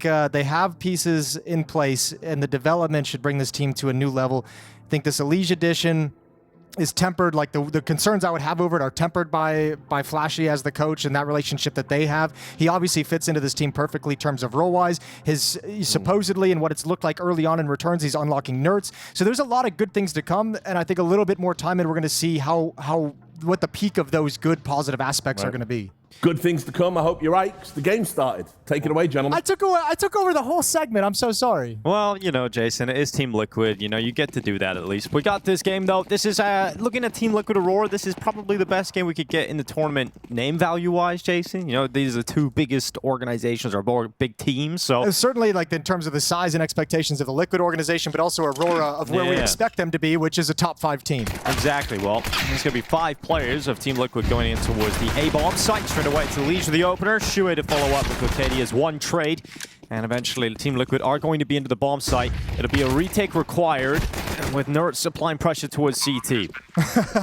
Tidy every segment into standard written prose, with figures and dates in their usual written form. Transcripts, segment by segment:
they have pieces in place, and the development should bring this team to a new level. I think this Liege edition is tempered, like the concerns I would have over it are tempered by Flashy as the coach and that relationship that they have. He obviously fits into this team perfectly in terms of role-wise. His supposedly, and what it's looked like early on in returns, he's unlocking nerds. So there's a lot of good things to come, and I think a little bit more time, and we're going to see what the peak of those good positive aspects are going to be. Good things to come. I hope you're right, 'cause the game started. Take it away, gentlemen. I took over the whole segment. I'm so sorry. Well, you know, Jason, it is Team Liquid. You know, you get to do that at least. We got this game, though. This is, looking at Team Liquid Aurora, this is probably the best game we could get in the tournament name value-wise, Jason. You know, these are the two biggest organizations or more big teams, so... Certainly, like, in terms of the size and expectations of the Liquid organization, but also Aurora of where we expect them to be, which is a top 5 team. Exactly. Well, there's going to be 5 players of Team Liquid going in towards the A-bomb site. Straight away to Liege for the opener. Shuey to follow up with Wicadia's one trade. And eventually, Team Liquid are going to be into the bomb site. It'll be a retake required, with Nerds supplying pressure towards CT.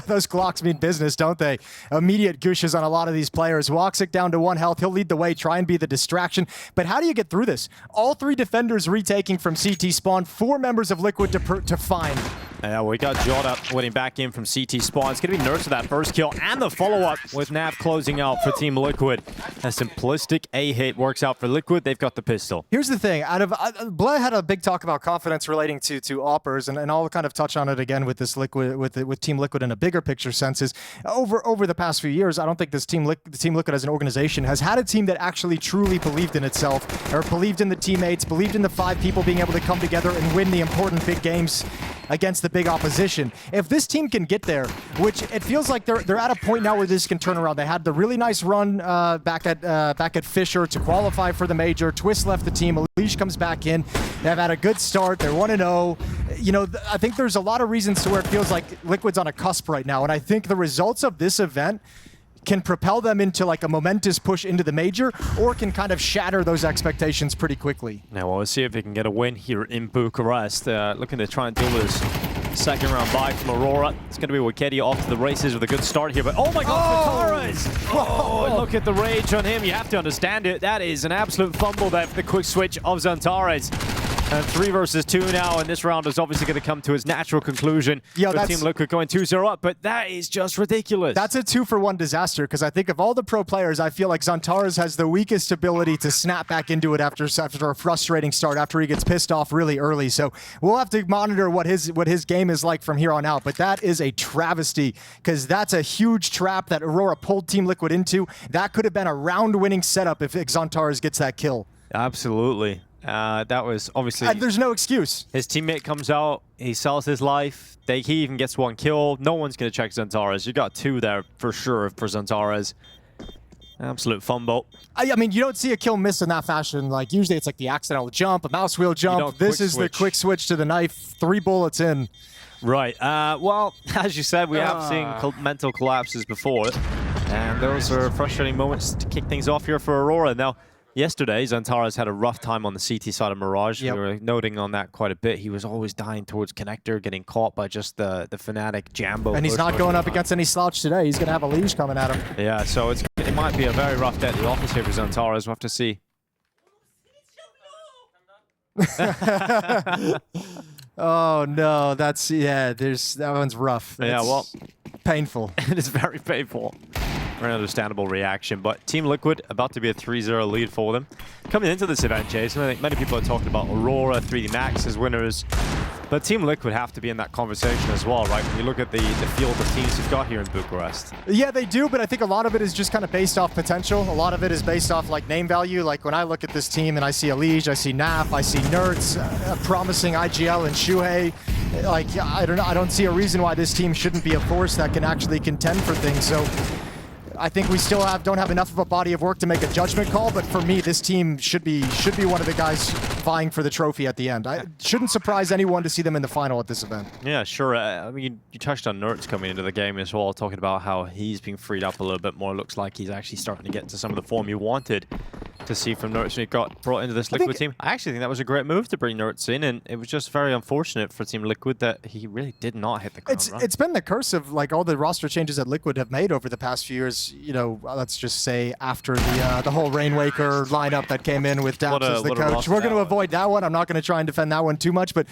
Those Glocks mean business, don't they? Immediate gushes on a lot of these players. Woxic down to 1 health. He'll lead the way, try and be the distraction. But how do you get through this? All 3 defenders retaking from CT spawn, 4 members of Liquid to find. Yeah, we got Jawed winning back in from CT spawn. It's going to be Nerds for that first kill and the follow-up with Nav closing out for Team Liquid. A simplistic A-hit works out for Liquid. They've got the pistol. Here's the thing. Blair had a big talk about confidence relating to Oppers, and I'll kind of touch on it again with this Liquid, with Team Liquid in a bigger picture sense. Is over the past few years, I don't think this Team Liquid as an organization has had a team that actually truly believed in itself, or believed in the teammates, believed in the 5 people being able to come together and win the important big games against the big opposition. If this team can get there, which it feels like they're at a point now where this can turn around. They had the really nice run back at Fisher to qualify for the major. Twist left the team. Alish comes back in. They've had a good start. They're 1-0. You know, I think there's a lot of reasons to where it feels like Liquid's on a cusp right now, and I think the results of this event can propel them into like a momentous push into the major, or can kind of shatter those expectations pretty quickly. Now we'll see if they can get a win here in Bucharest. Looking to try and deal this second round bye from Aurora. It's going to be Wicadia off to the races with a good start here, but oh my god, Zantares! Oh, look at the rage on him. You have to understand it. That is an absolute fumble there for the quick switch of Zantares. And 3 versus 2 now, and this round is obviously going to come to its natural conclusion. Yeah, with Team Liquid going 2-0 up, but that is just ridiculous. That's a 2-for-1 disaster, because I think of all the pro players, I feel like Zantares has the weakest ability to snap back into it after a frustrating start, after he gets pissed off really early. So we'll have to monitor what his game is like from here on out, but that is a travesty, because that's a huge trap that Aurora pulled Team Liquid into. That could have been a round-winning setup if Zantares gets that kill. Absolutely. That was obviously... And there's no excuse. His teammate comes out, he sells his life, he even gets 1 kill. No one's going to check Zantares. You got 2 there for sure for Zantares. Absolute fumble. I mean, you don't see a kill miss in that fashion. Like, usually it's like the accidental jump, a mouse wheel jump. This is the quick switch to the knife. 3 bullets in. Right. Well, as you said, we have seen mental collapses before. And those are frustrating moments to kick things off here for Aurora. Now, yesterday, Zantares had a rough time on the CT side of Mirage. We were noting on that quite a bit. He was always dying towards Connector, getting caught by just the Fnatic Jambo. And he's not going up against any slouch today. He's going to have a Liege coming at him. Yeah, so it might be a very rough day at the office here for Zantares. We'll have to see. Oh, no. That's, that one's rough. Yeah, well. Painful. It is very painful. Very understandable reaction, but Team Liquid about to be a 3-0 lead for them. Coming into this event, Jason, I think many people are talking about Aurora, 3D Max as winners, but Team Liquid have to be in that conversation as well, right? When you look at the field of teams you've got here in Bucharest. Yeah, they do, but I think a lot of it is just kind of based off potential. A lot of it is based off like name value. Like when I look at this team and I see Liege, I see Naf, I see Nerds, promising IGL and Shuhei. Like I don't see a reason why this team shouldn't be a force that can actually contend for things. So I think we still don't have enough of a body of work to make a judgment call, but for me, this team should be one of the guys vying for the trophy at the end. I shouldn't surprise anyone to see them in the final at this event. Yeah, sure. I mean, you touched on Nerds coming into the game as well, talking about how he's being freed up a little bit more. Looks like he's actually starting to get to some of the form you wanted to see from Nerds when he got brought into this Liquid team. I actually think that was a great move to bring Nerds in, and it was just very unfortunate for Team Liquid that he really did not hit the ground. It's been the curse of like all the roster changes that Liquid have made over the past few years. You know, let's just say after the whole Rainwaker lineup that came in with Daps as the coach. We're going to avoid that one. I'm not going to try and defend that one too much, but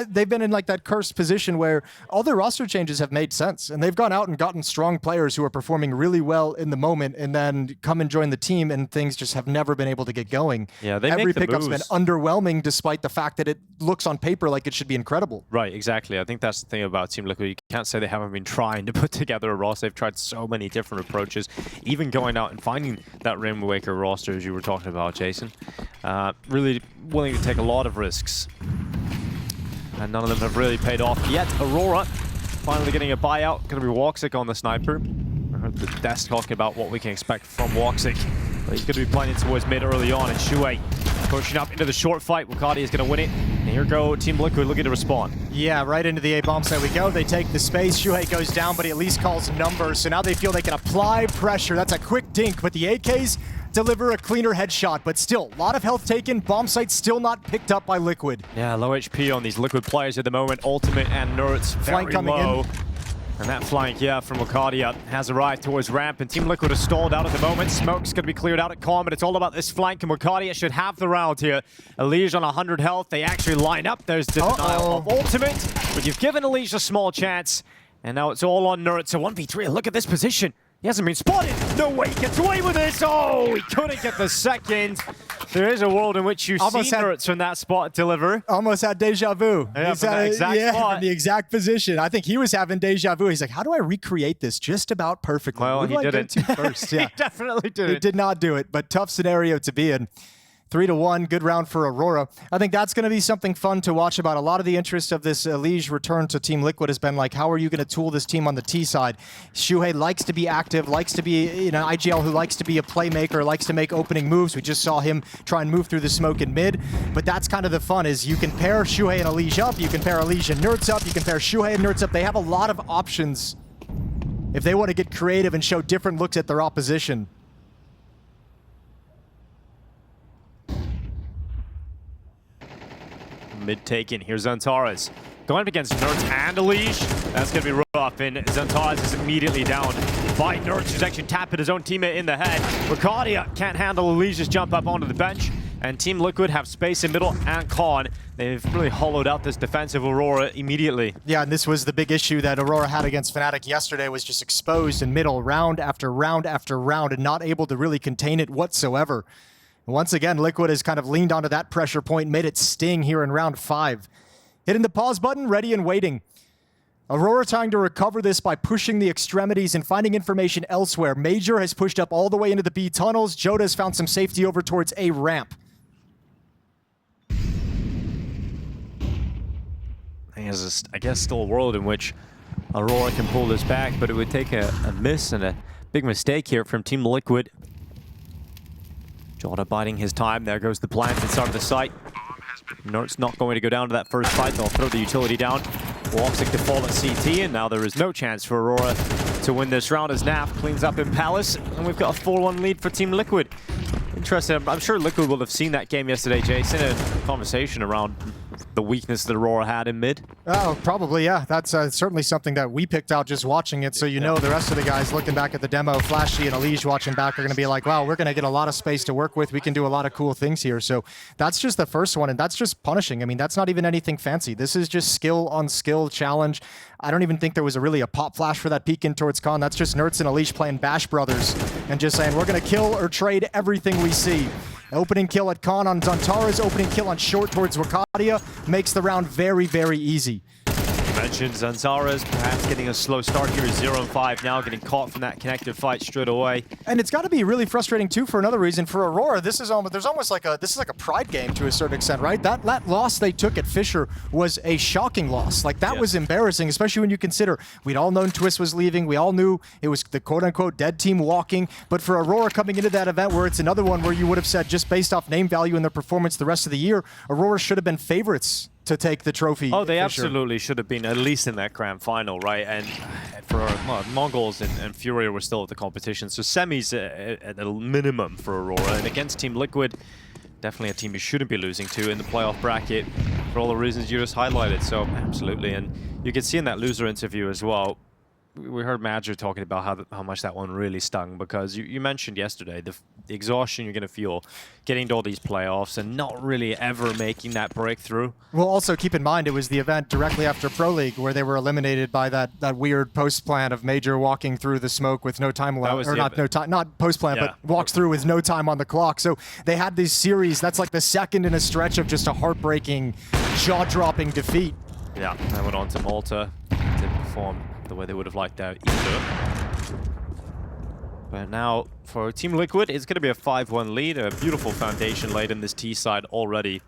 they've been in like that cursed position where all the roster changes have made sense, and they've gone out and gotten strong players who are performing really well in the moment, and then come and join the team, and things just have never been able to get going. Yeah, they every make the pickup's moves. been underwhelming, despite the fact that it looks on paper like it should be incredible. Right, exactly. I think that's the thing about Team Liquid. You can't say they haven't been trying to put together a roster. They've tried so many different approaches, even going out and finding that Rainwaker roster, as you were talking about, Jason. Really willing to take a lot of risks. And none of them have really paid off yet. Aurora finally getting a buyout. Going to be Woxic on the sniper. I heard the desk talking about what we can expect from Woxic. But he's going to be playing towards mid early on, and Shuei pushing up into the short fight. Wicadia is going to win it. And here go Team Liquid looking to respond. Yeah, right into the A-bomb site we go. They take the space. Shuhei goes down, but he at least calls numbers. So now they feel they can apply pressure. That's a quick dink, but the AKs deliver a cleaner headshot. But still, a lot of health taken. Bomb site still not picked up by Liquid. Yeah, low HP on these Liquid players at the moment. Ultimate and Nerds very low. And that flank, yeah, from Wicadia has arrived towards ramp, and Team Liquid is stalled out at the moment. Smoke's going to be cleared out at Con, but it's all about this flank, and Wicadia should have the round here. Elige on 100 health. They actually line up. There's the denial of ultimate, but you've given Elige a small chance, and now it's all on Nerds. So 1v3, look at this position. He hasn't been spotted. No way, he gets away with this. Oh, he couldn't get the second. There is a world in which you see Nerds from that spot deliver. Almost had deja vu. Yeah, from that exact spot. From the exact position. I think he was having deja vu. He's like, how do I recreate this just about perfectly? Well, he didn't. First? Yeah. He definitely didn't. He did not do it, but tough scenario to be in. 3-1, good round for Aurora. I think that's going to be something fun to watch about. A lot of the interest of this Elige return to Team Liquid has been like, how are you going to tool this team on the T side? Shuhei likes to be active, likes to be, you know, IGL who likes to be a playmaker, likes to make opening moves. We just saw him try and move through the smoke in mid, but that's kind of the fun, is you can pair Shuhei and Elige up, you can pair Elige and Nerds up, you can pair Shuhei and Nerds up. They have a lot of options if they want to get creative and show different looks at their opposition. Mid taken. Here's Zantares. Going up against Nerds and Elige. That's going to be rough, and Zantares is immediately down by Nerds, who's actually tapping his own teammate in the head. Wicadia can't handle Elige's jump up onto the bench, and Team Liquid have space in middle and Con. They've really hollowed out this defensive Aurora immediately. Yeah, and this was the big issue that Aurora had against Fnatic yesterday, was just exposed in middle round after round after round and not able to really contain it whatsoever. Once again, Liquid has kind of leaned onto that pressure point, made it sting here in round 5. Hitting the pause button, ready and waiting. Aurora trying to recover this by pushing the extremities and finding information elsewhere. Major has pushed up all the way into the B tunnels. Joda has found some safety over towards A ramp. There's, I guess, still a world in which Aurora can pull this back, but it would take a miss and a big mistake here from Team Liquid. Joda biding his time. There goes the plant inside of the site. Nerds not going to go down to that first fight. They'll throw the utility down. Woxic to fall at CT, and now there is no chance for Aurora to win this round as Naf cleans up in Palace, and we've got a 4-1 lead for Team Liquid. Interesting. I'm sure Liquid will have seen that game yesterday, Jason, a conversation around the weakness that Aurora had in mid. Oh, probably, yeah. That's certainly something that we picked out just watching it. So you know the rest of the guys looking back at the demo, Flashy and Elige watching back, are going to be like, wow, we're going to get a lot of space to work with. We can do a lot of cool things here. So that's just the first one, and that's just punishing. I mean, that's not even anything fancy. This is just skill on skill challenge. I don't even think there was really a pop flash for that peek in towards Con. That's just Nerds and Elige playing Bash Brothers and just saying, we're going to kill or trade everything we see. Opening kill at Con on Zantares, opening kill on short towards Wicadia makes the round very, very easy. mentioned, Zanzara's perhaps getting a slow start here, 0-5 now, getting caught from that connected fight straight away. And it's got to be really frustrating too for another reason. For Aurora, this is almost like a pride game to a certain extent, right? That loss they took at Fisher was a shocking loss. Like that was embarrassing, especially when you consider we'd all known Twist was leaving. We all knew it was the quote-unquote dead team walking. But for Aurora coming into that event where it's another one where you would have said just based off name value and their performance the rest of the year, Aurora should have been favorites to take the trophy. Oh, they absolutely should have been at least in that grand final, right? And for Mongols and Furia were still at the competition, so semis at a minimum for Aurora. And against Team Liquid, definitely a team you shouldn't be losing to in the playoff bracket for all the reasons you just highlighted. So absolutely, and you can see in that loser interview as well, we heard Madger talking about how much that one really stung, because you mentioned yesterday the exhaustion you're going to feel getting to all these playoffs and not really ever making that breakthrough. Well, also keep in mind it was the event directly after Pro League where they were eliminated by that weird post plan of Major walking through the smoke with no time left, or not post plan, but walks through with no time on the clock. So they had this series that's like the second in a stretch of just a heartbreaking, jaw-dropping defeat. Yeah, they went on to Malta, didn't perform the way they would have liked that either. But now for Team Liquid, it's going to be a 5-1 lead, a beautiful foundation laid in this T side already.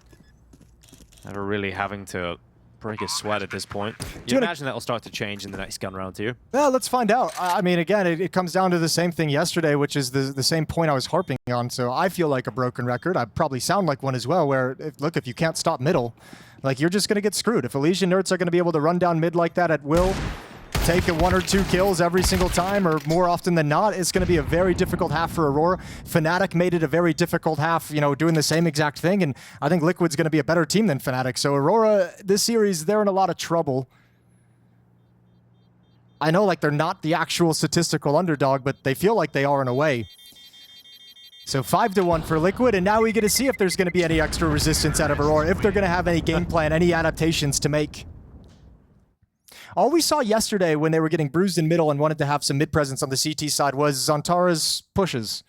Never really having to break a sweat at this point. You imagine that will start to change in the next gun round too? Well, let's find out. I mean, again, it comes down to the same thing yesterday, which is the same point I was harping on. So I feel like a broken record. I probably sound like one as well, where, if you can't stop middle, like you're just going to get screwed. If Elysian Nerds are going to be able to run down mid like that at will, take 1 or 2 kills every single time, or more often than not, it's going to be a very difficult half for Aurora. Fnatic made it a very difficult half, doing the same exact thing, and I think Liquid's going to be a better team than Fnatic. So Aurora, this series, they're in a lot of trouble. I know, like, they're not the actual statistical underdog, but they feel like they are in a way. So 5-1 for Liquid, and now we get to see if there's going to be any extra resistance out of Aurora, if they're going to have any game plan, any adaptations to make. All we saw yesterday when they were getting bruised in middle and wanted to have some mid presence on the CT side was Zantara's pushes.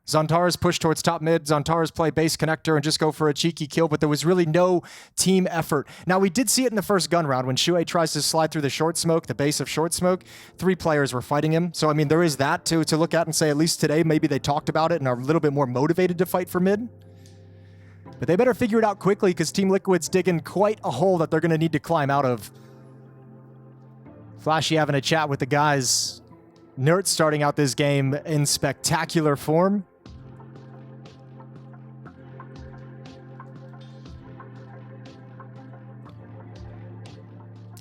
Zantara's push towards top mid, Zantara's play base connector and just go for a cheeky kill, but there was really no team effort. Now, we did see it in the first gun round when Shuei tries to slide through the short smoke, the base of short smoke. 3 players were fighting him. So, I mean, there is that to look at and say, at least today, maybe they talked about it and are a little bit more motivated to fight for mid. But they better figure it out quickly because Team Liquid's digging quite a hole that they're going to need to climb out of. Flashy having a chat with the guys. Nert starting out this game in spectacular form.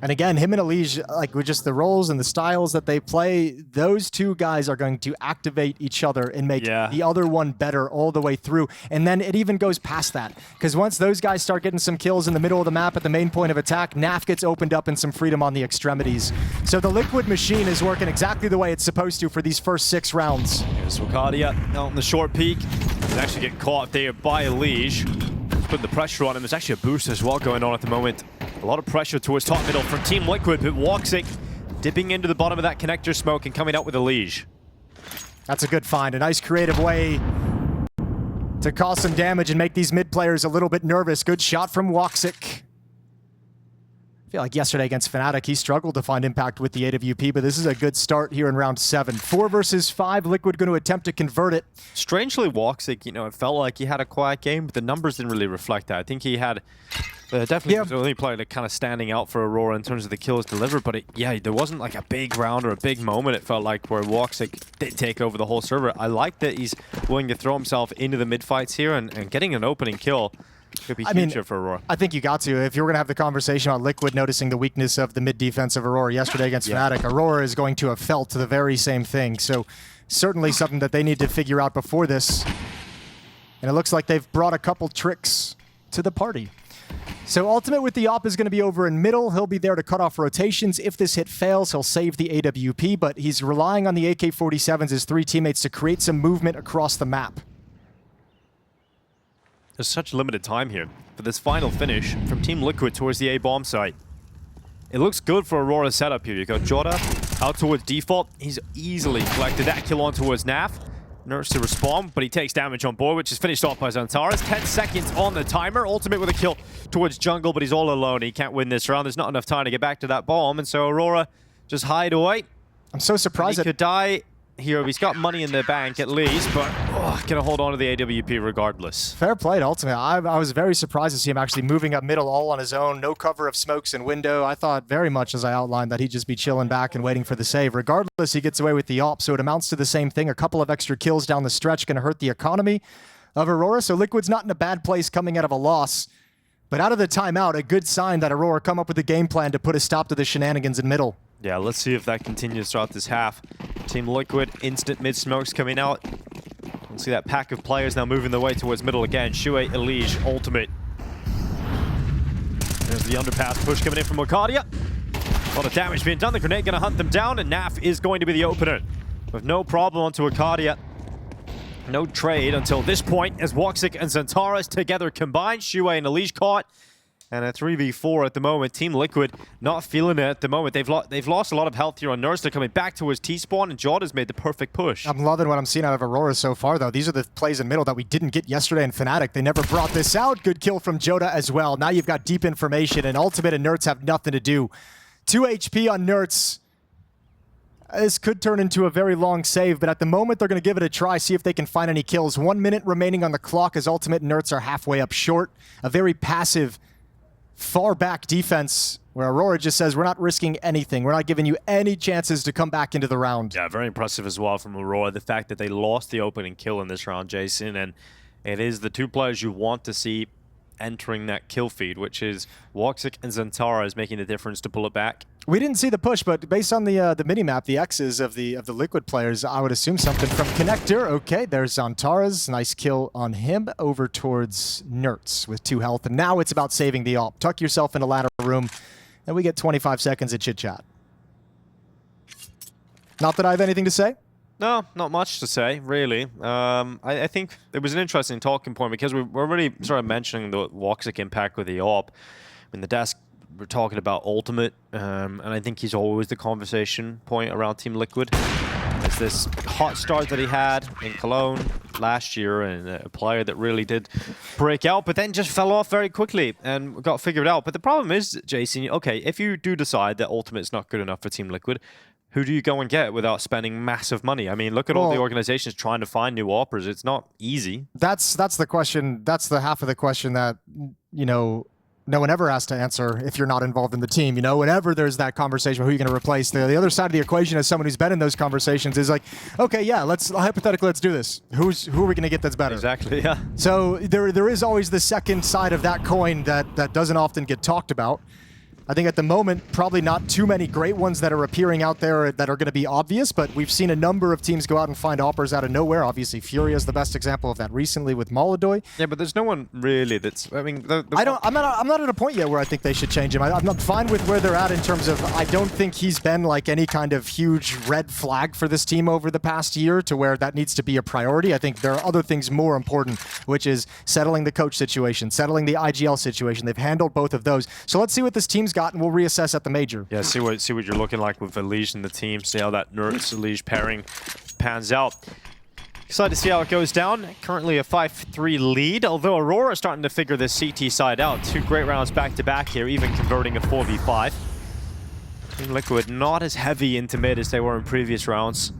And again, him and Elige, like with just the roles and the styles that they play, those two guys are going to activate each other and make the other one better all the way through. And then it even goes past that. Because once those guys start getting some kills in the middle of the map at the main point of attack, NAF gets opened up and some freedom on the extremities. So the Liquid machine is working exactly the way it's supposed to for these first 6 rounds. Here's Wicadia out in the short peak. He's actually getting caught there by Elige. Putting the pressure on him. There's actually a boost as well going on at the moment. A lot of pressure towards top middle from Team Liquid, but Woxic dipping into the bottom of that connector smoke and coming out with Elige. That's a good find. A nice creative way to cause some damage and make these mid players a little bit nervous. Good shot from Woxic. I feel like yesterday against Fnatic, he struggled to find impact with the AWP, but this is a good start here in round 7. 4 versus 5, Liquid going to attempt to convert it. Strangely, Woxic, it felt like he had a quiet game, but the numbers didn't really reflect that. I think he had definitely was the only player that kind of standing out for Aurora in terms of the kills delivered, but there wasn't like a big round or a big moment, it felt like, where Woxic did take over the whole server. I like that he's willing to throw himself into the mid-fights here and getting an opening kill. Could be huge for Aurora. I think you got to. If you were going to have the conversation about Liquid noticing the weakness of the mid defense of Aurora yesterday against Fnatic, Aurora is going to have felt the very same thing. So certainly something that they need to figure out before this. And it looks like they've brought a couple tricks to the party. So Ultimate with the AWP is going to be over in middle. He'll be there to cut off rotations. If this hit fails, he'll save the AWP, but he's relying on the AK-47s, his 3 teammates, to create some movement across the map. There's such limited time here for this final finish from Team Liquid towards the A-bomb site. It looks good for Aurora's setup here. You got Jota out towards default. He's easily collected that kill on towards NAF. Nerds to respond, but he takes damage on board, which is finished off by Xantares. 10 seconds on the timer. Ultimate with a kill towards jungle, but he's all alone. He can't win this round. There's not enough time to get back to that bomb, and so Aurora just hide away. I'm so surprised He could die here. He's got money in the bank at least, but gonna hold on to the AWP regardless. Fair play to Ultimate. I was very surprised to see him actually moving up middle all on his own. No cover of smokes and window. I thought very much, as I outlined, that he'd just be chilling back and waiting for the save. Regardless, he gets away with the op, so it amounts to the same thing. A couple of extra kills down the stretch going to hurt the economy of Aurora, so Liquid's not in a bad place coming out of a loss. But out of the timeout, a good sign that Aurora come up with a game plan to put a stop to the shenanigans in middle. Yeah, let's see if that continues throughout this half. Team Liquid, instant mid smokes coming out. We'll see that pack of players now moving their way towards middle again. Shuei, Elige, Ultimate. There's the underpass push coming in from Wicadia. A lot of damage being done. The grenade going to hunt them down, and Naf is going to be the opener. With no problem onto Wicadia. No trade until this point as Woxic and Xantares together combined. Shuei and Elige caught. And a 3v4 at the moment. Team Liquid not feeling it at the moment. They've lost a lot of health here on Nurse. They're coming back towards T-spawn, and Jawed has made the perfect push. I'm loving what I'm seeing out of Aurora so far, though. These are the plays in middle that we didn't get yesterday in Fnatic. They never brought this out. Good kill from Joda as well. Now you've got deep information, and Ultimate and Nerds have nothing to do. 2 HP on Nerds. This could turn into a very long save, but at the moment they're going to give it a try, see if they can find any kills. 1 minute remaining on the clock as Ultimate and Nerds are halfway up short. A very passive, far back defense where Aurora just says, we're not risking anything. We're not giving you any chances to come back into the round. Yeah, very impressive as well from Aurora. The fact that they lost the opening kill in this round, Jason, and it is the two players you want to see entering that kill feed, which is Woxic and Xantares making the difference to pull it back. We didn't see the push, but based on the mini-map, the X's of the Liquid players, I would assume something from Connector. Okay, there's Xantares. Nice kill on him over towards Nerds with 2 health. And now it's about saving the op. Tuck yourself in a ladder room, and we get 25 seconds of chit-chat. Not that I have anything to say. No, not much to say, really. I think it was an interesting talking point because we're already sort of mentioning the Woxic impact with the op. In the desk, we're talking about Ultimate, and I think he's always the conversation point around Team Liquid. It's this hot start that he had in Cologne last year, and a player that really did break out, but then just fell off very quickly and got figured out. But the problem is, Jason, okay, if you do decide that Ultimate's not good enough for Team Liquid, who do you go and get without spending massive money? I mean, look at all the organizations trying to find new operas. It's not easy. That's the question. That's the half of the question that, you know, no one ever has to answer if you're not involved in the team. You know, whenever there's that conversation of who you're going to replace, the other side of the equation as someone who's been in those conversations is like, okay, yeah, hypothetically, let's do this. Who are we going to get that's better? Exactly, yeah. So there is always the second side of that coin that doesn't often get talked about. I think at the moment, probably not too many great ones that are appearing out there that are going to be obvious, but we've seen a number of teams go out and find offers out of nowhere. Obviously, Furia is the best example of that recently with Molodoy. Yeah, but there's no one really that's, I mean... I'm not at a point yet where I think they should change him. I'm not fine with where they're at in terms of, I don't think he's been like any kind of huge red flag for this team over the past year to where that needs to be a priority. I think there are other things more important, which is settling the coach situation, settling the IGL situation. They've handled both of those. So let's see what this team's got, and we'll reassess at the major. Yeah, see what you're looking like with Elige and the team. See how that Nerds-Elige pairing pans out. Excited to see how it goes down. Currently a 5-3 lead, although Aurora is starting to figure this CT side out. 2 great rounds back-to-back here, even converting a 4v5. Team Liquid not as heavy into mid as they were in previous rounds.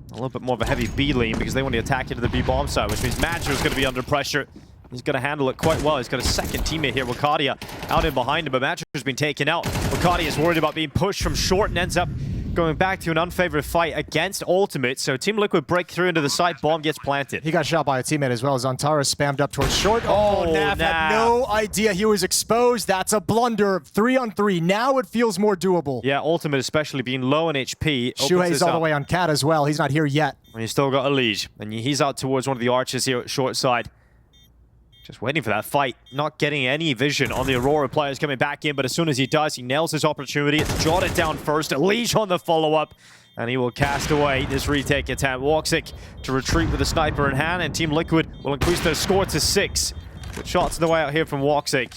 A little bit more of a heavy B lane because they want to attack into the B bomb side, which means Madger is going to be under pressure. He's going to handle it quite well. He's got a second teammate here, Wicadia, out in behind him, but Madger's been taken out. Wicadia is worried about being pushed from short and ends up going back to an unfavored fight against Ultimate. So Team Liquid break through into the site, bomb gets planted. He got shot by a teammate as well. Xantares spammed up towards short. Oh, Naf had no idea he was exposed. That's a blunder. 3-on-3. Now it feels more doable. Yeah, Ultimate especially being low on HP. Shuhei's all the way on Cat as well. He's not here yet. And he's still got Elige. And he's out towards one of the archers here at short side. Just waiting for that fight, not getting any vision on the Aurora players coming back in, but as soon as he does, he nails his opportunity. It's jotted down first, Elige on the follow-up, and he will cast away this retake attempt. Woxic to retreat with a sniper in hand, and Team Liquid will increase their score to 6. Good shots on the way out here from Woxic.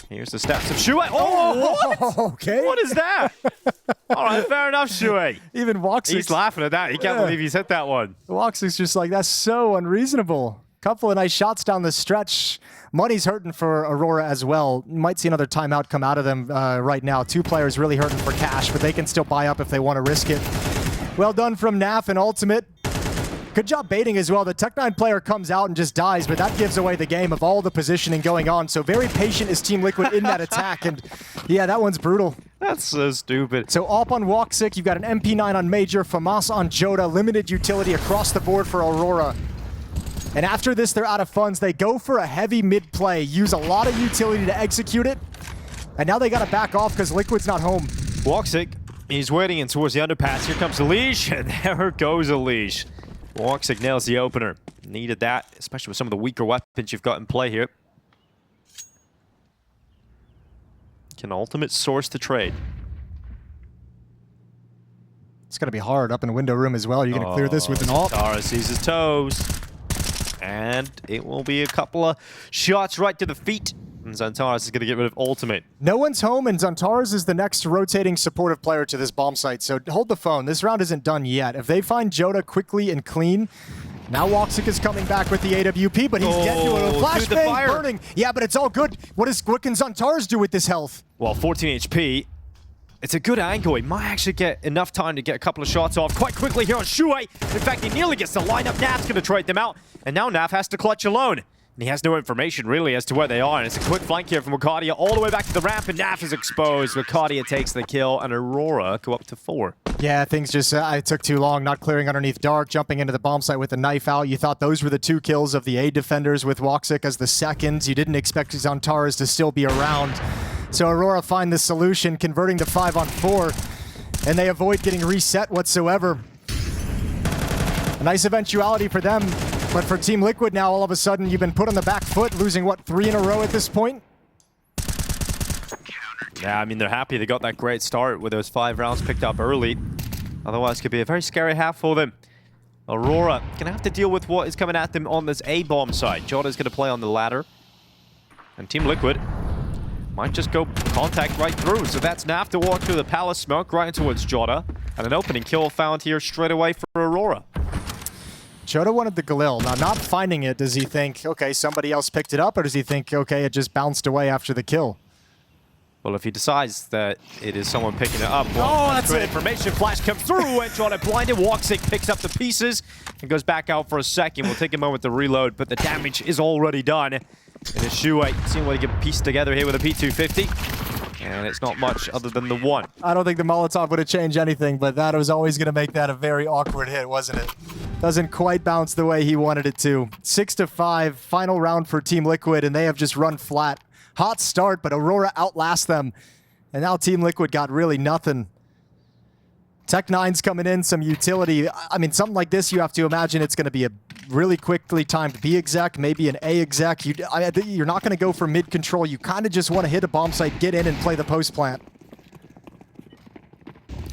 Here's the steps of Shuey. Oh, what? Okay. What is that? All right, fair enough, Shuey. Even Woxic. He's laughing at that. He can't believe he's hit that one. Woxic's just like, that's so unreasonable. Couple of nice shots down the stretch. Money's hurting for Aurora as well. Might see another timeout come out of them right now. 2 players really hurting for cash, but they can still buy up if they want to risk it. Well done from Naf and Ultimate. Good job baiting as well. The Tech9 player comes out and just dies, but that gives away the game of all the positioning going on. So very patient is Team Liquid in that attack, and yeah, that one's brutal. That's so stupid. So Op on Woxic, you've got an MP9 on Major, FAMAS on Joda, limited utility across the board for Aurora. And after this, they're out of funds. They go for a heavy mid play, use a lot of utility to execute it, and now they got to back off because Liquid's not home. Woxic, he's waiting in towards the underpass. Here comes Elish, and there goes Elish. Woxic nails the opener. Needed that, especially with some of the weaker weapons you've got in play here. Can Ultimate source the trade? It's going to be hard up in the window room as well. Are you going to clear this with an ult? Tara sees his toes. And it will be a couple of shots right to the feet. And Xantares is going to get rid of Ultimate. No one's home, and Xantares is the next rotating supportive player to this bomb site. So hold the phone. This round isn't done yet. If they find Joda quickly and clean, now Woxic is coming back with the AWP, but he's getting to it. Flashbang burning. Yeah, but it's all good. What can Xantares do with this health? Well, 14 HP. It's a good angle. He might actually get enough time to get a couple of shots off quite quickly here on Shuey. In fact, he nearly gets the lineup. Naf's going to trade them out. And now Naf has to clutch alone. And he has no information, really, as to where they are. And it's a quick flank here from Wicadia all the way back to the ramp. And Naf is exposed. Wicadia takes the kill. And Aurora go up to 4. Yeah, things just it took too long. Not clearing underneath Dark, jumping into the bomb site with a knife out. You thought those were the 2 kills of the A defenders with Woxic as the seconds. You didn't expect Xantares to still be around. So Aurora find the solution, converting to 5 on 4, and they avoid getting reset whatsoever. A nice eventuality for them, but for Team Liquid now, all of a sudden, you've been put on the back foot, losing, what, 3 in a row at this point? Yeah, I mean, they're happy they got that great start with those 5 rounds picked up early. Otherwise, it could be a very scary half for them. Aurora gonna have to deal with what is coming at them on this A-bomb side. Joda's gonna play on the ladder. And Team Liquid might just go contact right through. So that's Naf to walk through the palace smoke right towards Joda. And an opening kill found here straight away for Aurora. Joda wanted the Galil. Now, not finding it, does he think, okay, somebody else picked it up, or does he think, okay, it just bounced away after the kill? Well, if he decides that it is someone picking it up, well, that's good information. Flash comes through, and Joda blinded. Woxic picks up the pieces and goes back out for a second. We'll take a moment to reload, but the damage is already done. And it's Shuey seeing what he can piece together here with a P250. And it's not much other than the 1. I don't think the Molotov would have changed anything, but that was always going to make that a very awkward hit, wasn't it? Doesn't quite bounce the way he wanted it to. 6-5, final round for Team Liquid, and they have just run flat. Hot start, but Aurora outlasts them. And now Team Liquid got really nothing. Tech9's coming in, some utility. I mean, something like this, you have to imagine it's going to be a really quickly timed B exec, maybe an A exec. You're not going to go for mid control. You kind of just want to hit a bomb site, get in, and play the post plant.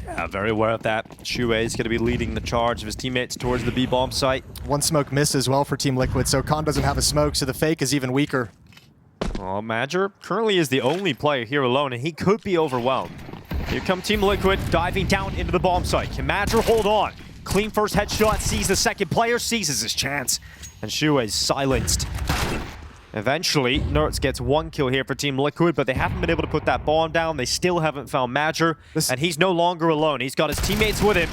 Yeah, very aware of that. Shuey is going to be leading the charge of his teammates towards the B bomb site. 1 smoke miss as well for Team Liquid, so Khan doesn't have a smoke, so the fake is even weaker. Well, Major currently is the only player here alone, and he could be overwhelmed. Here come Team Liquid diving down into the bomb site. Can Major hold on? Clean first headshot, sees the second player, seizes his chance. And Shuey's silenced. Eventually, Nerds gets 1 kill here for Team Liquid, but they haven't been able to put that bomb down. They still haven't found Major, and he's no longer alone. He's got his teammates with him.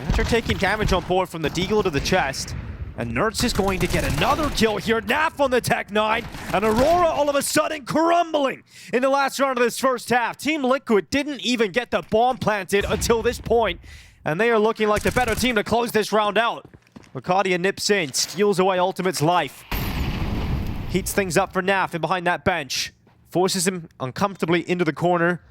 Major taking damage on board from the deagle to the chest. And Nerds is going to get another kill here. Naf on the Tech9, and Aurora all of a sudden crumbling in the last round of this first half. Team Liquid didn't even get the bomb planted until this point, and they are looking like the better team to close this round out. Wicadia nips in, steals away Ultimate's life. Heats things up for Naf in behind that bench. Forces him uncomfortably into the corner.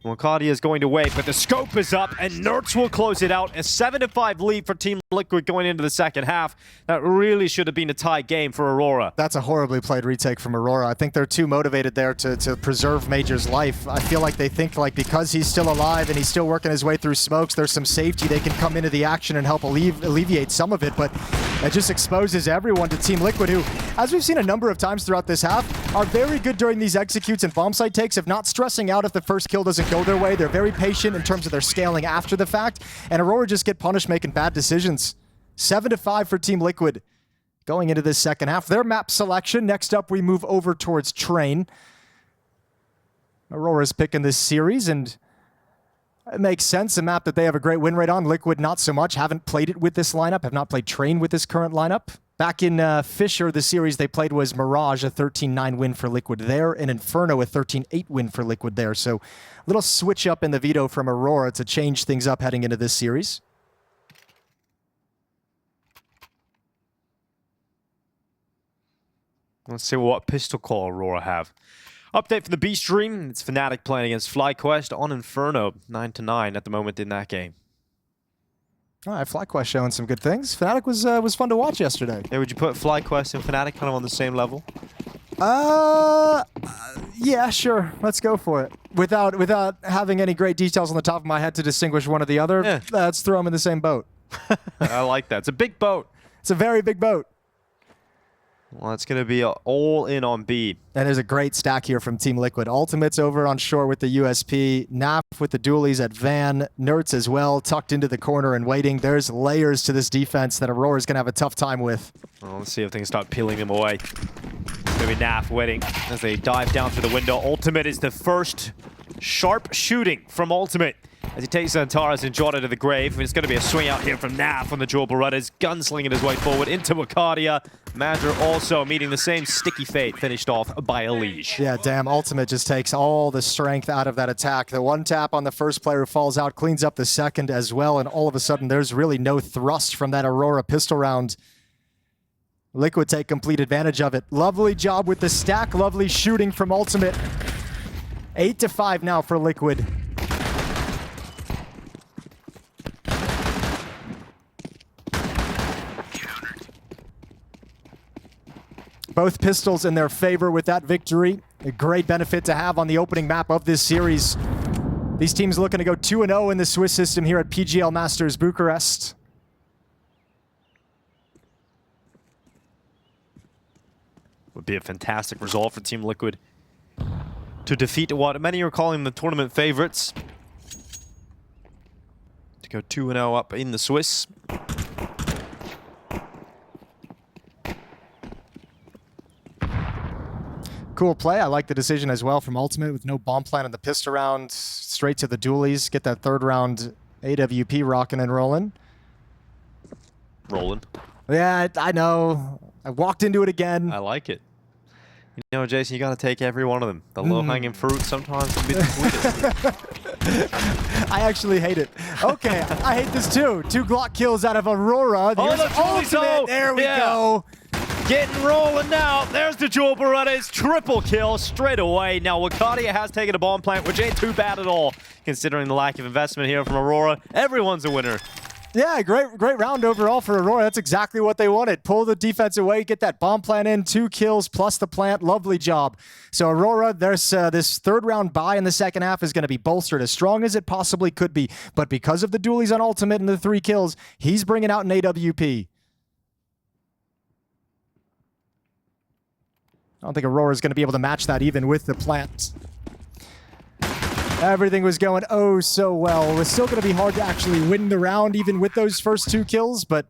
Wicadia is going to wait, but the scope is up, and Nerds will close it out. A 7-5 lead for Team Liquid going into the second half. That really should have been a tie game for Aurora. That's a horribly played retake from Aurora. I think they're too motivated there to preserve Major's life. I feel like they think like because he's still alive and he's still working his way through smokes, there's some safety. They can come into the action and help alleviate some of it, but it just exposes everyone to Team Liquid, who, as we've seen a number of times throughout this half, are very good during these executes and bomb site takes of not stressing out if the first kill doesn't go their way. They're very patient in terms of their scaling after the fact, and Aurora just get punished making bad decisions. 7-5 for Team Liquid going into this second half. Their map selection. Next up, we move over towards Train. Aurora's picking this series, and it makes sense. A map that they have a great win rate on. Liquid, not so much. Haven't played it with this lineup. Have not played Train with this current lineup. Back in Fisher, the series they played was Mirage, a 13-9 win for Liquid there, and Inferno, a 13-8 win for Liquid there. So a little switch up in the veto from Aurora to change things up heading into this series. Let's see what pistol call Aurora have. Update from the B stream. It's Fnatic playing against FlyQuest on Inferno. 9-9 at the moment in that game. All right, FlyQuest showing some good things. Fnatic was fun to watch yesterday. Yeah, would you put FlyQuest and Fnatic kind of on the same level? Yeah, sure. Let's go for it. Without having any great details on the top of my head to distinguish one or the other, Yeah. Let's throw them in the same boat. I like that. It's a big boat. It's a very big boat. Well, it's going to be all in on B. And there's a great stack here from Team Liquid. Ultimate's over on shore with the USP. Naf with the dualies at Van. Nerds as well, tucked into the corner and waiting. There's layers to this defense that Aurora's going to have a tough time with. Well, let's see if things start peeling them away. Maybe Naf waiting as they dive down through the window. Ultimate is the first sharp shooting from Ultimate as he takes Antares and Jota to the grave. It's going to be a swing out here from Naf on the dual Berettas, gunslinging his way forward into Wicadia. Madra also meeting the same sticky fate, finished off by Elige. Yeah, damn, Ultimate just takes all the strength out of that attack. The one tap on the first player who falls out cleans up the second as well, and all of a sudden there's really no thrust from that Aurora pistol round. Liquid take complete advantage of it. Lovely job with the stack, lovely shooting from Ultimate. 8-5 now for Liquid. Both pistols in their favor with that victory. A great benefit to have on the opening map of this series. These teams looking to go 2-0 in the Swiss system here at PGL Masters Bucharest. Would be a fantastic result for Team Liquid to defeat what many are calling the tournament favorites. To go 2-0 up in the Swiss. Cool play. I like the decision as well from Ultimate with no bomb plant in the pistol round. Straight to the dualies. Get that third round AWP rocking and rolling. Rolling. Yeah, I know. I walked into it again. I like it. You know, Jason, you got to take every one of them. The low-hanging fruit sometimes can be the sweetest. I actually hate it. Okay, I hate this too. 2 Glock kills out of Aurora. Here's the Ultimate. There we go. Getting rolling now. There's the dual Berettas. Triple kill straight away. Now, Wicadia has taken a bomb plant, which ain't too bad at all, considering the lack of investment here from Aurora. Everyone's a winner. Yeah, great round overall for Aurora. That's exactly what they wanted. Pull the defense away, get that bomb plant in, 2 kills plus the plant. Lovely job. So Aurora, there's this third round bye in the second half is going to be bolstered as strong as it possibly could be. But because of the dualies on Ultimate and the 3 kills, he's bringing out an AWP. I don't think Aurora's going to be able to match that even with the plant. Everything was going oh so well. It was still going to be hard to actually win the round even with those first 2 kills, but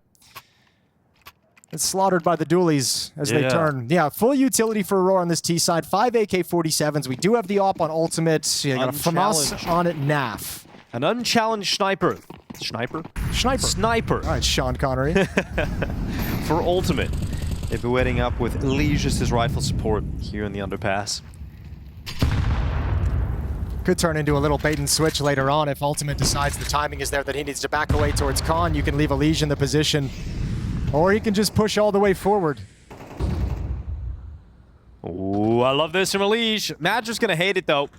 it's slaughtered by the dualies as they turn. Yeah, full utility for Aurora on this T side. 5 AK-47s. We do have the op on Ultimate. You got a FAMAS on it, NAF. An unchallenged sniper. Sniper? Sniper. All right, Sean Connery. For Ultimate. They'll be waiting up with Elige as his rifle support here in the underpass. Could turn into a little bait and switch later on if Ultimate decides the timing is there that he needs to back away towards Khan. You can leave Elige in the position, or he can just push all the way forward. Ooh, I love this from Elige. Madra's gonna hate it though.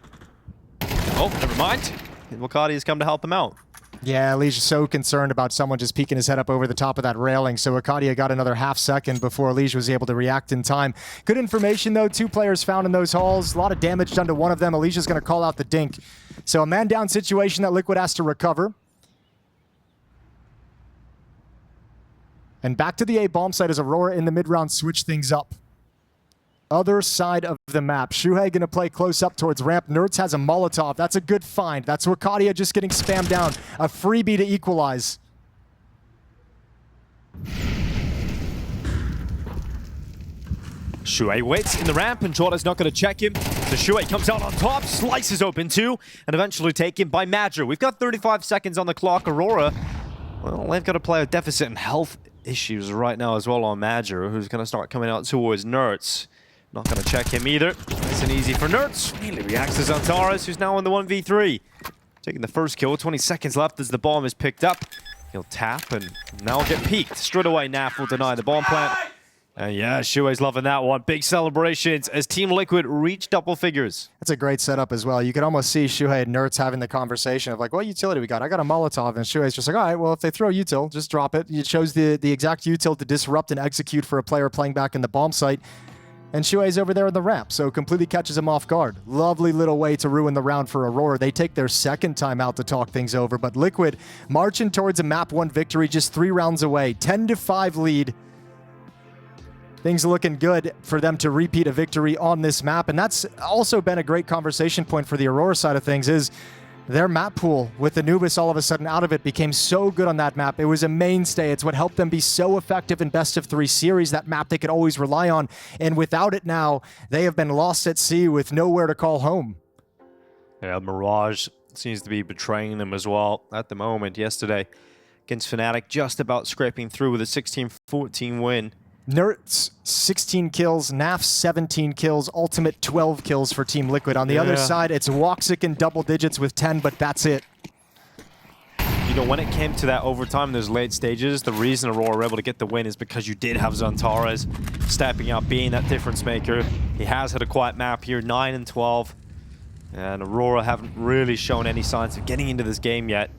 Oh, never mind. Wicadia's come to help him out. Yeah, Lige is so concerned about someone just peeking his head up over the top of that railing, so Wicadia got another half second before Lige was able to react in time. Good information, though. 2 players found in those halls. A lot of damage done to one of them. Alicia's going to call out the dink. So a man-down situation that Liquid has to recover. And back to the A bomb site as Aurora in the mid-round switch things up. Other side of the map. Shuhei going to play close up towards ramp. Nerds has a Molotov. That's a good find. That's Wicadia just getting spammed down. A freebie to equalize. Shuhei waits in the ramp, and Jorda's not going to check him. So Shuhei comes out on top, slices open 2, and eventually taken by Madger. We've got 35 seconds on the clock. Aurora, well, they've got a player deficit and health issues right now as well on Madger, who's going to start coming out towards Nerds. Not going to check him either. Nice and easy for Nerds. Really reacts to Zantares, who's now on the 1v3. Taking the first kill, 20 seconds left as the bomb is picked up. He'll tap and now get peeked. Straight away, Naf will deny the bomb plant. And yeah, Shuei's loving that one. Big celebrations as Team Liquid reach double figures. That's a great setup as well. You could almost see Shuhei and Nerds having the conversation of like, what utility we got? I got a Molotov. And Shuei's just like, all right, well, if they throw util, just drop it. It shows the exact util to disrupt and execute for a player playing back in the bomb site. And Shuei's over there in the ramp, so completely catches him off guard. Lovely little way to ruin the round for Aurora. They take their second time out to talk things over, but Liquid marching towards a map 1 victory just 3 rounds away. 10-5 lead. Things looking good for them to repeat a victory on this map, and that's also been a great conversation point for the Aurora side of things is their map pool with Anubis all of a sudden out of it became so good on that map. It was a mainstay. It's what helped them be so effective in best of 3 series, that map they could always rely on. And without it now, they have been lost at sea with nowhere to call home. Yeah, Mirage seems to be betraying them as well at the moment. Yesterday against Fnatic, just about scraping through with a 16-14 win. Nerds, 16 kills, Naf, 17 kills, Ultimate 12 kills for Team Liquid. On the other side, it's Woxic in double digits with 10, but that's it. You know, when it came to that overtime, those late stages, the reason Aurora were able to get the win is because you did have Zantares stepping up, being that difference maker. He has had a quiet map here, 9 and 12. And Aurora haven't really shown any signs of getting into this game yet.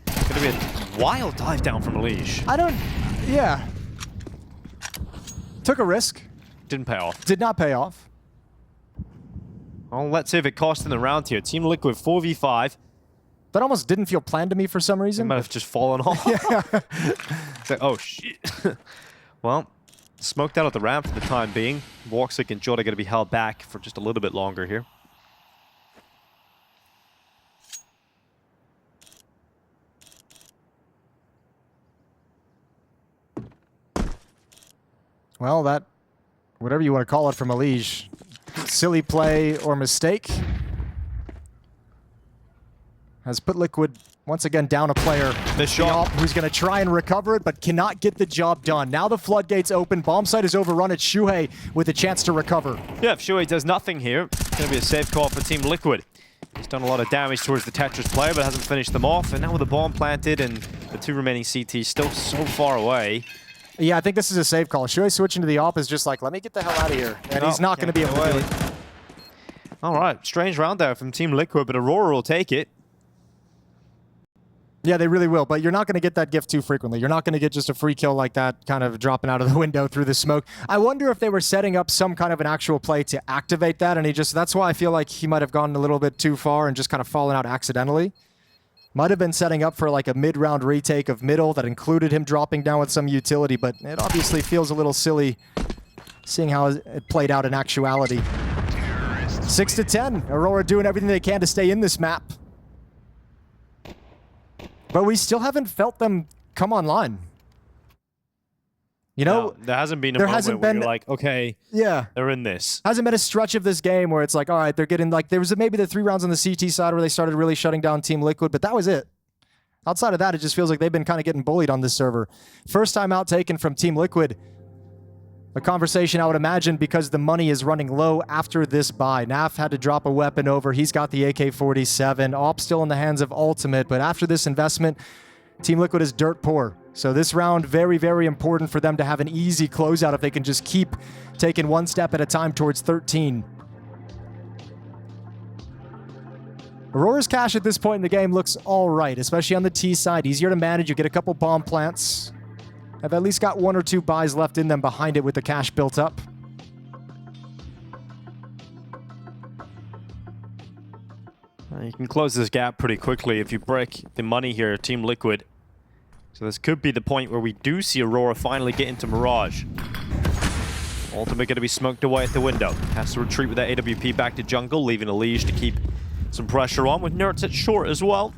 It's going to be a wild dive down from Elige. Yeah. Took a risk. Didn't pay off. Did not pay off. Well, let's see if it cost in the round here. Team Liquid 4v5. That almost didn't feel planned to me for some reason. It might have just fallen off. Yeah. It's like, oh, shit. Well, smoked out at the ramp for the time being. Woxic and Jota going to be held back for just a little bit longer here. Well, that, whatever you want to call it from Elige, silly play or mistake, has put Liquid once again down a player. The shot. Who's going to try and recover it, but cannot get the job done. Now the floodgates open. Bomb site is overrun. It's Shuhei with a chance to recover. Yeah, if Shuhei does nothing here, it's going to be a safe call for Team Liquid. He's done a lot of damage towards the Tetris player, but hasn't finished them off. And now with the bomb planted and the 2 remaining CTs still so far away. Yeah, I think this is a safe call. Shuhei switching to the op is just like, let me get the hell out of here. And he's not going to be able to do it. All right, strange round there from Team Liquid, but Aurora will take it. Yeah, they really will, but you're not going to get that gift too frequently. You're not going to get just a free kill like that kind of dropping out of the window through the smoke. I wonder if they were setting up some kind of an actual play to activate that, and that's why I feel like he might have gone a little bit too far and just kind of fallen out accidentally. Might have been setting up for like a mid-round retake of middle that included him dropping down with some utility, but it obviously feels a little silly seeing how it played out in actuality. 6-10, Aurora doing everything they can to stay in this map. But we still haven't felt them come online. You know, no, there hasn't been a moment where you're like, okay, yeah, they're in this. Hasn't been a stretch of this game where it's like, all right, they're getting like, there was maybe the 3 rounds on the CT side where they started really shutting down Team Liquid, but that was it. Outside of that, it just feels like they've been kind of getting bullied on this server. First time out taken from Team Liquid. A conversation I would imagine because the money is running low after this buy. Naf had to drop a weapon over. He's got the AK-47. Op still in the hands of Ultimate, but after this investment, Team Liquid is dirt poor. So this round, very, very important for them to have an easy closeout if they can just keep taking one step at a time towards 13. Aurora's cash at this point in the game looks all right, especially on the T side. Easier to manage. You get a couple bomb plants. I've at least got 1 or 2 buys left in them behind it with the cash built up. You can close this gap pretty quickly if you break the money here, Team Liquid. So this could be the point where we do see Aurora finally get into Mirage. Ultimate going to be smoked away at the window. Has to retreat with that AWP back to jungle, leaving Elige to keep some pressure on, with Nerds at short as well.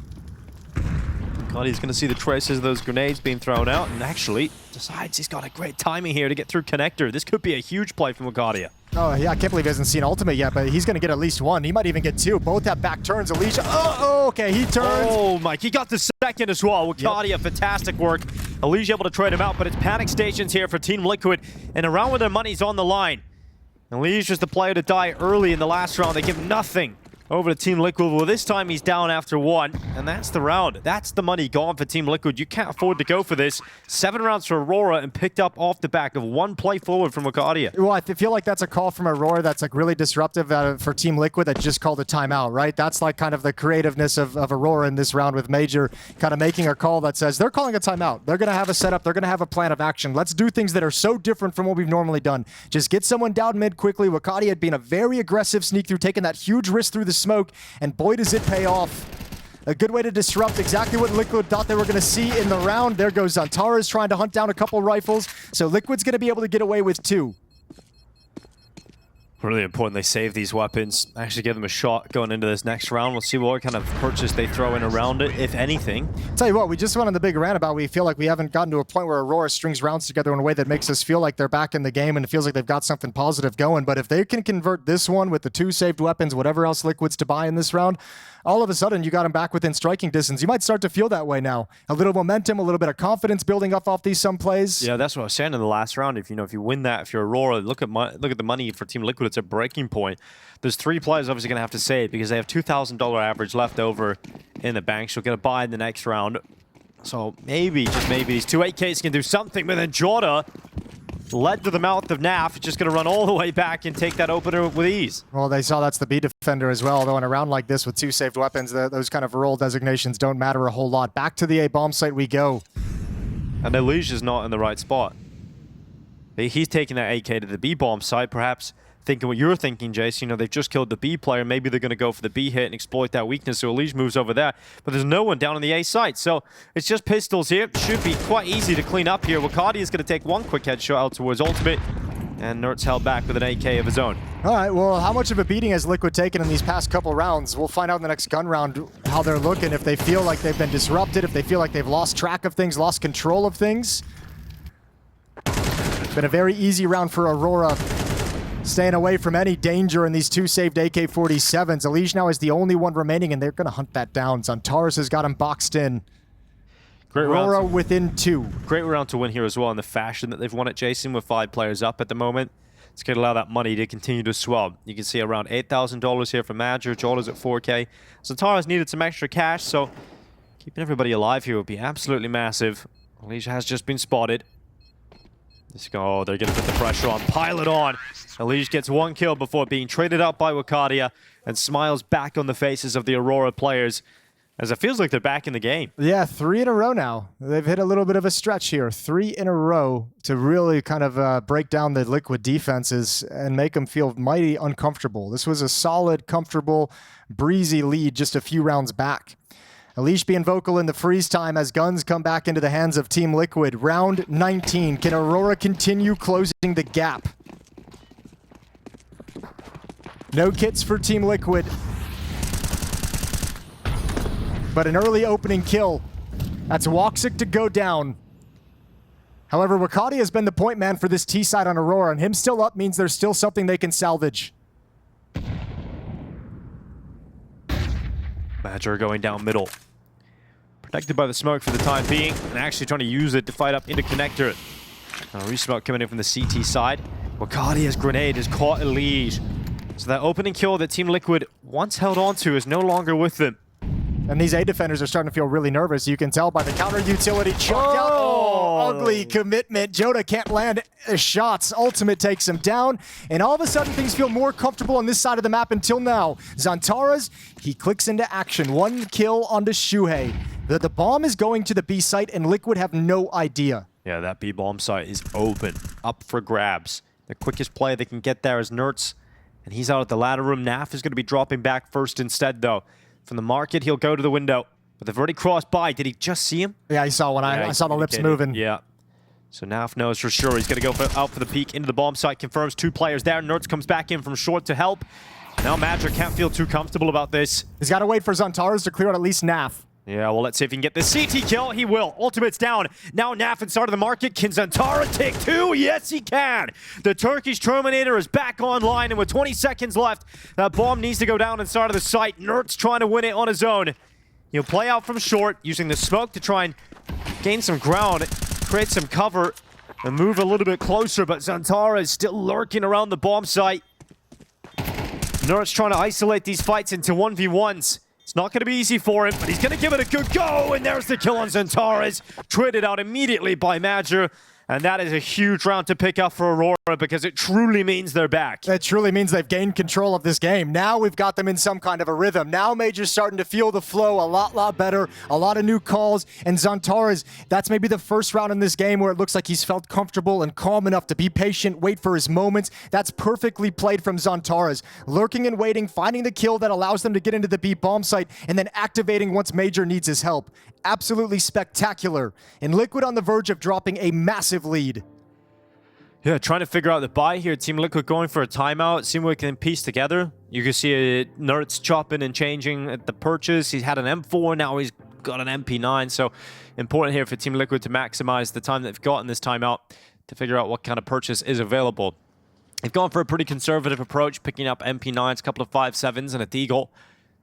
He's going to see the traces of those grenades being thrown out, and actually decides he's got a great timing here to get through connector. This could be a huge play from Wicadia. Oh, yeah, I can't believe he hasn't seen ultimate yet, but he's going to get at least 1. He might even get 2. Both have back turns. Elige, oh, okay, he turns. Oh, Mike, he got the second as well. Wicadia, fantastic work. Elige able to trade him out, but it's panic stations here for Team Liquid, and around where their money's on the line. Elige was the player to die early in the last round. They give nothing over to Team Liquid. Well, this time he's down after 1, and that's the round. That's the money gone for Team Liquid. You can't afford to go for this. 7 rounds for Aurora, and picked up off the back of 1 play forward from Wicadia. Well, I feel like that's a call from Aurora that's like really disruptive for Team Liquid that just called a timeout, right? That's like kind of the creativeness of Aurora in this round, with Major kind of making a call that says they're calling a timeout. They're going to have a setup. They're going to have a plan of action. Let's do things that are so different from what we've normally done. Just get someone down mid quickly. Wicadia had been a very aggressive sneak through, taking that huge risk through the smoke, and boy, does it pay off. A good way to disrupt exactly what Liquid thought they were going to see in the round. There goes Antares trying to hunt down a couple rifles. So Liquid's going to be able to get away with 2. Really important they save these weapons. Actually give them a shot going into this next round. We'll see what kind of purchase they throw in around it, if anything. Tell you what, we just went on the big rant about we feel like we haven't gotten to a point where Aurora strings rounds together in a way that makes us feel like they're back in the game and it feels like they've got something positive going. But if they can convert this one with the 2 saved weapons, whatever else Liquid's to buy in this round, all of a sudden you got them back within striking distance. You might start to feel that way now. A little momentum, a little bit of confidence building up off these some plays. Yeah, that's what I was saying in the last round. If you win that, if you're Aurora, look at the money for Team Liquid. It's a breaking point. There's 3 players obviously going to have to save because they have $2,000 average left over in the bank. She'll get a buy in the next round. So maybe, just maybe, these 2 8Ks can do something. But then Jorda, led to the mouth of Naf, just going to run all the way back and take that opener with ease. Well, they saw that's the B defender as well, though in a round like this with 2 saved weapons, those kind of role designations don't matter a whole lot. Back to the A bomb site we go. And Elige is not in the right spot. He's taking that AK to the B bomb site, perhaps thinking what you're thinking, Jace. They've just killed the B player. Maybe they're going to go for the B hit and exploit that weakness. So Elige moves over there. But there's no one down on the A site. So it's just pistols here. Should be quite easy to clean up here. Wicadia is going to take 1 quick headshot out towards ultimate. And Nert's held back with an AK of his own. All right, well, how much of a beating has Liquid taken in these past couple rounds? We'll find out in the next gun round how they're looking, if they feel like they've been disrupted, if they feel like they've lost track of things, lost control of things. Been a very easy round for Aurora, staying away from any danger in these 2 saved AK-47s. Elige now is the only one remaining, and they're going to hunt that down. Zantares has got him boxed in. Great Aurora round within 2. Great round to win here as well in the fashion that they've won it, Jason, with 5 players up at the moment. It's going to allow that money to continue to swell. You can see around $8,000 here from Major. Jorda's at 4K. Zantares needed some extra cash, so keeping everybody alive here would be absolutely massive. Elige has just been spotted. Oh, they're going to put the pressure on. Pile it on. Elige gets 1 kill before being traded out by Wicadia, and smiles back on the faces of the Aurora players as it feels like they're back in the game. Yeah, 3 in a row now. They've hit a little bit of a stretch here. 3 in a row to really kind of break down the Liquid defenses and make them feel mighty uncomfortable. This was a solid, comfortable, breezy lead just a few rounds back. Elige being vocal in the freeze time as guns come back into the hands of Team Liquid. Round 19. Can Aurora continue closing the gap? No kits for Team Liquid. But an early opening kill. That's Woxic to go down. However, Wicadia has been the point man for this T side on Aurora, and him still up means there's still something they can salvage. Major going down middle. Protected by the smoke for the time being, and actually trying to use it to fight up into connector. Resmoke coming in from the CT side. Wicadia's grenade has caught Elige. So that opening kill that Team Liquid once held on to is no longer with them. And these A defenders are starting to feel really nervous. You can tell by the counter utility chucked out. Oh, ugly commitment. Joda can't land shots. Ultimate takes him down. And all of a sudden, things feel more comfortable on this side of the map until now. Zantaras, he clicks into action. 1 kill onto Shuhei. The bomb is going to the B site, and Liquid have no idea. Yeah, that B bomb site is open, up for grabs. The quickest play they can get there is Nertz, and he's out at the ladder room. Naf is going to be dropping back first instead, though. From the market, he'll go to the window. But they've already crossed by. Did he just see him? Yeah, I saw one. I saw the lips moving. Yeah. So Naf knows for sure he's going to go out for the peek into the bomb site. Confirms 2 players there. Nertz comes back in from short to help. Now Magic can't feel too comfortable about this. He's got to wait for Zantaras to clear out at least Naf. Yeah, well, let's see if he can get the CT kill. He will. Ultimate's down. Now Naf inside of the market. Can Zantara take 2? Yes, he can. The Turkish Terminator is back online, and with 20 seconds left, that bomb needs to go down inside of the site. Nertz trying to win it on his own. He'll play out from short, using the smoke to try and gain some ground, create some cover, and move a little bit closer, but Zantara is still lurking around the bomb site. Nertz trying to isolate these fights into 1v1s. It's not going to be easy for him, but he's going to give it a good go, and there's the kill on Zantaras. Traded out immediately by Major, and that is a huge round to pick up for Aurora because it truly means they're back. It truly means they've gained control of this game. Now we've got them in some kind of a rhythm. Now Major's starting to feel the flow a lot better, a lot of new calls, and Zantaras, that's maybe the first round in this game where it looks like he's felt comfortable and calm enough to be patient, wait for his moments. That's perfectly played from Zantaras. Lurking and waiting, finding the kill that allows them to get into the B bomb site, and then activating once Major needs his help. Absolutely spectacular. And Liquid on the verge of dropping a massive lead. Yeah, trying to figure out the buy here. Team Liquid going for a timeout. See what we can piece together. You can see Nertz chopping and changing at the purchase. He's had an M4, now he's got an MP9. So important here for Team Liquid to maximize the time they've got in this timeout to figure out what kind of purchase is available. They've gone for a pretty conservative approach, picking up MP9s, a couple of 5.7s, and a Deagle.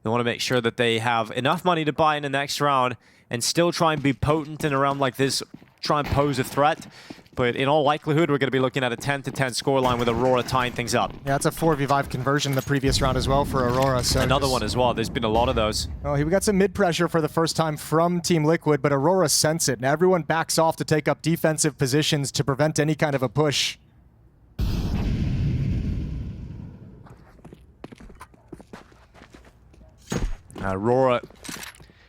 They want to make sure that they have enough money to buy in the next round and still try and be potent in a round like this, try and pose a threat. But in all likelihood, we're going to be looking at a 10-10 scoreline with Aurora tying things up. Yeah, it's a 4v5 conversion in the previous round as well for Aurora. So another one as well. There's been a lot of those. Oh, we got some mid-pressure for the first time from Team Liquid, but Aurora sense it. And everyone backs off to take up defensive positions to prevent any kind of a push. Aurora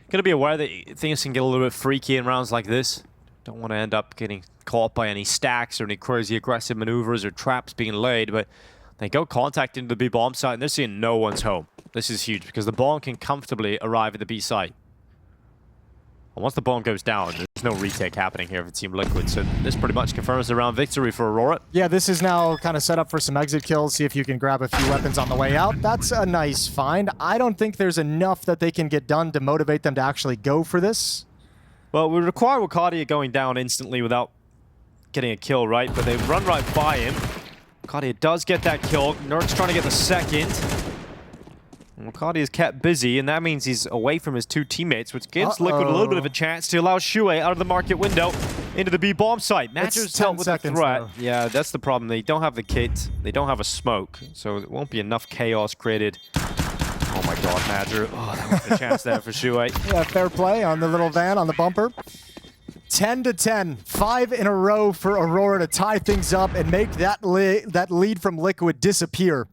going to be aware that things can get a little bit freaky in rounds like this. Don't want to end up getting caught by any stacks or any crazy aggressive maneuvers or traps being laid, but they go contact into the B bomb site and they're seeing no one's home. This is huge because the bomb can comfortably arrive at the B site. And once the bomb goes down, there's no retake happening here for Team Liquid, so this pretty much confirms the round victory for Aurora. Yeah, this is now kind of set up for some exit kills, see if you can grab a few weapons on the way out. That's a nice find. I don't think there's enough that they can get done to motivate them to actually go for this. Well, we require Wicadia going down instantly without getting a kill, right? But they run right by him. Wicadia does get that kill. Nertz trying to get the second. Wicadia is kept busy, and that means he's away from his 2 teammates, which gives Liquid a little bit of a chance to allow Shuhei out of the market window into the B bomb site. Matcher's dealt with the threat. Though. Yeah, that's the problem. They don't have the kit. They don't have a smoke, so it won't be enough chaos created. Oh my god, Madger. Oh, that was the chance there for Shuhei. Yeah, fair play on the little van on the bumper. 10-10, 5 in a row for Aurora to tie things up and make that lead from Liquid disappear.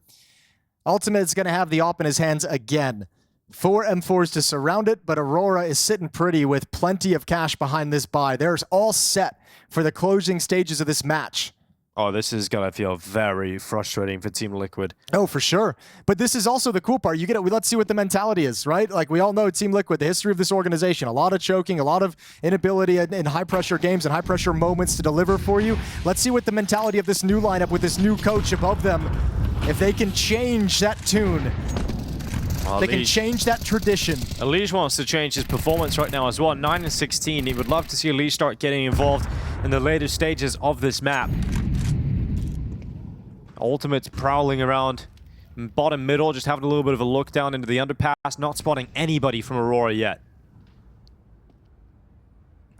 Ultimate is going to have the AWP in his hands again. 4 M4s to surround it, but Aurora is sitting pretty with plenty of cash behind this buy. They're all set for the closing stages of this match. Oh, this is going to feel very frustrating for Team Liquid. Oh, for sure. But this is also the cool part. You get it. Let's see what the mentality is, right? Like we all know Team Liquid, the history of this organization, a lot of choking, a lot of inability in high-pressure games and high-pressure moments to deliver for you. Let's see what the mentality of this new lineup with this new coach above them, if they can change that tune. They can change that tradition. Elige wants to change his performance right now as well. 9-16. He would love to see Elige start getting involved in the later stages of this map. Ultimate's prowling around bottom middle, just having a little bit of a look down into the underpass, not spotting anybody from Aurora yet.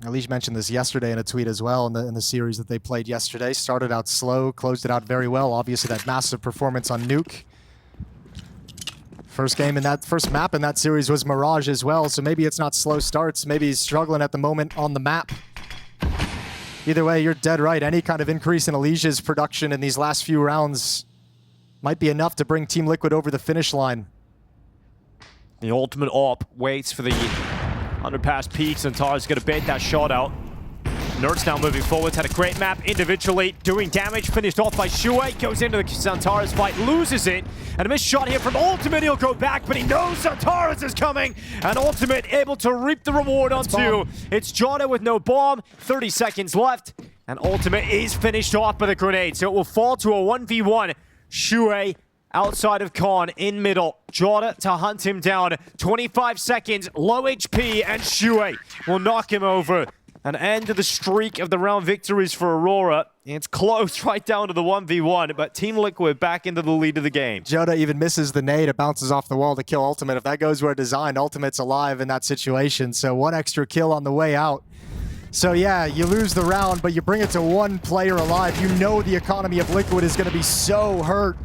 Elige mentioned this yesterday in a tweet as well in the series that they played yesterday. Started out slow, closed it out very well. Obviously that massive performance on Nuke. First map in that series was Mirage as well, so maybe it's not slow starts. Maybe he's struggling at the moment on the map. Either way, you're dead right. Any kind of increase in Alicia's production in these last few rounds might be enough to bring Team Liquid over the finish line. The ultimate AWP waits for the underpass peaks, and Tara's going to bait that shot out. Nerds now moving forwards, had a great map individually, doing damage, finished off by Shuei, goes into the Xantares fight, loses it, and a missed shot here from Ultimate. He'll go back, but he knows Xantares is coming, and Ultimate able to reap the reward on two. It's Jota with no bomb, 30 seconds left, and Ultimate is finished off by the grenade, so it will fall to a 1v1. Shuei outside of Khan in middle. Jota to hunt him down. 25 seconds, low HP, and Shuei will knock him over. An end to the streak of the round victories for Aurora. It's close right down to the 1v1, but Team Liquid back into the lead of the game. Jota even misses the nade. It bounces off the wall to kill Ultimate. If that goes where designed, Ultimate's alive in that situation. So one extra kill on the way out. So yeah, you lose the round, but you bring it to one player alive. You know the economy of Liquid is going to be so hurt.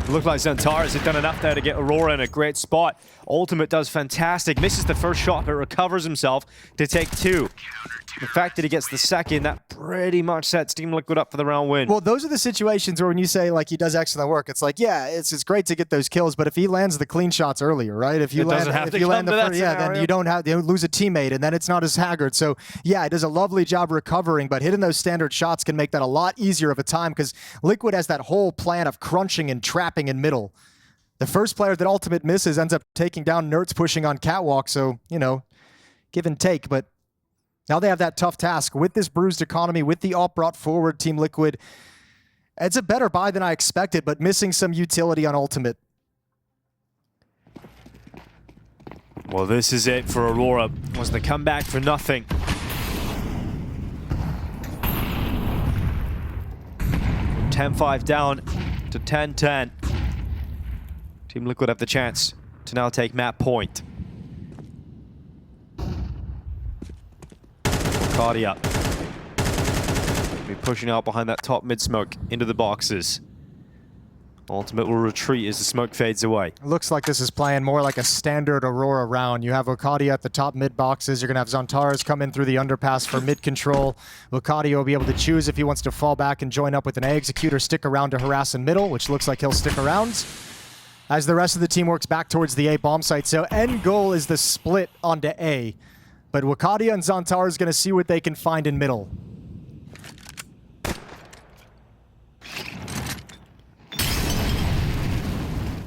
Looked like Xantares had done enough there to get Aurora in a great spot. Ultimate does fantastic, misses the first shot, but recovers himself to take two. The fact that he gets the second, that pretty much sets Team Liquid up for the round win. Well, those are the situations where when you say, like, he does excellent work, it's like, yeah, it's great to get those kills, but if he lands the clean shots earlier, right? If you land the first, yeah, then you don't lose a teammate, and then it's not as haggard. So, yeah, it does a lovely job recovering, but hitting those standard shots can make that a lot easier of a time because Liquid has that whole plan of crunching and trapping in middle. The first player that Ultimate misses ends up taking down Nerds pushing on Catwalk, so, you know, give and take, but now they have that tough task with this bruised economy, with the AWP brought forward, Team Liquid. It's a better buy than I expected, but missing some utility on Ultimate. Well, this is it for Aurora. Was the comeback for nothing. 10-5 down to 10-10. Team Liquid have the chance to now take map point. Wicadia be pushing out behind that top mid smoke into the boxes. Ultimate will retreat as the smoke fades away. Looks like this is playing more like a standard Aurora round. You have Wicadia at the top mid boxes. You're going to have Xantares come in through the underpass for mid control. Wicadia will be able to choose if he wants to fall back and join up with an A executor, stick around to harass in middle, which looks like he'll stick around as the rest of the team works back towards the A bomb site. So end goal is the split onto A. But Wicadia and Xantares going to see what they can find in middle.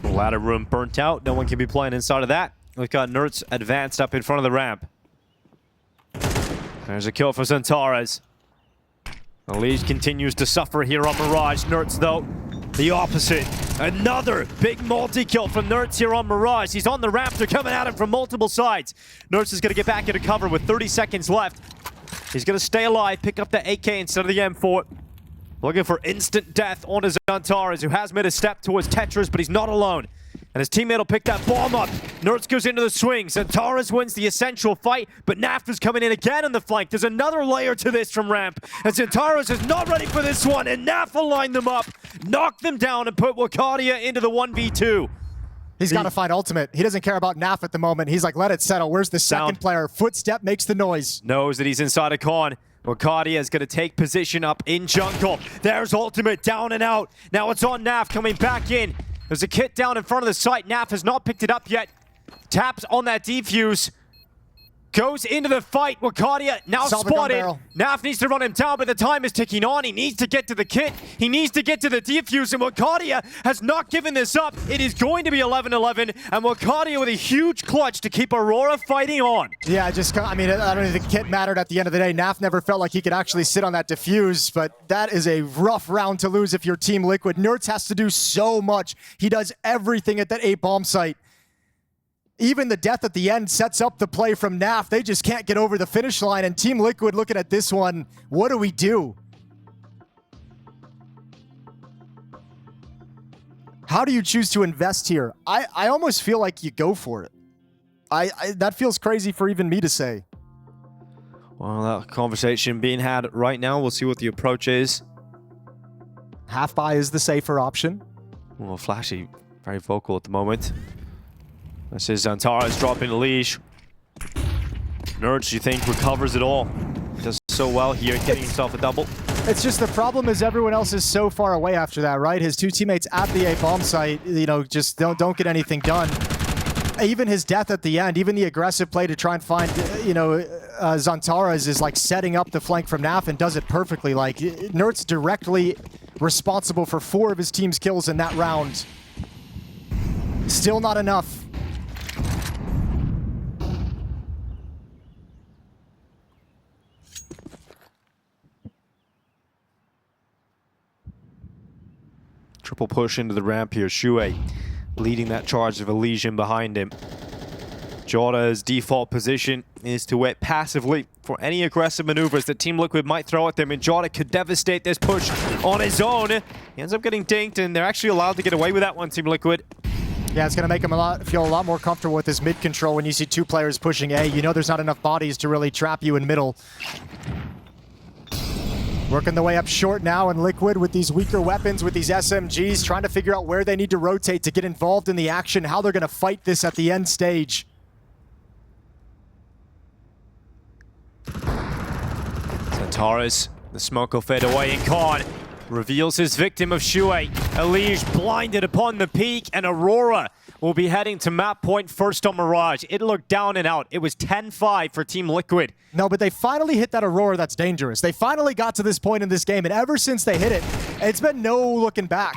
Ladder room burnt out. No one can be playing inside of that. We've got Nerds advanced up in front of the ramp. There's a kill for Xantares. The lead continues to suffer here on Mirage. Nerds, though, the opposite. Another big multi-kill from Nerds here on Mirage. He's on the ramp. They're coming at him from multiple sides. Nerds is going to get back into cover with 30 seconds left. He's going to stay alive, pick up the AK instead of the M4. Looking for instant death onto Xantares, who has made a step towards Tetris, but he's not alone. And his teammate will pick that bomb up. Nerds goes into the swing. Xantares wins the essential fight, but Naf is coming in again on the flank. There's another layer to this from ramp. And Xantares is not ready for this one, and Naf will line them up, knock them down, and put Wicadia into the 1v2. He's got to find Ultimate. He doesn't care about Naf at the moment. He's like, let it settle. Where's the second player? Footstep makes the noise. Knows that he's inside a con. Wicadia is going to take position up in jungle. There's Ultimate down and out. Now it's on Naf coming back in. There's a kit down in front of the site. Naf has not picked it up yet. Taps on that defuse. Goes into the fight. Wicadia now spotted. Naf needs to run him down, but the time is ticking on. He needs to get to the kit. He needs to get to the defuse, and Wicadia has not given this up. It is going to be 11-11, and Wicadia with a huge clutch to keep Aurora fighting on. Yeah, I mean, I don't think the kit mattered at the end of the day. Naf never felt like he could actually sit on that defuse, but that is a rough round to lose if you're Team Liquid. Nerds has to do so much. He does everything at that A bomb site. Even the death at the end sets up the play from Naf. They just can't get over the finish line. And Team Liquid looking at this one, what do we do? How do you choose to invest here? I almost feel like you go for it. That feels crazy for even me to say. Well, that conversation being had right now. We'll see what the approach is. Half buy is the safer option. Well, Flashy Very vocal at the moment. This is Xantares dropping the leash. Nerds, you think, recovers it all. Does so well here, getting himself a double. It's just the problem is everyone else is so far away after that, right? His two teammates at the A bomb site, you know, just don't get anything done. Even his death at the end, even the aggressive play to try and find, you know, Xantares is like setting up the flank from Naf and does it perfectly. Like, Nert's directly responsible for 4 of his team's kills in that round. Still not enough. Triple push into the ramp here. Shuei leading that charge of Elysian behind him. Jota's default position is to wait passively for any aggressive maneuvers that Team Liquid might throw at them, and Jota could devastate this push on his own. He ends up getting dinked, and they're actually allowed to get away with that one, Team Liquid. Yeah, it's going to make him feel a lot more comfortable with his mid control when you see 2 players pushing A. You know there's not enough bodies to really trap you in middle. Working the way up short now, and Liquid with these weaker weapons, with these SMGs, trying to figure out where they need to rotate to get involved in the action, how they're going to fight this at the end stage. Xantares, the smoke will fade away, and Khan reveals his victim of Shuei. Elige blinded upon the peak, and Aurora will be heading to map point first on Mirage. It looked down and out. It was 10-5 for Team Liquid. No, but they finally hit that Aurora that's dangerous. They finally got to this point in this game, and ever since they hit it, it's been no looking back.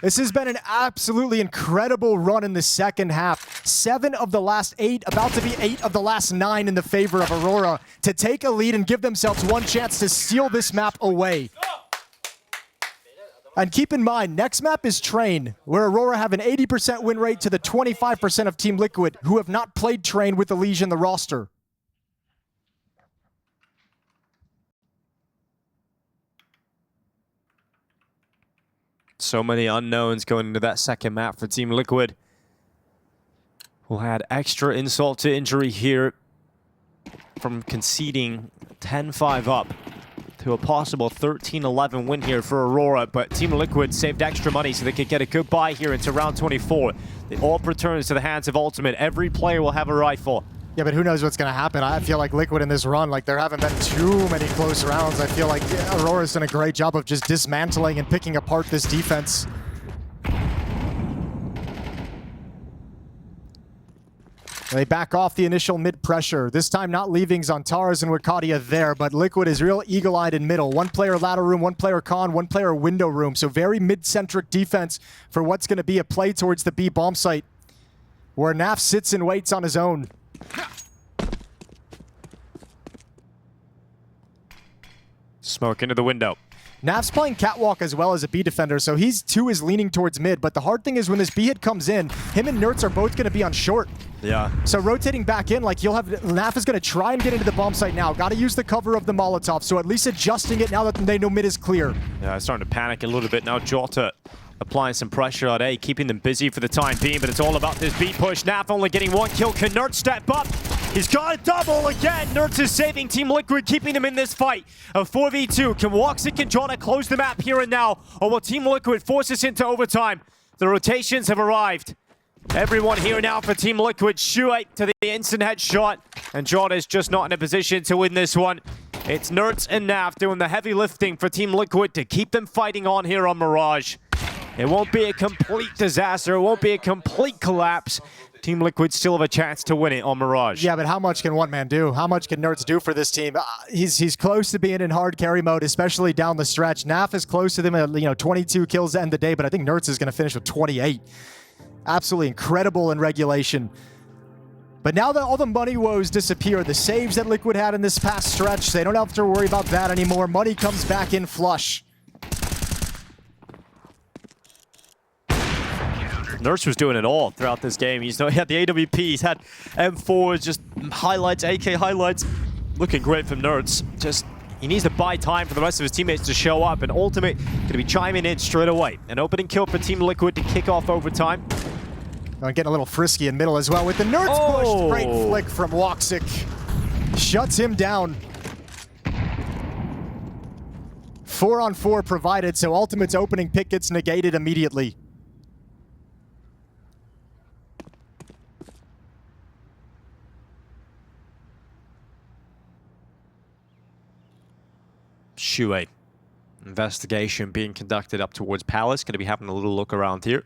This has been an absolutely incredible run in the second half. 7 of the last 8, about to be 8 of the last 9 in the favor of Aurora to take a lead and give themselves one chance to steal this map away. And keep in mind, next map is Train, where Aurora have an 80% win rate to the 25% of Team Liquid, who have not played Train with Elysian in the roster. So many unknowns going into that second map for Team Liquid. We'll add extra insult to injury here from conceding 10-5 up to a possible 13-11 win here for Aurora, but Team Liquid saved extra money so they could get a good buy here into round 24. The AWP returns to the hands of Ultimate. Every player will have a rifle. Yeah, but who knows what's going to happen. I feel like Liquid in this run, like there haven't been too many close rounds. I feel like Aurora's done a great job of just dismantling and picking apart this defense. They back off the initial mid pressure, this time not leaving Xantares and Wicadia there, but Liquid is real eagle-eyed in middle. 1 player ladder room, 1 player con, 1 player window room, so very mid-centric defense for what's going to be a play towards the B bomb site, where Naf sits and waits on his own. Smoke into the window. Naf's playing catwalk as well as a B defender, so he's too is leaning towards mid, but the hard thing is when this B hit comes in, him and Nertz are both going to be on short. Yeah. So rotating back in, like you'll have, Naf is going to try and get into the bomb site now. Got to use the cover of the Molotov, so at least adjusting it now that they know mid is clear. Yeah, starting to panic a little bit now. Jota applying some pressure on A, keeping them busy for the time being, but it's all about this B push. Naf only getting 1 kill. Can Nertz step up? He's got a double again. Nertz is saving Team Liquid, keeping them in this fight. A 4v2. Can Woxic and Jota close the map here and now? Or will Team Liquid force us into overtime? The rotations have arrived. Everyone here now for Team Liquid. Shuei to the instant headshot. And Jota is just not in a position to win this one. It's Nertz and Naf doing the heavy lifting for Team Liquid to keep them fighting on here on Mirage. It won't be a complete disaster. It won't be a complete collapse. Team Liquid still have a chance to win it on Mirage. Yeah, but how much can one man do? How much can Nertz do for this team? He's close to being in hard carry mode, especially down the stretch. Naf is close to them at 22 kills to end the day, but I think Nertz is going to finish with 28. Absolutely incredible in regulation. But now that all the money woes disappear, the saves that Liquid had in this past stretch, they don't have to worry about that anymore. Money comes back in flush. Nertz was doing it all throughout this game. He had the AWP, he's had M4s, just highlights, AK highlights. Looking great from Nertz. Just, he needs to buy time for the rest of his teammates to show up, and Ultimate going to be chiming in straight away. An opening kill for Team Liquid to kick off overtime. Getting a little frisky in middle as well with the Nertz push. Great flick from Woxic. Shuts him down. 4-on-4 provided, so Ultimate's opening pick gets negated immediately. Shuey. Investigation being conducted up towards Palace. Going to be having a little look around here.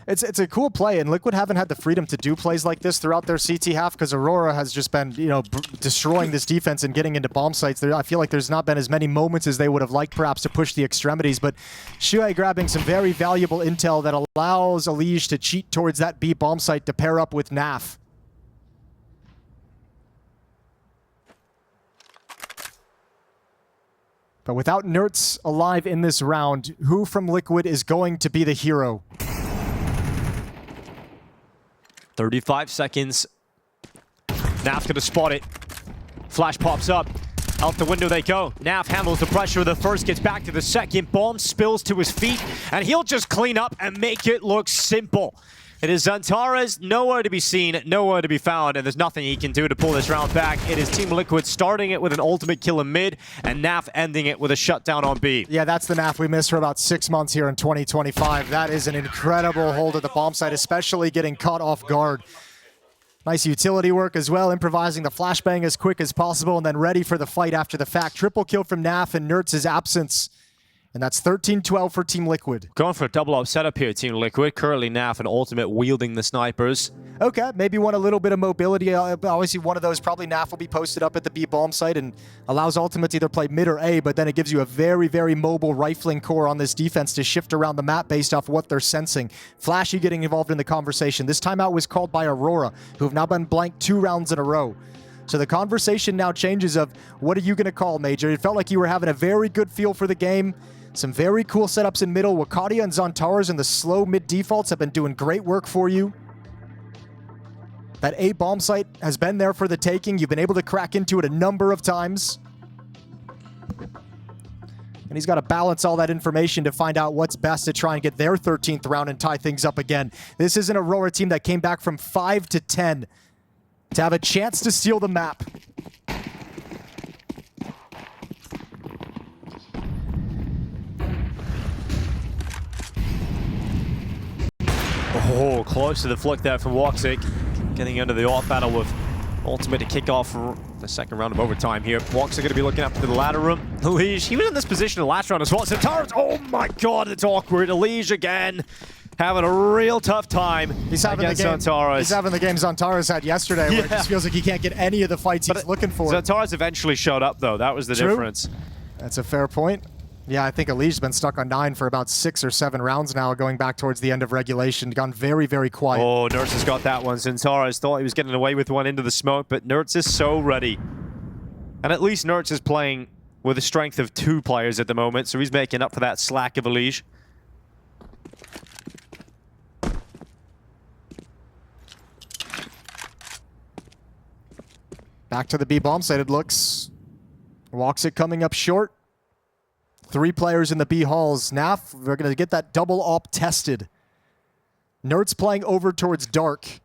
It's a cool play, and Liquid haven't had the freedom to do plays like this throughout their CT half because Aurora has just been, you know, destroying this defense and getting into bomb sites. I feel like there's not been as many moments as they would have liked perhaps to push the extremities, but Shuey grabbing some very valuable intel that allows Elige to cheat towards that B bomb site to pair up with Naf. But without Nertz alive in this round, who from Liquid is going to be the hero? 35 seconds. Naf gonna spot it. Flash pops up. Out the window they go. Naf handles the pressure of the first, gets back to the second. Bomb spills to his feet, and he'll just clean up and make it look simple. It is Zantares, nowhere to be seen, nowhere to be found, and there's nothing he can do to pull this round back. It is Team Liquid starting it with an ultimate kill in mid, and Naf ending it with a shutdown on B. Yeah, that's the Naf we missed for about 6 months here in 2025. That is an incredible hold at the bomb site, especially getting caught off guard. Nice utility work as well, improvising the flashbang as quick as possible, and then ready for the fight after the fact. Triple kill from Naf in Nertz's absence. And that's 13-12 for Team Liquid. Going for a double-up setup here, Team Liquid. Currently Naf and Ultimate wielding the snipers. Okay, maybe want a little bit of mobility. Obviously, one of those, probably Naf will be posted up at the B bomb site and allows Ultimate to either play mid or A, but then it gives you a very, very mobile rifling core on this defense to shift around the map based off what they're sensing. Flashy getting involved in the conversation. This timeout was called by Aurora, who have now been blanked 2 rounds in a row. So the conversation now changes of, what are you going to call, Major? It felt like you were having a very good feel for the game. Some very cool setups in middle. Wicadia and Zantares and the slow mid defaults have been doing great work for you. That A bomb site has been there for the taking. You've been able to crack into it a number of times. And he's got to balance all that information to find out what's best to try and get their 13th round and tie things up again. This is an Aurora team that came back from 5 to 10 to have a chance to steal the map. Oh, close to the flick there from Woxic. Getting into the off battle with Ultimate to kick off the second round of overtime here. Woxic going to be looking up to the ladder room. Elige, he was in this position the last round as well. Zantares, oh my god, it's awkward. Elige again, having a real tough time He's having the game Zantares had yesterday, where it just feels like he can't get any of the fights he's looking for. Zantares eventually showed up, though. That was the difference. That's a fair point. Yeah, I think Elige's been stuck on 9 for about 6 or 7 rounds now, going back towards the end of regulation. Gone very, very quiet. Oh, Nertz has got that one. Zantares thought he was getting away with one into the smoke, but Nertz is so ready. And at least Nertz is playing with a strength of 2 players at the moment, so he's making up for that slack of Elige. Back to the B bomb site, it looks. Woxic coming up short. 3 players in the B halls. Naf, we're going to get that double op tested. Nertz playing over towards Dark.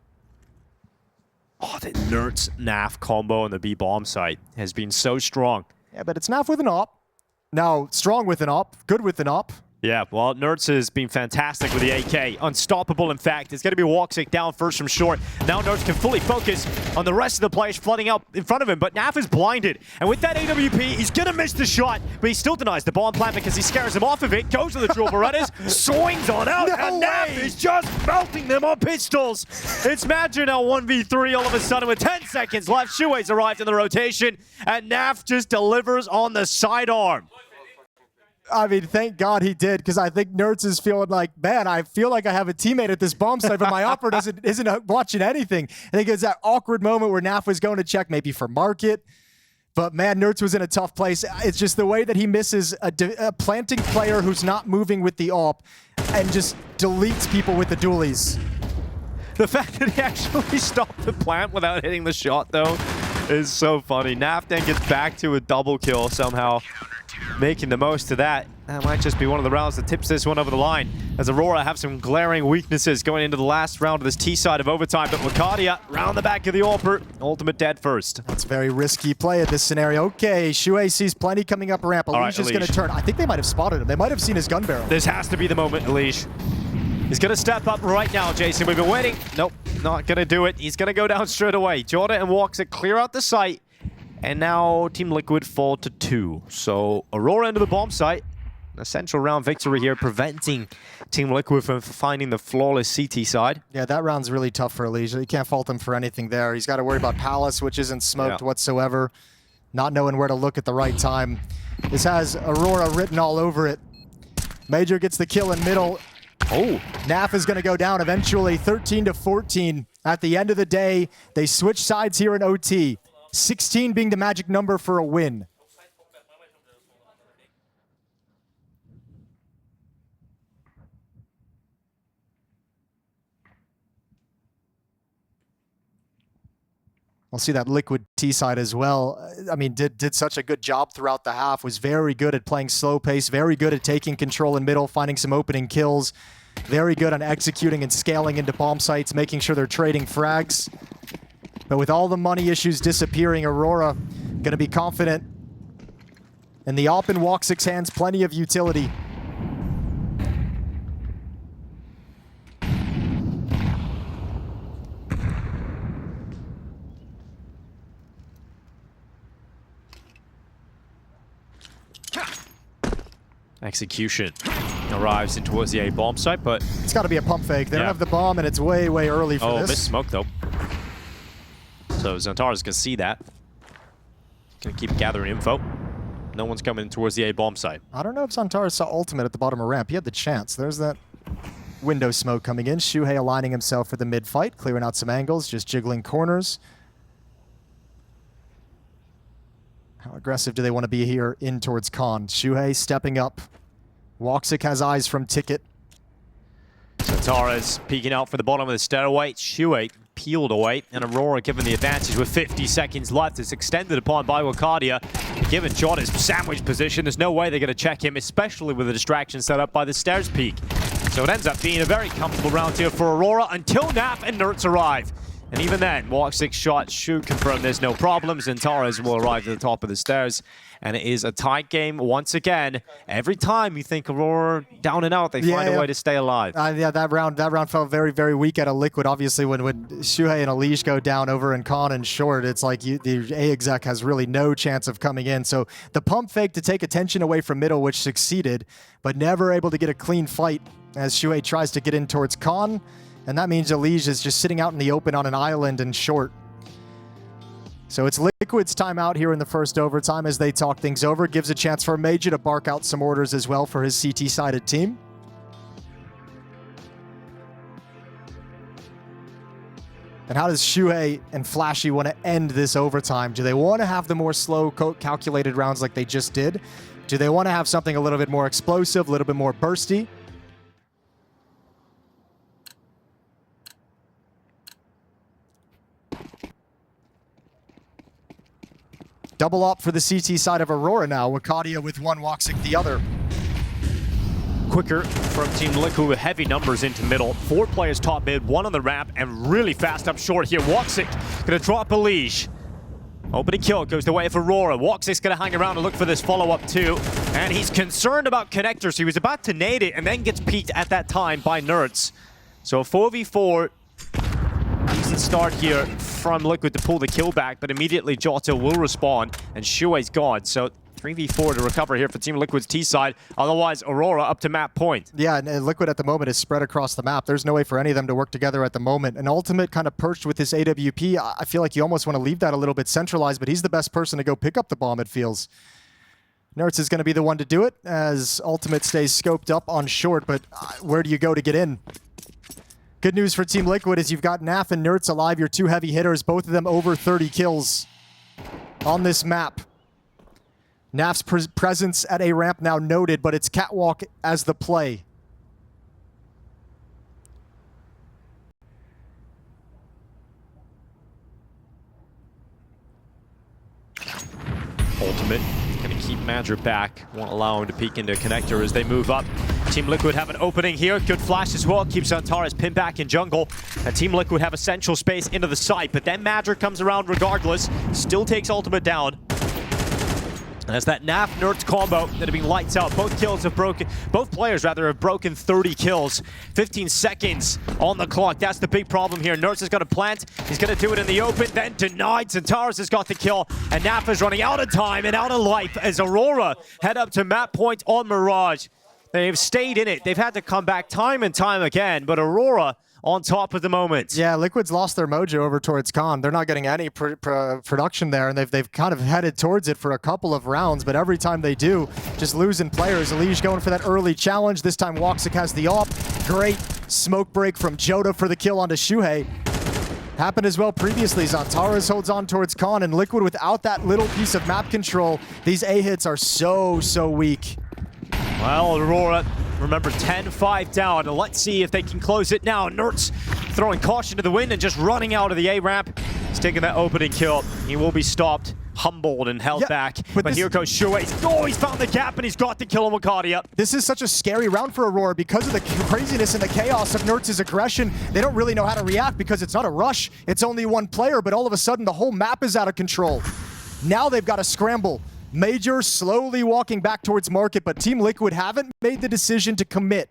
Oh, the Nertz-Naf combo on the B bomb site has been so strong. Yeah, but it's Naf with an op. Now, strong with an op, good with an op. Yeah, well, Nertz has been fantastic with the AK. Unstoppable, in fact. It's going to be Woxic down first from short. Now Nertz can fully focus on the rest of the players flooding out in front of him, but Naf is blinded. And with that AWP, he's going to miss the shot, but he still denies the bomb plant because he scares him off of it, goes to the drill Berettas, swings on out, and Naf is just melting them on pistols. It's Magic now 1v3 all of a sudden with 10 seconds left. Shuey's arrived in the rotation, and Naf just delivers on the sidearm. I mean, thank God he did, because I think Nertz is feeling like, man, I feel like I have a teammate at this bomb site, but my opera isn't watching anything. I think it's that awkward moment where Naf was going to check maybe for market, but man, Nertz was in a tough place. It's just the way that he misses a planting player who's not moving with the op and just deletes people with the dualies. The fact that he actually stopped the plant without hitting the shot, though, is so funny. Naf then gets back to a double kill somehow, making the most of that. That might just be one of the rounds that tips this one over the line, as Aurora have some glaring weaknesses going into the last round of this T side of overtime. But Wicadia round the back of the AWP, Ultimate dead first. That's very risky play at this scenario. Okay, Shuey sees plenty coming up ramp. Elige is going to turn. I think they might have spotted him. They might have seen his gun barrel. This has to be the moment, Elige. He's going to step up right now, Jason. We've been waiting. Nope, not going to do it. He's going to go down straight away. Jordan and Woxic clear out the site. And now Team Liquid fall to 2. So Aurora into the bomb site. A central round victory here, preventing Team Liquid from finding the flawless CT side. Yeah, that round's really tough for Elijah. You can't fault him for anything there. He's got to worry about Palace, which isn't smoked whatsoever. Not knowing where to look at the right time. This has Aurora written all over it. Major gets the kill in middle. Oh, Naf is going to go down eventually, 13-14. At the end of the day, they switch sides here in OT. 16 being the magic number for a win. We'll see that Liquid T side as well. I mean, did such a good job throughout the half. Was very good at playing slow pace. Very good at taking control in middle, finding some opening kills. Very good on executing and scaling into bomb sites, making sure they're trading frags. But with all the money issues disappearing, Aurora going to be confident. And the op in Woxic's hands, plenty of utility. Execution arrives in towards the A bomb site, but it's got to be a pump fake. They don't have the bomb, and it's way, way early for this. Oh, missed smoke though. So Xantares can see that. Gonna keep gathering info. No one's coming towards the A bomb site. I don't know if Xantares saw ultimate at the bottom of ramp. He had the chance. There's that window smoke coming in. Shuhei aligning himself for the mid fight, clearing out some angles, just jiggling corners. How aggressive do they want to be here in towards Khan? Shuhei stepping up. Woxic has eyes from Ticket. Xantares peeking out for the bottom of the stairway. Shuhei peeled away, and Aurora given the advantage with 50 seconds left. It's extended upon by Wicadia. Given John his sandwich position, there's no way they're going to check him, especially with the distraction set up by the stairs peak. So it ends up being a very comfortable round here for Aurora until Naf and Nerds arrive. And even then, Woxic's shot should confirm there's no problems, and Torres will arrive at the top of the stairs. And it is a tight game once again. Every time you think Aurora down and out, they find a way to stay alive. Yeah, that round felt very, very weak out of Liquid. Obviously, when Shuhei and Elish go down over in Khan and short, it's like the A exec has really no chance of coming in. So the pump fake to take attention away from middle, which succeeded, but never able to get a clean fight as Shuhei tries to get in towards Khan. And that means Elish is just sitting out in the open on an island and short. So it's Liquid's timeout here in the first overtime as they talk things over. Gives a chance for Major to bark out some orders as well for his CT-sided team. And how does Shuhei and Flashy want to end this overtime? Do they want to have the more slow, calculated rounds like they just did? Do they want to have something a little bit more explosive, a little bit more bursty? Double up for the CT side of Aurora now. Wicadia with one, Woxic the other. Quicker from Team Liquid with heavy numbers into middle. 4 players top mid, 1 on the ramp, and really fast up short here. Woxic gonna drop Elish. Opening kill goes the way of Aurora. Woxic's gonna hang around and look for this follow-up too. And he's concerned about connectors. He was about to nade it and then gets peeked at that time by Nerds. So a 4v4. Decent start here from Liquid to pull the kill back, but immediately Jota will respawn and Shuei's gone. So 3v4 to recover here for Team Liquid's T side. Otherwise, Aurora up to map point. Yeah, and Liquid at the moment is spread across the map. There's no way for any of them to work together at the moment. An Ultimate kind of perched with this AWP. I feel like you almost want to leave that a little bit centralized, but he's the best person to go pick up the bomb, it feels. Nerds is going to be the one to do it as Ultimate stays scoped up on short, but where do you go to get in? Good news for Team Liquid is you've got Naf and Nerds alive, your 2 heavy hitters, both of them over 30 kills on this map. Naf's presence at A ramp now noted, but it's catwalk as the play. Ultimate gonna keep Madra back, won't allow him to peek into connector as they move up. Team Liquid have an opening here, good flash as well, keeps Xantares pinned back in jungle. And Team Liquid have a central space into the site, but then Madra comes around regardless, still takes Ultimate down. As that Naf-Nerds combo that have been lights out. Both players have broken 30 kills. 15 seconds on the clock. That's the big problem here. Nerds is going to plant. He's going to do it in the open, then denied. Xantares has got the kill, and Naf is running out of time and out of life as Aurora head up to map point on Mirage. They've stayed in it. They've had to come back time and time again, but Aurora on top at the moment. Yeah, Liquid's lost their mojo over towards Con. They're not getting any production there, and they've kind of headed towards it for a couple of rounds, but every time they do, just losing players. Elige going for that early challenge. This time Woxic has the op. Great smoke break from Joda for the kill onto Shuhei. Happened as well previously. Xantares holds on towards Con, and Liquid without that little piece of map control, these A hits are so weak. Well, Aurora, remember 10-5 down. Let's see if they can close it now. Nerds throwing caution to the wind and just running out of the A ramp. He's taking that opening kill. He will be stopped, humbled, and held back. But here goes Shuhei. Oh, he's found the gap and he's got the kill on Wicadia. This is such a scary round for Aurora because of the craziness and the chaos of Nerds' aggression. They don't really know how to react because it's not a rush. It's only one player, but all of a sudden the whole map is out of control. Now they've got to scramble. Major slowly walking back towards market, but Team Liquid haven't made the decision to commit.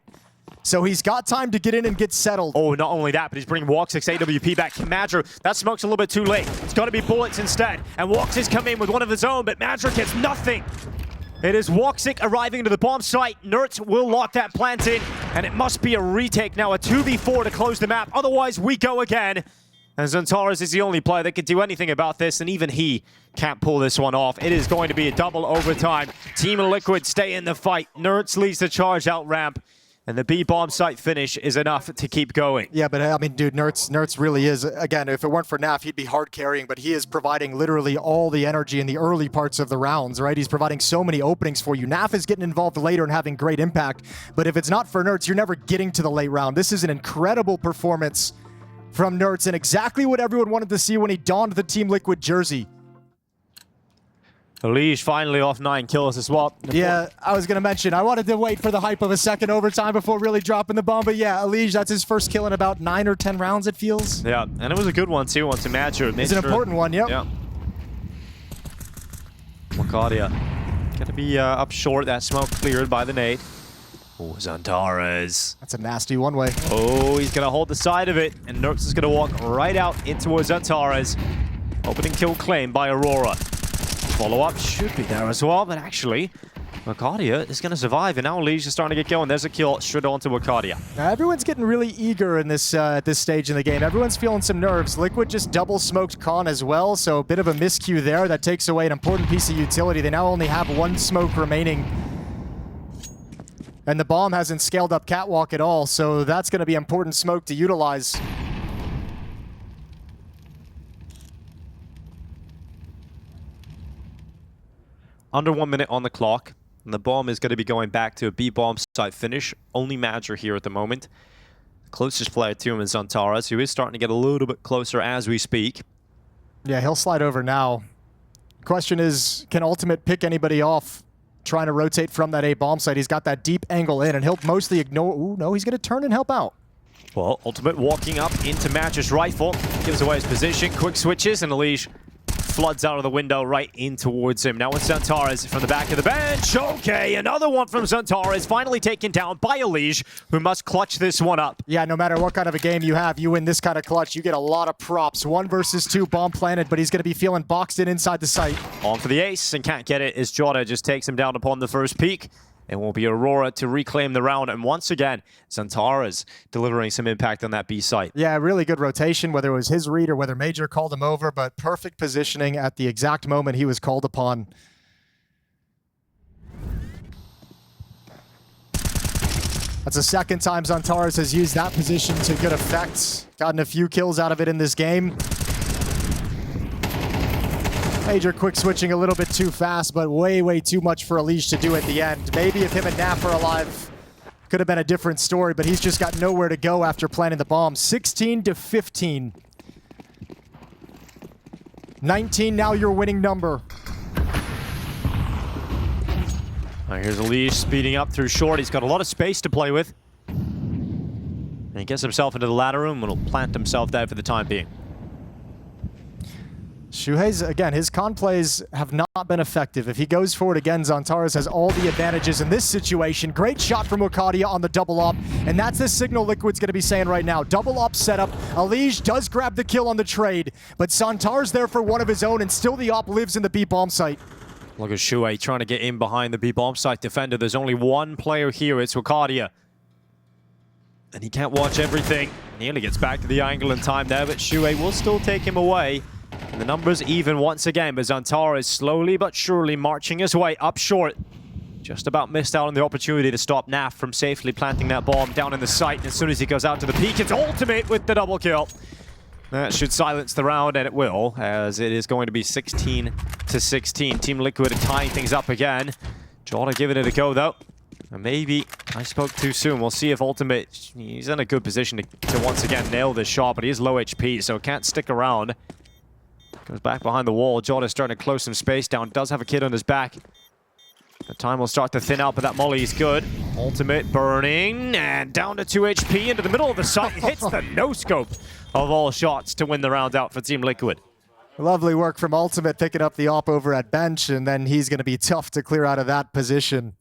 So he's got time to get in and get settled. Oh, not only that, but he's bringing Woxic's AWP back. Madra, that smoke's a little bit too late. It's got to be bullets instead. And Woxic's come in with one of his own, but Madra gets nothing. It is Woxic arriving to the bomb site. Nerds will lock that plant in, and it must be a retake now, a 2v4 to close the map. Otherwise, we go again. And Xantares is the only player that can do anything about this, and even he can't pull this one off. It is going to be a double overtime. Team Liquid stay in the fight. Nerds leads the charge out ramp, and the B bomb site finish is enough to keep going. Yeah, but I mean, dude, Nerds really is, again, if it weren't for Naf, he'd be hard carrying, but he is providing literally all the energy in the early parts of the rounds, right? He's providing so many openings for you. Naf is getting involved later and having great impact, but if it's not for Nerds, you're never getting to the late round. This is an incredible performance from Nerds, and exactly what everyone wanted to see when he donned the Team Liquid jersey. Elige finally off 9 kills as well. Yeah, I was going to mention, I wanted to wait for the hype of a second overtime before really dropping the bomb, but yeah, Elige, that's his first kill in about 9 or 10 rounds, it feels. Yeah, and it was a good one too, to match her. It's an important one, yep. Yeah. Wicadia gonna be up short, that smoke cleared by the nade. Oh, Xantares. That's a nasty one-way. Oh, he's going to hold the side of it, and Nerds is going to walk right out into Xantares. Opening kill claimed by Aurora. Follow-up should be there as well, but actually, Wicadia is going to survive, and now Elige is starting to get going. There's a kill straight onto Wicadia. Now, everyone's getting really eager in this at this stage in the game. Everyone's feeling some nerves. Liquid just double-smoked Con as well, so a bit of a miscue there. That takes away an important piece of utility. They now only have one smoke remaining. And the bomb hasn't scaled up Catwalk at all, so that's going to be important smoke to utilize. Under 1 minute on the clock, and the bomb is going to be going back to a B bomb site finish. Only Madra here at the moment. Closest player to him is Xantares, who is starting to get a little bit closer as we speak. Yeah, he'll slide over now. Question is, can Ultimate pick anybody off? Trying to rotate from that A bomb site. He's got that deep angle in, and he'll mostly ignore. Ooh, no, he's going to turn and help out. Well, Ultimate walking up into Madra's rifle. Gives away his position. Quick switches, and Elige floods out of the window right in towards him. Now it's Xantares from the back of the bench. Okay, another one from Xantares, finally taken down by Elige, who must clutch this one up. Yeah, no matter what kind of a game you have, you win this kind of clutch, you get a lot of props. 1 versus 2, bomb planted, but he's going to be feeling boxed in inside the site. On for the ace, and can't get it as Joda just takes him down upon the first peak. It will be Aurora to reclaim the round, and once again, Xantares delivering some impact on that B site. Yeah, really good rotation, whether it was his read or whether Major called him over, but perfect positioning at the exact moment he was called upon. That's the second time Xantares has used that position to good effect. Gotten a few kills out of it in this game. Major quick switching a little bit too fast, but way too much for Elige to do at the end. Maybe if him and Naf are alive, could have been a different story, but he's just got nowhere to go after planting the bomb. 16-15. 19 now your winning number. All right, here's Elige speeding up through short. He's got a lot of space to play with. And he gets himself into the ladder room and will plant himself there for the time being. Shuhei's, again, his con plays have not not been effective. If he goes for it again, Zantares has all the advantages in this situation. Great shot from Wicadia on the double op, and that's the signal Liquid's going to be saying right now. Double op setup. Alige does grab the kill on the trade, but Zantares there for one of his own, and still the op lives in the B bomb site. Look at Shuei trying to get in behind the B bomb site defender. There's only one player here. It's Wicadia. And he can't watch everything. Nearly gets back to the angle in time there, but Shuei will still take him away. And the numbers even once again, but Zantares slowly but surely marching his way up short. Just about missed out on the opportunity to stop Naf from safely planting that bomb down in the site. And as soon as he goes out to the peak, it's ultimate with the double kill. That should silence the round, and it will, as it is going to be 16-16. Team Liquid tying things up again. Jota giving it a go, though. And maybe I spoke too soon. We'll see if Ultimate, he's in a good position to once again nail this shot, but he is low HP, so can't stick around. Goes back behind the wall. Jota's starting to close some space down. Does have a kid on his back. The time will start to thin out, but that molly is good. Ultimate burning, and down to 2 HP into the middle of the site. Hits the no-scope of all shots to win the round out for Team Liquid. Lovely work from Ultimate picking up the op over at bench, and then he's going to be tough to clear out of that position.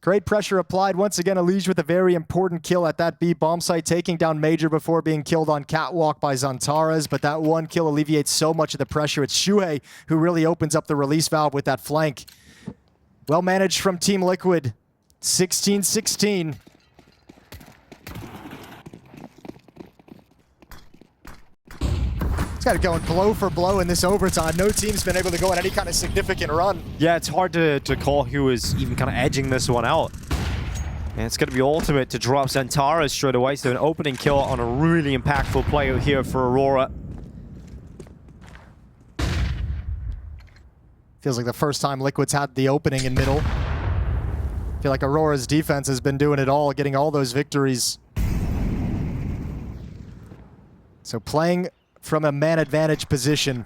Great pressure applied. Once again, Alige with a very important kill at that B bomb site, taking down Major before being killed on Catwalk by Zantares, but that one kill alleviates so much of the pressure. It's Shuei who really opens up the release valve with that flank. Well managed from Team Liquid. 16-16. It's got it going blow for blow in this overtime. No team's been able to go on any kind of significant run. Yeah, it's hard to call who is even kind of edging this one out. And it's going to be Ultimate to drop Zantares straight away. So an opening kill on a really impactful player here for Aurora. Feels like the first time Liquid's had the opening in middle. I feel like Aurora's defense has been doing it all, getting all those victories. So playing from a man advantage position.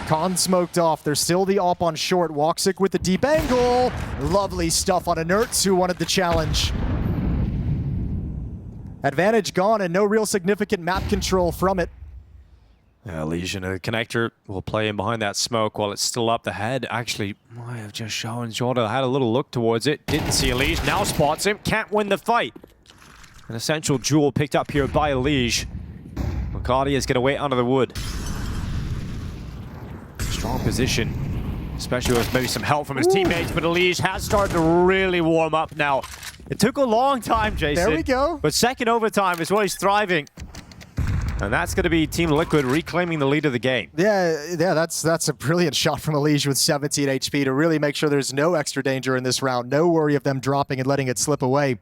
Khan smoked off. There's still the op on short. Woxic with the deep angle. Lovely stuff on Inerts, who wanted the challenge. Advantage gone and no real significant map control from it. Yeah, Legion of the connector will play in behind that smoke while it's still up the head. Actually, might have just shown Jota had a little look towards it. Didn't see Alige. Now spots him. Can't win the fight. An essential jewel picked up here by Alige. Wicadia is going to wait under the wood. Strong position, especially with maybe some help from his teammates, but Alige has started to really warm up now. It took a long time, Jason. There we go. But second overtime is where he's thriving. And that's going to be Team Liquid reclaiming the lead of the game. Yeah, that's a brilliant shot from Alige with 17 HP to really make sure there's no extra danger in this round. No worry of them dropping and letting it slip away.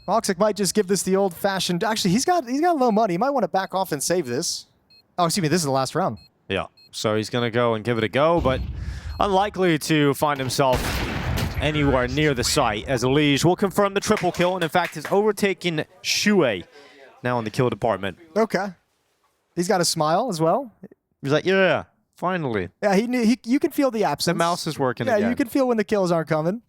Woxic might just give this the old-fashioned... Actually, he's got low money. He might want to back off and save this. Oh, excuse me, this is the last round. Yeah, so he's going to go and give it a go, but unlikely to find himself anywhere near the site, as Alige will confirm the triple kill, and in fact has overtaken Shuei now in the kill department. Okay. He's got a smile as well. He's like, yeah, finally. Yeah, you can feel the absence. The mouse is working again. again. Yeah, you can feel when the kills aren't coming.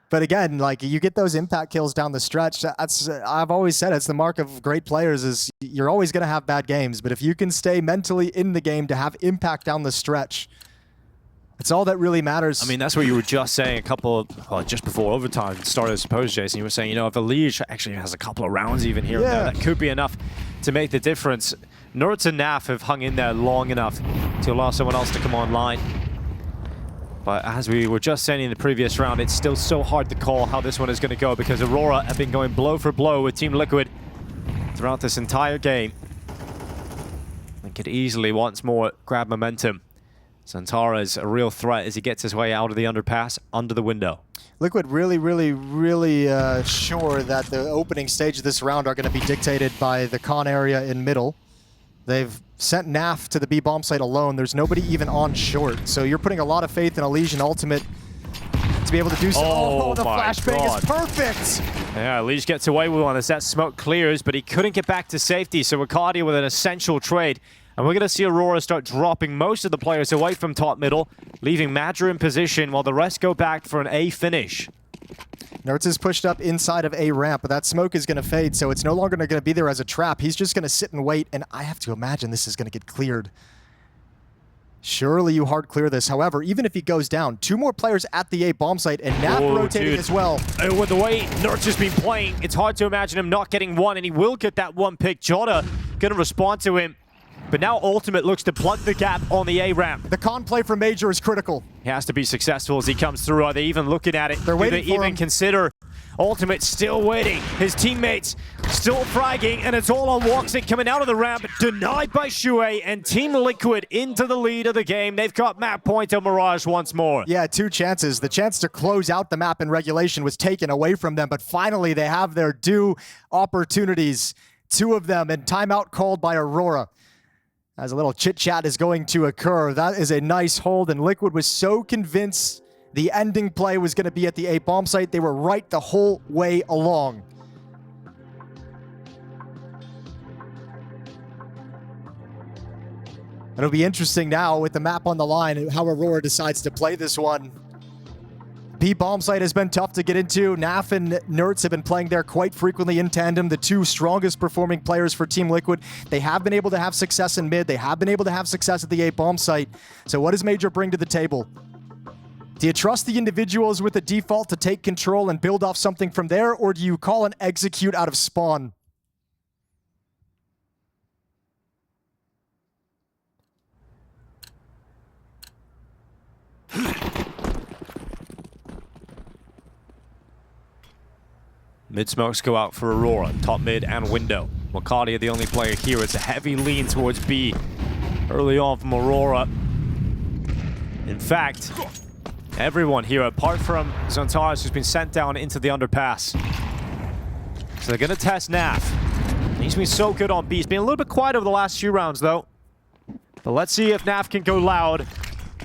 But again, like, you get those impact kills down the stretch. I've always said it's the mark of great players is you're always going to have bad games, but if you can stay mentally in the game to have impact down the stretch, it's all that really matters. I mean, that's what you were just saying just before overtime started, I suppose, Jason. You were saying, you know, if Alige actually has a couple of rounds even here, that could be enough to make the difference. Nurts and Naf have hung in there long enough to allow someone else to come online. But as we were just saying in the previous round, it's still so hard to call how this one is going to go because Aurora have been going blow for blow with Team Liquid throughout this entire game. And could easily once more grab momentum. Zantares a real threat as he gets his way out of the underpass, under the window. Liquid really sure that the opening stage of this round are going to be dictated by the con area in middle. They've sent Naf to the B bomb site alone. There's nobody even on short. So you're putting a lot of faith in Alige and Ultimate to be able to do so. Oh, the flashbang is perfect. Yeah, Alige gets away with one as that smoke clears, but he couldn't get back to safety. So Wicadia with an essential trade. And we're going to see Aurora start dropping most of the players away from top middle, leaving Madra in position while the rest go back for an A finish. Nertz is pushed up inside of A ramp, but that smoke is going to fade, so it's no longer going to be there as a trap. He's just going to sit and wait, and I have to imagine this is going to get cleared. Surely you hard clear this. However, even if he goes down, 2 more players at the A bomb site and Nap rotating as well. With the way Nerds has been playing, it's hard to imagine him not getting one, and he will get that one pick. Jota gonna respond to him. But now Ultimate looks to plug the gap on the A ramp. The con play for Major is critical. He has to be successful as he comes through. Are they even looking at it? They're waiting Do they for even him. consider? Ultimate still waiting. His teammates still fragging, and it's all on Woxic coming out of the ramp, denied by Shue, and Team Liquid into the lead of the game. They've got map point on Mirage once more. Yeah, 2 chances. The chance to close out the map in regulation was taken away from them, but finally they have their due opportunities. 2 of them, and timeout called by Aurora. As a little chit-chat is going to occur. That is a nice hold, and Liquid was so convinced the ending play was going to be at the A bomb site. They were right the whole way along. It'll be interesting now with the map on the line how Aurora decides to play this one. B bomb site has been tough to get into. Naf and Nerds have been playing there quite frequently in tandem, the 2 strongest performing players for Team Liquid. They have been able to have success in mid. They have been able to have success at the A bomb site. So what does Major bring to the table? Do you trust the individuals with the default to take control and build off something from there, or do you call and execute out of spawn? Mid smokes go out for Aurora, top mid and window. Wicadia the only player here. It's a heavy lean towards B early on from Aurora. In fact, everyone here, apart from Zontaris, who's been sent down into the underpass. So they're gonna test Naf. He's been so good on B. He's been a little bit quiet over the last few rounds though. But let's see if Naf can go loud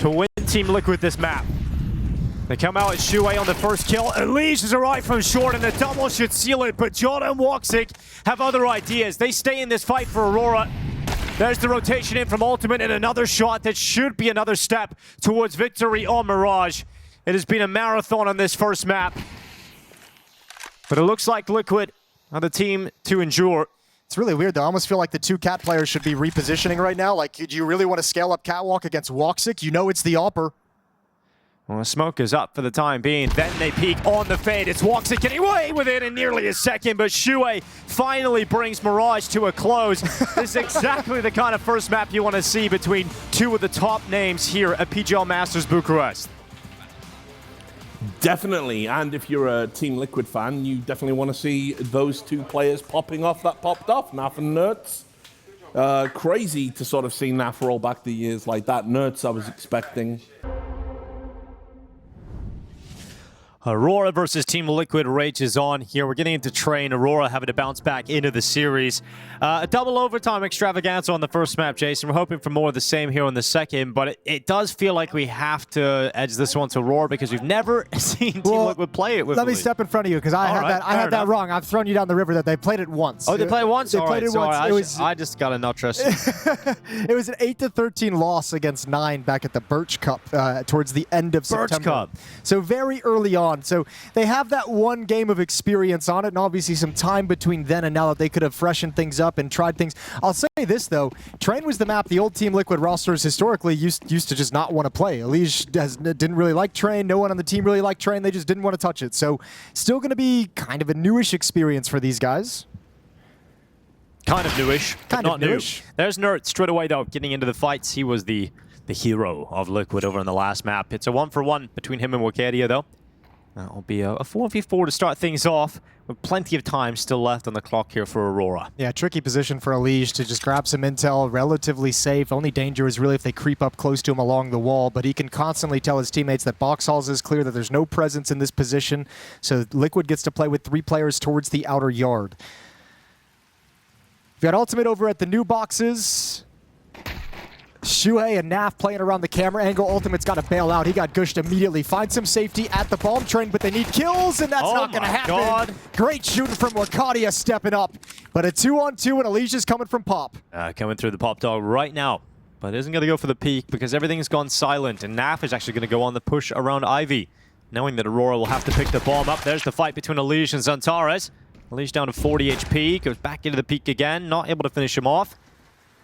to win Team Liquid this map. They come out as Shue on the first kill. Elise has arrived from short, and the double should seal it, but Jota and Woxic have other ideas. They stay in this fight for Aurora. There's the rotation in from Ultimate, and another shot that should be another step towards victory on Mirage. It has been a marathon on this first map. But it looks like Liquid are the team to endure. It's really weird though. I almost feel like the 2 cat players should be repositioning right now. Like, do you really want to scale up Catwalk against Woxic? You know it's the Opper. Well, the smoke is up for the time being. Then they peek on the fade. It's Woxic getting away with it in nearly a second, but Shue finally brings Mirage to a close. This is exactly the kind of first map you want to see between 2 of the top names here at PGL Masters Bucharest. Definitely, and if you're a Team Liquid fan, you definitely want to see those 2 players popping off that popped off, Naf and Nerds. Crazy to sort of see Naf roll back the years like that. Nerds I was expecting. Aurora versus Team Liquid rages on here. We're getting into train. Aurora having to bounce back into the series. A double overtime extravaganza on the first map, Jason. We're hoping for more of the same here on the second, but it does feel like we have to edge this one to Aurora because we've never seen Team Liquid play it with Let me step in front of you because I had that wrong. I've thrown you down the river that they played it once. Oh, they played it once? They played it once. I just got a not trust. It was an 8-13 loss against 9 back at the Birch Cup towards the end of September. Cup. So very early on. So they have that one game of experience on it, and obviously some time between then and now that they could have freshened things up and tried things. I'll say this though, Train was the map the old Team Liquid rosters historically used to just not want to play. Elige didn't really like Train. No one on the team really liked Train. They just didn't want to touch it. So still going to be kind of a newish experience for these guys. Kind of newish. Kind of newish. There's Nerd straight away though, getting into the fights. He was the hero of Liquid over in the last map. It's a 1-for-1 between him and Wicadia though. That'll be a 4v4 to start things off, with plenty of time still left on the clock here for Aurora. Yeah, tricky position for Elige to just grab some intel, relatively safe. Only danger is really if they creep up close to him along the wall, but he can constantly tell his teammates that box halls is clear, that there's no presence in this position, so Liquid gets to play with 3 players towards the outer yard. We've got Ultimate over at the new boxes. Shue and Naf playing around the camera angle. Ultimate's got to bail out. He got gushed immediately. Find some safety at the bomb train, but they need kills, and that's not going to happen. God. Great shooting from Wicadia stepping up. But a 2-on-2, and Alicia's coming from Pop. Coming through the Pop Dog right now, but isn't going to go for the peak because everything's gone silent, and Naf is actually going to go on the push around Ivy, knowing that Aurora will have to pick the bomb up. There's the fight between Elige and Zantares. Elige down to 40 HP, goes back into the peak again, not able to finish him off.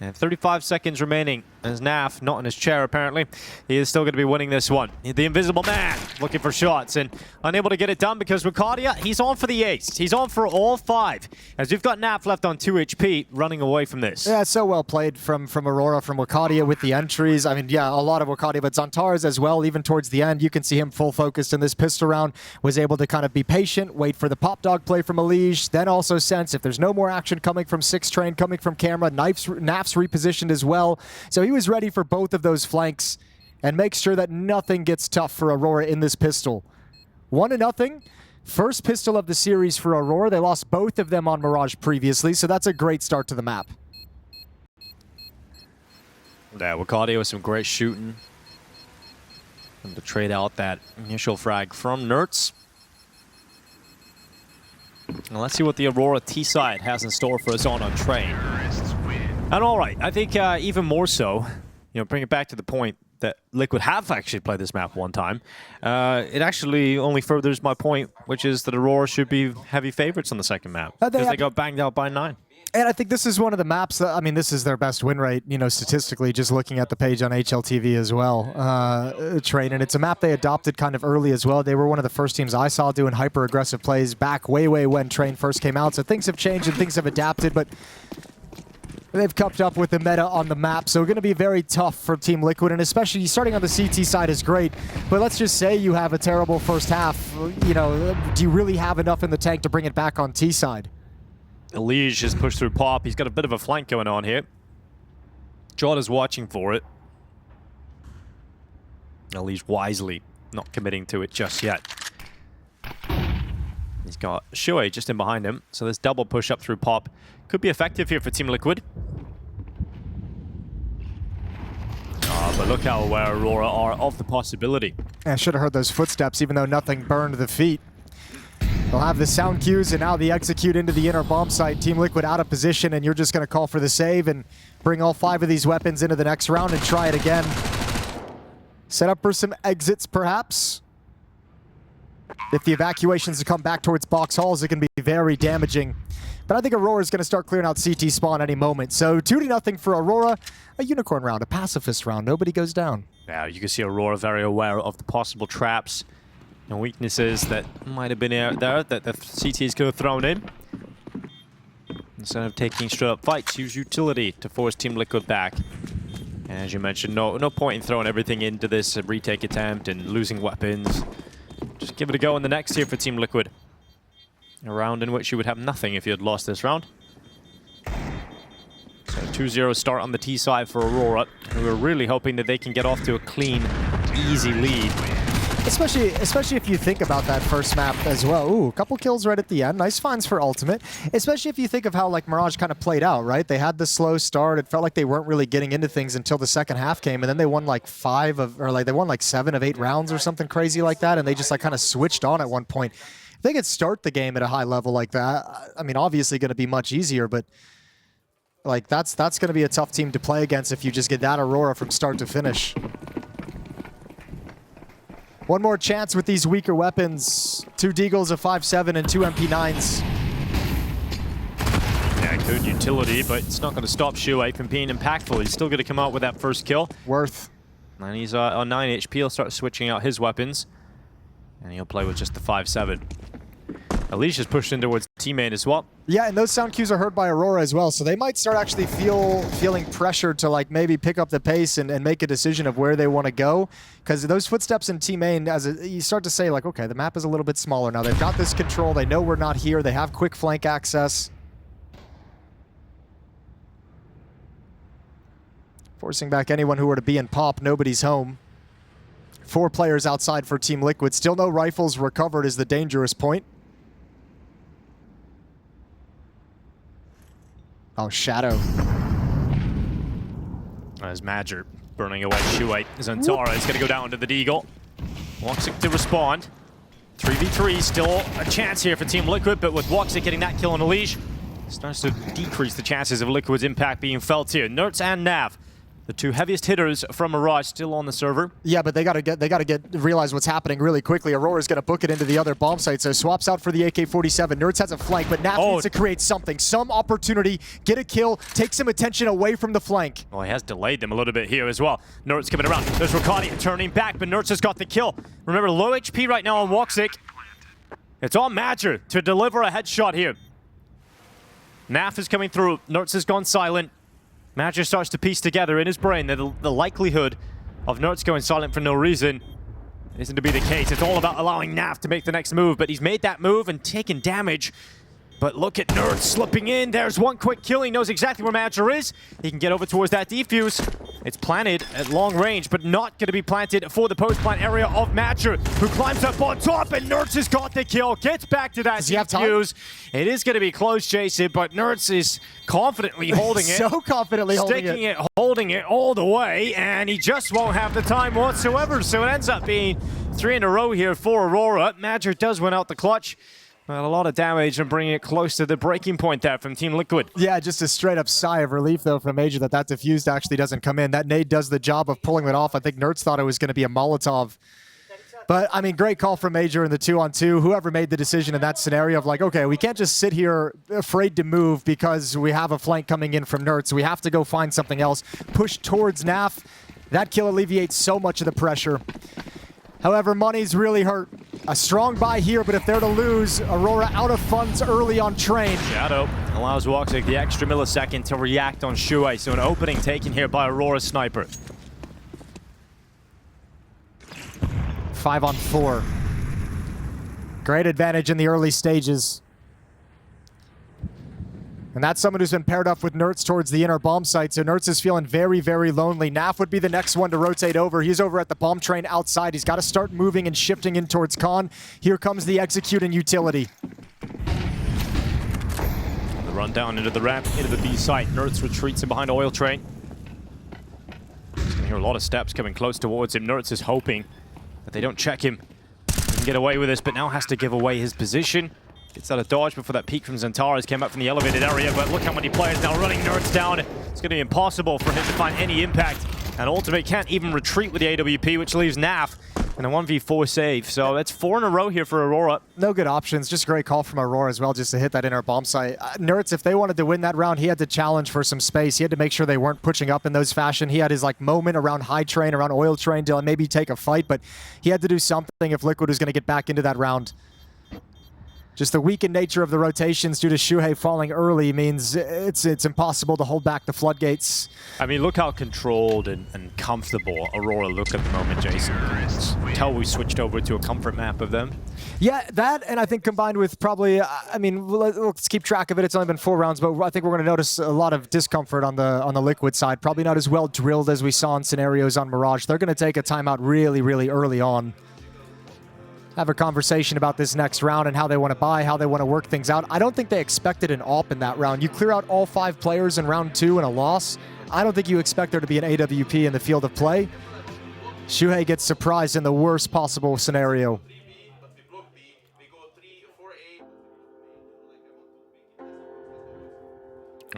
And 35 seconds remaining As Naf, not in his chair apparently, he is still going to be winning this one. The Invisible Man looking for shots and unable to get it done because Wicadia, he's on for the ace. He's on for all 5. As we've got Naf left on 2 HP, running away from this. Yeah, so well played from Aurora, from Wicadia with the entries. I mean, yeah, a lot of Wicadia, but Zantares as well, even towards the end. You can see him full focused in this pistol round, was able to kind of be patient, wait for the pop dog play from Elige, then also sense if there's no more action coming from 6 train, coming from camera, Naf's repositioned as well. So he was ready for both of those flanks and make sure that nothing gets tough for Aurora in this pistol. 1-0. First pistol of the series for Aurora. They lost both of them on Mirage previously, so that's a great start to the map. Yeah, Wicadia with some great shooting. And to trade out that initial frag from Nertz. Now let's see what the Aurora T-side has in store for us on train. And all right, I think even more so, bring it back to the point that Liquid have actually played this map one time. It actually only furthers my point, which is that Aurora should be heavy favorites on the second map. Because they got banged out by 9. And I think this is one of the maps that, I mean, this is their best win rate, statistically, just looking at the page on HLTV as well, Train. And it's a map they adopted kind of early as well. They were one of the first teams I saw doing hyper-aggressive plays back way when Train first came out. So things have changed and things have adapted, but they've kept up with the meta on the map, so going to be very tough for Team Liquid, and especially starting on the CT side is great, but let's just say you have a terrible first half, do you really have enough in the tank to bring it back on T side? Elige has pushed through Pop. He's got a bit of a flank going on here. Jod is watching for it. Elige wisely not committing to it just yet. He's got Shuei just in behind him, so this double push up through Pop could be effective here for Team Liquid. But look how aware Aurora are of the possibility. I should have heard those footsteps, even though nothing burned the feet. They'll have the sound cues, and now the execute into the inner bomb site. Team Liquid out of position, and you're just going to call for the save and bring all 5 of these weapons into the next round and try it again. Set up for some exits, perhaps. If the evacuations to come back towards box halls, it can be very damaging. But I think Aurora is going to start clearing out CT spawn any moment. So 2-0 for Aurora. A unicorn round, a pacifist round. Nobody goes down. Yeah, you can see Aurora very aware of the possible traps and weaknesses that might have been out there that the CTs could have thrown in. Instead of taking straight up fights, use utility to force Team Liquid back. And as you mentioned, no point in throwing everything into this retake attempt and losing weapons. Just give it a go in the next here for Team Liquid. A round in which you would have nothing if you had lost this round. So 2-0 start on the T side for Aurora, who are really hoping that they can get off to a clean, easy lead. Especially if you think about that first map as well. Ooh, a couple kills right at the end. Nice finds for Ultimate. Especially if you think of how Mirage kind of played out, right? They had the slow start. It felt like they weren't really getting into things until the second half came, and then they won like 7 of 8 rounds or something crazy like that, and they just kind of switched on at one point. If they could start the game at a high level like that, I mean, obviously going to be much easier, but that's going to be a tough team to play against if you just get that Aurora from start to finish. One more chance with these weaker weapons. 2 Deagles, a 5.7, and 2 MP9s. Yeah, good utility, but it's not going to stop Shuei from being impactful. He's still going to come out with that first kill. Worth. And he's on 9 HP. He'll start switching out his weapons. And he'll play with just the 5.7. Alicia's pushed in towards teammate as well. Yeah, and those sound cues are heard by Aurora as well, so they might start actually feeling pressure to maybe pick up the pace and make a decision of where they want to go. Because those footsteps in team main, you start to say okay, the map is a little bit smaller now. They've got this control. They know we're not here. They have quick flank access. Forcing back anyone who were to be in pop. Nobody's home. 4 players outside for Team Liquid. Still no rifles recovered is the dangerous point. Oh, Shadow. As Madger burning away Shuei. Zantara is going to go down to the Deagle. Woxic to respond. 3v3, still a chance here for Team Liquid, but with Woxic getting that kill on Elige, starts to decrease the chances of Liquid's impact being felt here. Nertz and Nav, The two heaviest hitters from Mirage still on the server. Yeah, but they gotta realize what's happening really quickly. Aurora's gonna book it into the other bomb site, so swaps out for the AK-47. Nerds has a flank, but Naf needs to create something, some opportunity, get a kill, take some attention away from the flank. Well, he has delayed them a little bit here as well. Nerds coming around. There's Wicadia turning back, but Nerds has got the kill. Remember, low HP right now on Woxic. It's on Madger to deliver a headshot here. Naf is coming through. Nerds has gone silent. Madger starts to piece together in his brain that the likelihood of Nerds going silent for no reason isn't to be the case. It's all about allowing Naf to make the next move, but he's made that move and taken damage. But look at Nerds slipping in. There's one quick kill. He knows exactly where Madger is. He can get over towards that defuse. It's planted at long range, but not going to be planted for the post-plant area of Madger, who climbs up on top, and Nerds has got the kill. Gets back to that defuse. It is going to be close, Jason, but Nerds is confidently holding it. So confidently holding it. Holding it all the way, and he just won't have the time whatsoever. So it ends up being 3 in a row here for Aurora. Madger does win out the clutch. Well, a lot of damage and bringing it close to the breaking point there from Team Liquid. Yeah, just a straight up sigh of relief though from Major that defused actually doesn't come in. That nade does the job of pulling it off. I think Nerds thought it was going to be a Molotov. But, I mean, great call from Major in the 2-on-2. Whoever made the decision in that scenario of like, okay, we can't just sit here afraid to move because we have a flank coming in from Nerds. We have to go find something else. Push towards Naf. That kill alleviates so much of the pressure. However, money's really hurt. A strong buy here, but if they're to lose, Aurora out of funds early on train. Shadow allows Woxic the extra millisecond to react on Shuai, so an opening taken here by Aurora Sniper. 5-on-4. Great advantage in the early stages. And that's someone who's been paired up with Nerds towards the inner bomb site, so Nerds is feeling very, very lonely. Naf would be the next one to rotate over. He's over at the bomb train outside. He's got to start moving and shifting in towards Khan. Here comes the execute and utility. The run down into the ramp, into the B site. Nerds retreats in behind oil train. He's going to hear a lot of steps coming close towards him. Nerds is hoping that they don't check him. He can get away with this, but now has to give away his position. Gets out of dodge before that peek from Xantares came up from the elevated area, but look how many players now running Nerds down. It's going to be impossible for him to find any impact. And Ultimate can't even retreat with the AWP, which leaves Naf in a 1v4 save. So that's 4 in a row here for Aurora. No good options. Just a great call from Aurora as well, just to hit that inner bomb site. Nerds, if they wanted to win that round, he had to challenge for some space. He had to make sure they weren't pushing up in those fashion. He had his like moment around high train, around oil train to maybe take a fight, but he had to do something if Liquid was going to get back into that round. Just the weakened nature of the rotations due to Shuhei falling early means it's impossible to hold back the floodgates. I mean, look how controlled and comfortable Aurora look at the moment, Jason. Tell we switched over to a comfort map of them. Yeah, that, and I think combined with probably, I mean, let's keep track of it. It's only been 4 rounds, but I think we're going to notice a lot of discomfort on the Liquid side. Probably not as well drilled as we saw in scenarios on Mirage. They're going to take a timeout really, really early on. Have a conversation about this next round and how they want to buy, how they want to work things out. I don't think they expected an AWP in that round. You clear out all 5 players in round 2 and a loss. I don't think you expect there to be an AWP in the field of play. Shuhei gets surprised in the worst possible scenario.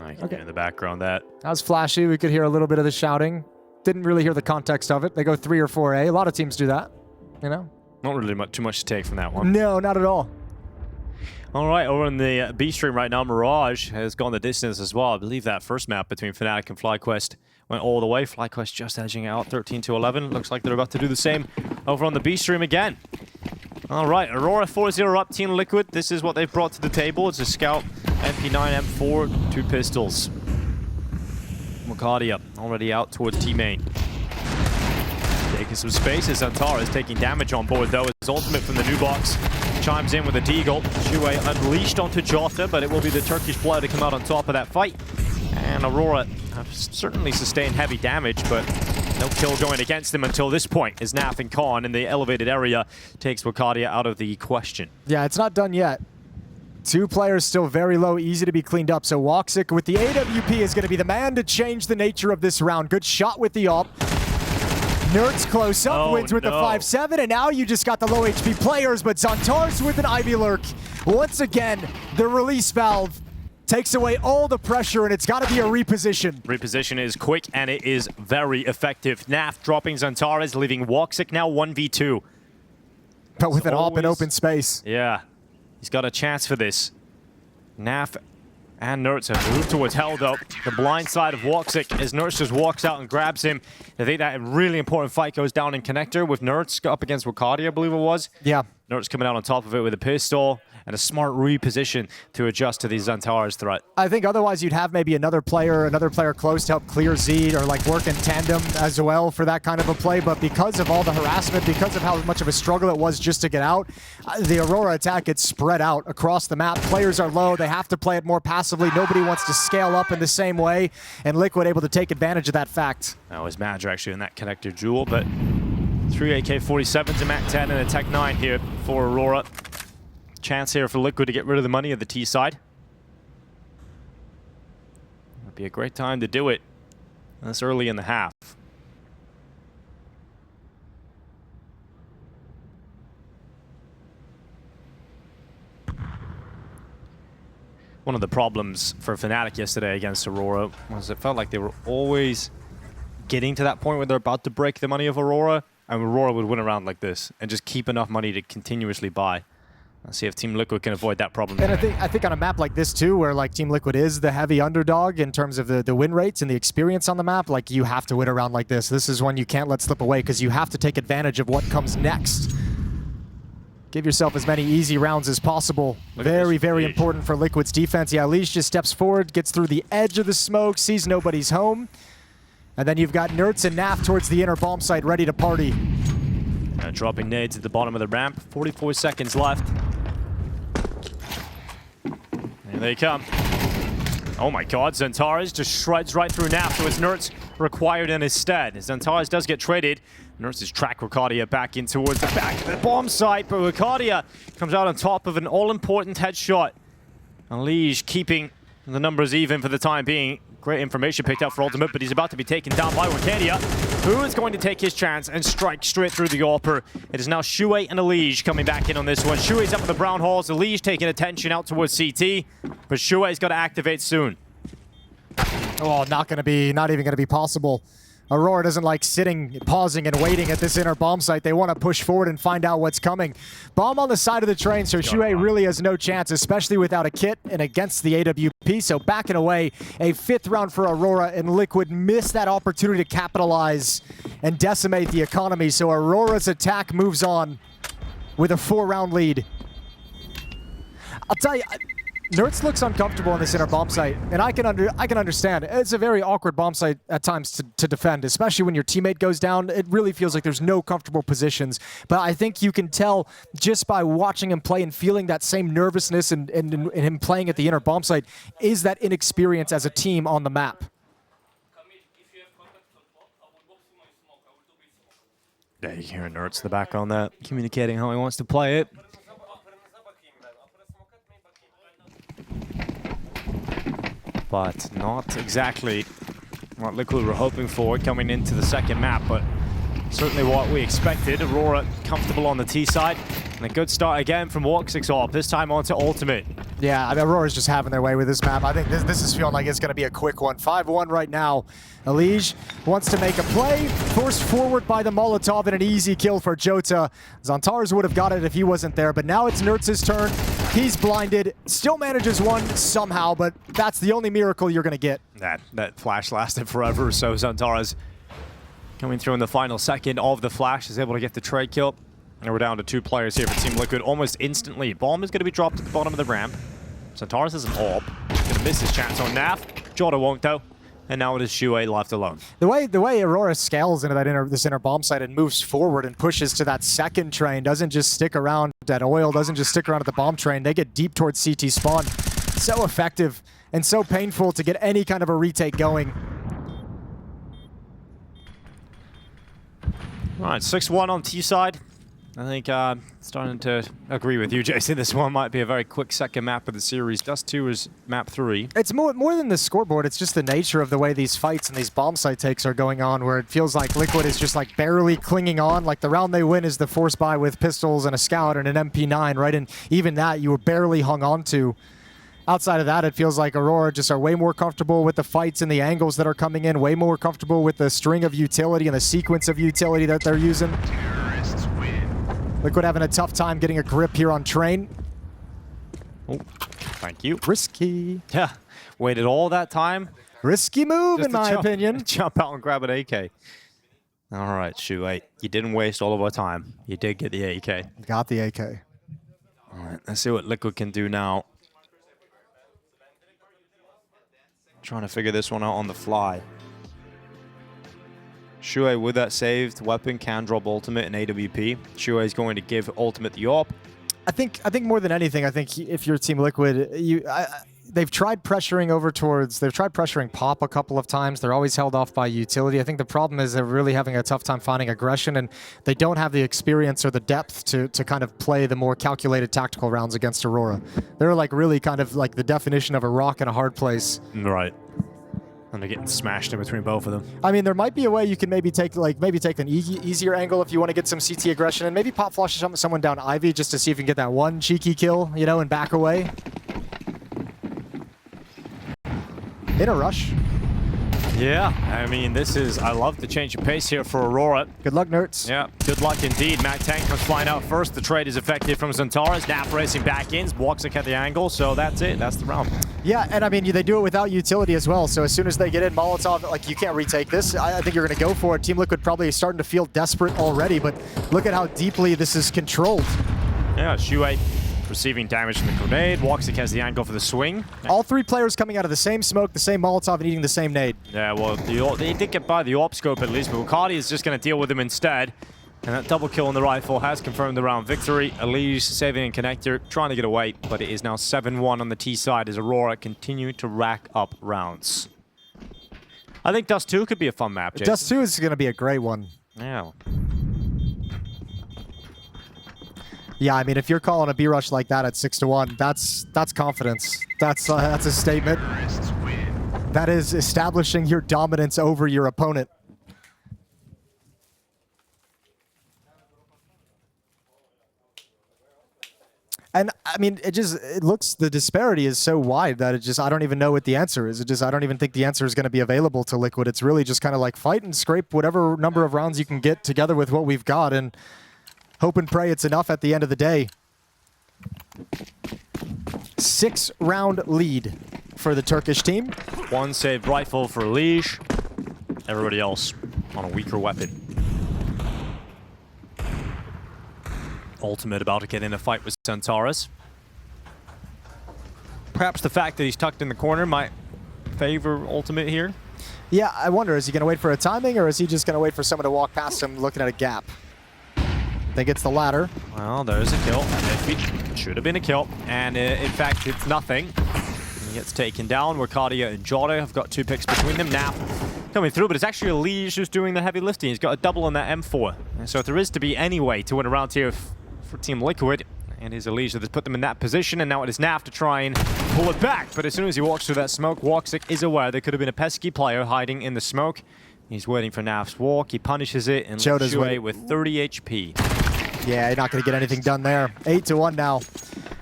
Okay. In the background, that was flashy. We could hear a little bit of the shouting. Didn't really hear the context of it. They go 3 or 4A. A lot of teams do that, you know? Not really too much to take from that one. No, not at all. All right, over in the B stream right now, Mirage has gone the distance as well. I believe that first map between Fnatic and FlyQuest went all the way. FlyQuest just edging out 13-11. Looks like they're about to do the same over on the B stream again. All right, Aurora 4-0 up, Team Liquid. This is what they've brought to the table. It's a Scout, MP9, M4, 2 pistols. Wicadia already out towards T-Main. Taking some space as Xantares is taking damage on board though. His ultimate from the new box chimes in with a deagle. Shuhei unleashed onto Jota, but it will be the Turkish player to come out on top of that fight. And Aurora have certainly sustained heavy damage, but no kill going against them until this point as Naf and Khan in the elevated area takes Wicadia out of the question. Yeah, it's not done yet. 2 players still very low, easy to be cleaned up. So Woxic with the AWP is going to be the man to change the nature of this round. Good shot with the AWP. Nerds close up, wins with the 5-7, and now you just got the low HP players, but Xantares with an Ivy Lurk. Once again, the release valve takes away all the pressure, and it's got to be a reposition. Reposition is quick, and it is very effective. Naf dropping Xantares, leaving Woxic now 1v2. But with an AWP in open space. Yeah, he's got a chance for this. Naf and Nertz have moved towards Hell, though. The blind side of Woxic as Nertz just walks out and grabs him. I think that really important fight goes down in Connector with Nertz up against Wicadia, I believe it was. Yeah. Nertz coming out on top of it with a pistol and a smart reposition to adjust to the Xantares threat. I think otherwise you'd have maybe another player close to help clear Z or like work in tandem as well for that kind of a play. But because of all the harassment, because of how much of a struggle it was just to get out, the Aurora attack gets spread out across the map. Players are low. They have to play it more passively. Nobody wants to scale up in the same way. And Liquid able to take advantage of that fact. That was Madger actually in that Connector duel, but 3 AK-47s, a MAC-10 and a Tech-9 here for Aurora. Chance here for Liquid to get rid of the money of the T side. Would be a great time to do it. This early in the half. One of the problems for Fnatic yesterday against Aurora was it felt like they were always getting to that point where they're about to break the money of Aurora, and Aurora would win a round like this and just keep enough money to continuously buy. Let's see if Team Liquid can avoid that problem. And I think on a map like this too, where like Team Liquid is the heavy underdog in terms of the win rates and the experience on the map, like you have to win a round like this. This is one you can't let slip away because you have to take advantage of what comes next. Give yourself as many easy rounds as possible. Very, very important for Liquid's defense. Yeah, Leash just steps forward, gets through the edge of the smoke, sees nobody's home. And then you've got Nertz and Naf towards the inner bomb site ready to party. Dropping nades at the bottom of the ramp. 44 seconds left. Here they come. Oh my god, Xantares just shreds right through Naf, so it's Nertz required in his stead. Xantares does get traded. Nertz is track Wicadia back in towards the back of the bomb site, but Wicadia comes out on top of an all-important headshot. And Liege keeping the numbers even for the time being. Great information picked up for Ultimate, but he's about to be taken down by Wicadia, who is going to take his chance and strike straight through the AWPer. It is now Shuey and Elige coming back in on this one. Shuey's up in the brown halls, Elige taking attention out towards CT, but Shuey's got to activate soon. Oh, not even going to be possible. Aurora doesn't like sitting, pausing, and waiting at this inner bomb site. They want to push forward and find out what's coming. Bomb on the side of the train, so Shuey really has no chance, especially without a kit and against the AWP. So backing away, a 5th round for Aurora, and Liquid missed that opportunity to capitalize and decimate the economy. So Aurora's attack moves on with a 4-round lead. I'll tell you, Nertz looks uncomfortable in this inner bomb site, and I can understand. It's a very awkward bomb site at times to defend, especially when your teammate goes down. It really feels like there's no comfortable positions. But I think you can tell just by watching him play and feeling that same nervousness and him playing at the inner bomb site is that inexperience as a team on the map. Yeah, you hear Nertz in the background there, communicating how he wants to play it. But not exactly what Liquid were hoping for coming into the second map, but certainly what we expected. Aurora comfortable on the T side, and a good start again from Woxic's AWP, this time onto Ultimate. Yeah, I mean, Aurora's just having their way with this map. I think this is feeling like it's going to be a quick one. 5-1 right now. Elige wants to make a play, forced forward by the Molotov, and an easy kill for Jota. Xantares would have got it if he wasn't there, but now it's Nertz's turn. He's blinded, still manages one somehow, but that's the only miracle you're going to get. That flash lasted forever, so Xantares coming through in the final second of the flash is able to get the trade kill. And we're down to 2 players here for Team Liquid almost instantly. Bomb is going to be dropped at the bottom of the ramp. Xantares has an AWP. He's going to miss his chance on Naf. Jota won't though. And now it is Shuey left alone. The way Aurora scales into this inner bomb site and moves forward and pushes to that second train, doesn't just stick around at oil, doesn't just stick around at the bomb train. They get deep towards CT spawn. So effective and so painful to get any kind of a retake going. All right, 6-1 on T side. I think starting to agree with you, Jason. This one might be a very quick second map of the series. Dust2 is map 3. It's more than the scoreboard. It's just the nature of the way these fights and these bomb site takes are going on, where it feels like Liquid is just like barely clinging on. Like the round they win is the force buy with pistols and a scout and an MP9, right? And even that you were barely hung on to. Outside of that, it feels like Aurora just are way more comfortable with the fights and the angles that are coming in, way more comfortable with the string of utility and the sequence of utility that they're using. Liquid having a tough time getting a grip here on Train. Oh, thank you. Risky. Yeah, waited all that time. Risky move, Just in to my jump, opinion. Jump out and grab an AK. All right, Shuai, you didn't waste all of our time. You did get the AK. Got the AK. All right, let's see what Liquid can do now. Trying to figure this one out on the fly. Shuai with that saved weapon can drop ultimate and AWP. Shuai is going to give ultimate the AWP. I think more than anything, I think if you're Team Liquid, they've tried pressuring over towards, they've tried pressuring Pop a couple of times. They're always held off by utility. I think the problem is they're really having a tough time finding aggression, and they don't have the experience or the depth to kind of play the more calculated tactical rounds against Aurora. They're like really kind of like the definition of a rock in a hard place. Right. And they're getting smashed in between both of them. I mean, there might be a way you can maybe take an easier angle if you want to get some CT aggression, and maybe pop flush someone down Ivy just to see if you can get that one cheeky kill, you know, and back away. In a rush. Yeah, I mean, this is, I love the change of pace here for Aurora. Good luck, nerds. Yeah, good luck indeed. Mac Tank comes flying out first. The trade is effective from Zantares. Nap racing back in. Walksick at the angle, so that's it. That's the round. Yeah, and I mean, they do it without utility as well, so as soon as they get in, Molotov, like, you can't retake this. I think you're going to go for it. Team Liquid probably starting to feel desperate already, but look at how deeply this is controlled. Yeah, Shuai receiving damage from the grenade. Walksick has the angle for the swing. All three players coming out of the same smoke, the same Molotov, and eating the same nade. Yeah, well, they did get by the AWP scope at least, but Wicadia is just going to deal with him instead. And that double kill on the rifle has confirmed the round victory. Elise saving a connector, trying to get away, but it is now 7-1 on the T side as Aurora continue to rack up rounds. I think Dust2 could be a fun map, Jason. Dust2 is going to be a great one. Yeah. Yeah, I mean, if you're calling a B-rush like that at 6-1, that's confidence. That's a statement. That is establishing your dominance over your opponent. And I mean, it looks, the disparity is so wide that I don't even know what the answer is. I don't even think the answer is going to be available to Liquid. It's really just kind of like fight and scrape whatever number of rounds you can get together with what we've got, and hope and pray it's enough at the end of the day. 6-round lead for the Turkish team. One saved rifle for Liege. Everybody else on a weaker weapon. Ultimate about to get in a fight with Zantares. Perhaps the fact that he's tucked in the corner might favor Ultimate here. Yeah, I wonder, is he going to wait for a timing, or is he just going to wait for someone to walk past him looking at a gap? I think it's the latter. Well, there's a kill. It should have been a kill. And in fact, it's nothing. He gets taken down. Wicadia and Jota have got 2 picks between them. Nap coming through, but it's actually Elise who's doing the heavy lifting. He's got a double on that M4. And so if there is to be any way to win a round here for Team Liquid, and his Elise has put them in that position, and now it is Naf to try and pull it back. But as soon as he walks through that smoke, Walksick is aware there could have been a pesky player hiding in the smoke. He's waiting for Naf's walk. He punishes it, and Shuai with 30 HP. Yeah, you're not going to get anything done there. 8-1 now.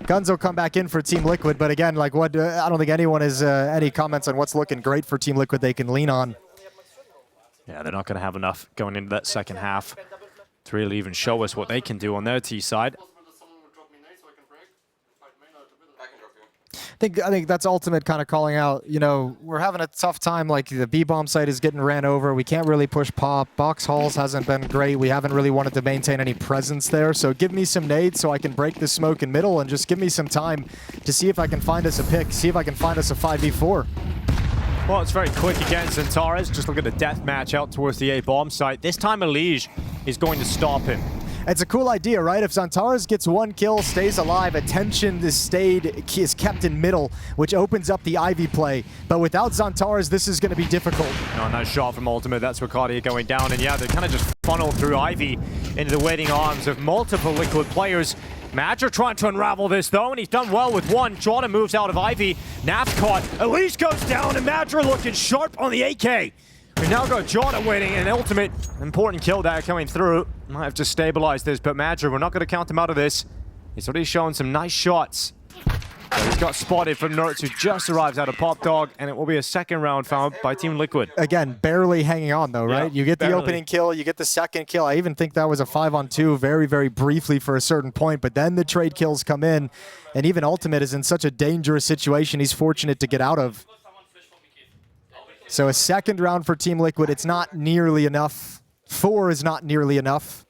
Guns will come back in for Team Liquid, but again, like what? I don't think anyone has any comments on what's looking great for Team Liquid they can lean on. Yeah, they're not going to have enough going into that second half to really even show us what they can do on their T side. I think that's Ultimate kind of calling out, you know, we're having a tough time, like the B-bomb site is getting ran over. We can't really push Pop. Box Halls hasn't been great. We haven't really wanted to maintain any presence there. So give me some nades so I can break the smoke in middle, and just give me some time to see if I can find us a pick, see if I can find us a 5v4. Well, it's very quick against Zantares. Just look at the death match out towards the A-bomb site. This time Elise is going to stop him. It's a cool idea, right? If Zantares gets 1 kill, stays alive, attention is kept in middle, which opens up the Ivy play. But without Zantares, this is going to be difficult. Oh, nice shot from Ultimate. That's Wicadia going down. And yeah, they kind of just funneled through Ivy into the waiting arms of multiple Liquid players. MIBR trying to unravel this though, and he's done well with one. Jota moves out of Ivy. Naf's caught. Elise goes down, and MIBR looking sharp on the AK. We've now got Jota waiting, and Ultimate, important kill there coming through. Might have just stabilized this, but MIBR, we're not going to count him out of this. He's already shown some nice shots. He's got spotted from Nerds, who just arrives out of Pop Dog, and it will be a second round found by Team Liquid. Again, barely hanging on though, right? Yeah, You get the barely. opening kill, you get the second kill. I even think that was a 5-on-2 very, very briefly for a certain point, but then the trade kills come in, and even Ultimate is in such a dangerous situation he's fortunate to get out of. So a second round for Team Liquid, it's not nearly enough. 4 is not nearly enough.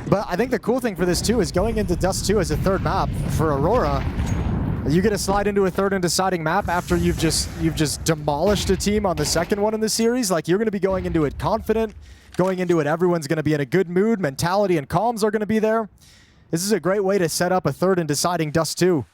But I think the cool thing for this too is going into Dust2 as a third map for Aurora. You get to slide into a third and deciding map after you've just demolished a team on the second one in the series. Like, you're going to be going into it confident, going into it everyone's going to be in a good mood, mentality and calms are going to be there. This is a great way to set up a third and deciding Dust2.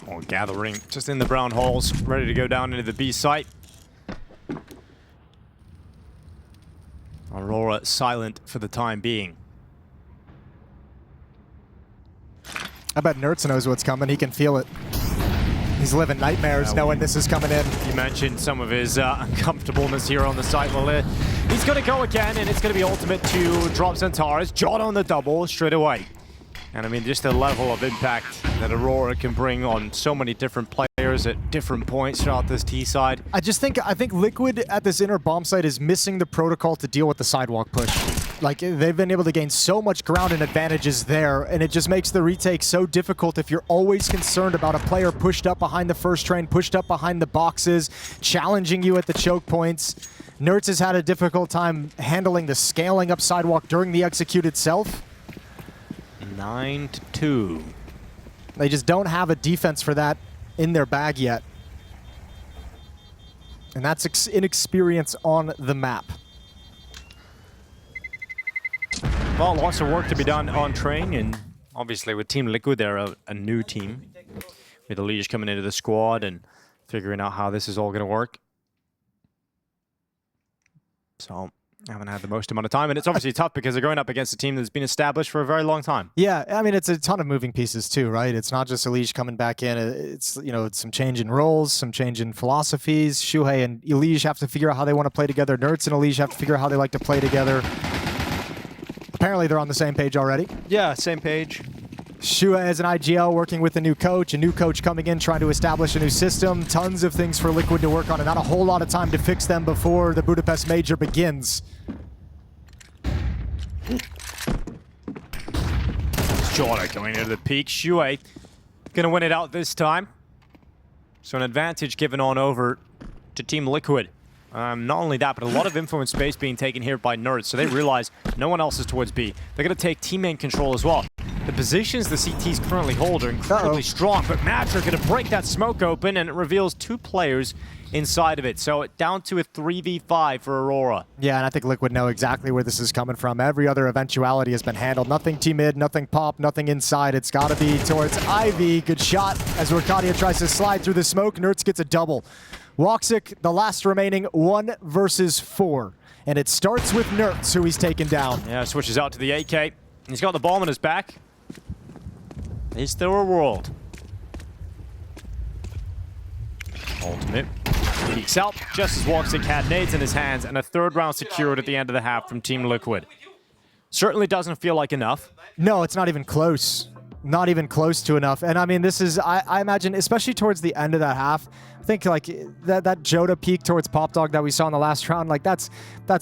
All gathering just in the brown holes, ready to go down into the B site. Aurora silent for the time being. I bet Nertz knows what's coming. He can feel it. He's living nightmares knowing this is coming in. You mentioned some of his uncomfortableness here on the site. Well, he's going to go again, and it's going to be Ultimate to drop Centaurus. John on the double straight away. And I mean, just the level of impact that Aurora can bring on so many different players at different points throughout this T side. I think Liquid at this inner bomb site is missing the protocol to deal with the sidewalk push. Like, they've been able to gain so much ground and advantages there, and it just makes the retake so difficult if you're always concerned about a player pushed up behind the first train, pushed up behind the boxes, challenging you at the choke points. Nertz has had a difficult time handling the scaling up sidewalk during the execute itself. 9-2. They just don't have a defense for that in their bag yet. And that's inexperience on the map. Well, lots of work to be done on train, and obviously with Team Liquid, they're a new team. With Elish coming into the squad and figuring out how this is all going to work. So, haven't had the most amount of time, and it's obviously tough because they're going up against a team that's been established for a very long time. Yeah, I mean, it's a ton of moving pieces too, right? It's not just Elish coming back in. It's, you know, it's some change in roles, some change in philosophies. Shuhei and Elish have to figure out how they want to play together. Nertz and Elish have to figure out how they like to play together. Apparently, they're on the same page already. Yeah, same page. Shuhei is an IGL working with a new coach coming in, trying to establish a new system. Tons of things for Liquid to work on, and not a whole lot of time to fix them before the Budapest Major begins. Jordan going into the peak. Shuhei going to win it out this time. So an advantage given on over to Team Liquid. Not only that, but a lot of influence space being taken here by Nerds, so they realize no one else is towards B. They're going to take team main control as well. The positions the CTs currently hold are incredibly strong, but Mavs are going to break that smoke open, and it reveals 2 players inside of it. So down to a 3v5 for Aurora. Yeah, and I think Liquid know exactly where this is coming from. Every other eventuality has been handled. Nothing T-mid, nothing pop, nothing inside. It's got to be towards Ivy. Good shot as Wicadia tries to slide through the smoke. Nertz gets a double. Woxic, the last remaining 1 versus 4. And it starts with Nertz, who he's taken down. Yeah, switches out to the AK. He's got the bomb in his back. Is there a world? Ultimate peeks out just as Woxic had nades in his hands, and a 3rd round secured at the end of the half from Team Liquid. Certainly doesn't feel like enough. No, it's not even close. Not even close to enough. And I mean, this is, I imagine, especially towards the end of that half, I think like that Joda peak towards Pop Dog that we saw in the last round, like that's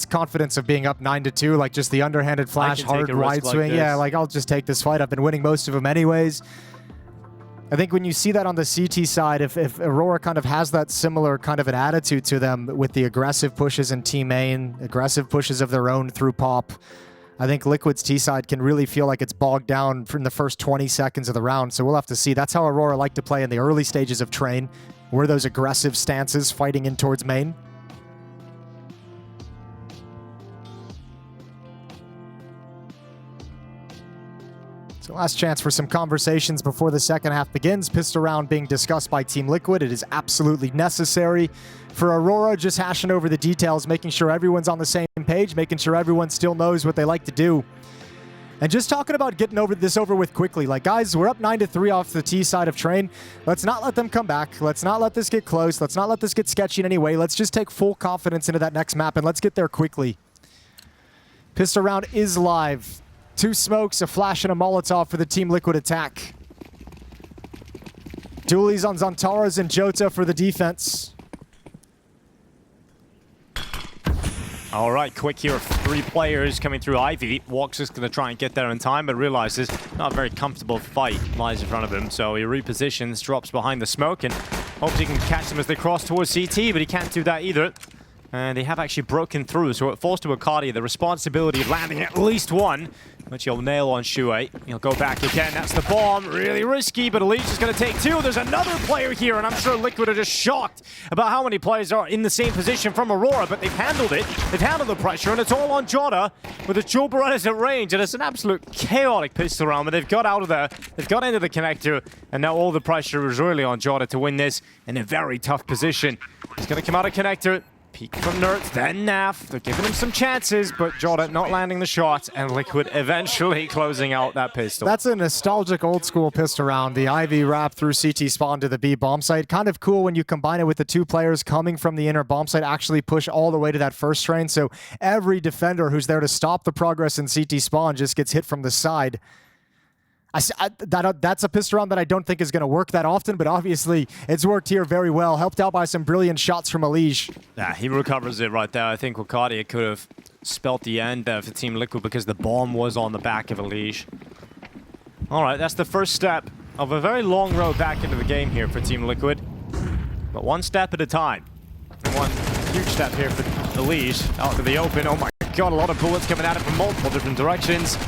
confidence of being up 9-2, like just the underhanded flash, hard wide swing. Yeah, like I'll just take this fight. I've been winning most of them anyways. I think when you see that on the CT side, if Aurora kind of has that similar kind of an attitude to them with the aggressive pushes in team main, aggressive pushes of their own through Pop, I think Liquid's T side can really feel like it's bogged down from the first 20 seconds of the round. So we'll have to see. That's how Aurora like to play in the early stages of train. Were those aggressive stances fighting in towards main? So last chance for some conversations before the second half begins. Pistol round being discussed by Team Liquid. It is absolutely necessary. For Aurora, just hashing over the details, making sure everyone's on the same page, making sure everyone still knows what they like to do. And just talking about getting this over with quickly. Like, guys, we're up 9-3 off the T side of Train. Let's not let them come back. Let's not let this get close. Let's not let this get sketchy in any way. Let's just take full confidence into that next map, and let's get there quickly. Pistol round is live. 2 smokes, a flash, and a Molotov for the Team Liquid attack. Dualies on Zantaras and Jota for the defense. All right, quick here. 3 players coming through Ivy. Walks is going to try and get there in time, but realizes not a very comfortable fight lies in front of him. So he repositions, drops behind the smoke, and hopes he can catch them as they cross towards CT, but he can't do that either. And they have actually broken through, so it falls to Wicadia the responsibility of landing at least one, which he'll nail on Shuei. He'll go back again. That's the bomb. Really risky, but Elise is going to take 2. There's another player here, and I'm sure Liquid are just shocked about how many players are in the same position from Aurora, but they've handled it. They've handled the pressure, and it's all on Jota with the dual Berettas at range, and it's an absolute chaotic pistol round, but they've got out of there. They've got into the connector, and now all the pressure is really on Jota to win this in a very tough position. He's going to come out of connector. Peek from Nerds, then Naf. They're giving him some chances, but Jota not landing the shot, and Liquid eventually closing out that pistol. That's a nostalgic old school pistol round. The Ivy wrap through CT spawn to the B bomb site. Kind of cool when you combine it with the 2 players coming from the inner bomb site actually push all the way to that first train. So every defender who's there to stop the progress in CT spawn just gets hit from the side. That's a pistol round that I don't think is going to work that often, but obviously it's worked here very well. Helped out by some brilliant shots from Elige. Yeah, he recovers it right there. I think Wicadia could have spelt the end there for Team Liquid because the bomb was on the back of Elige. All right, that's the first step of a very long road back into the game here for Team Liquid. But one step at a time. And one huge step here for Elige out to the open. Oh my god, a lot of bullets coming at it from multiple different directions.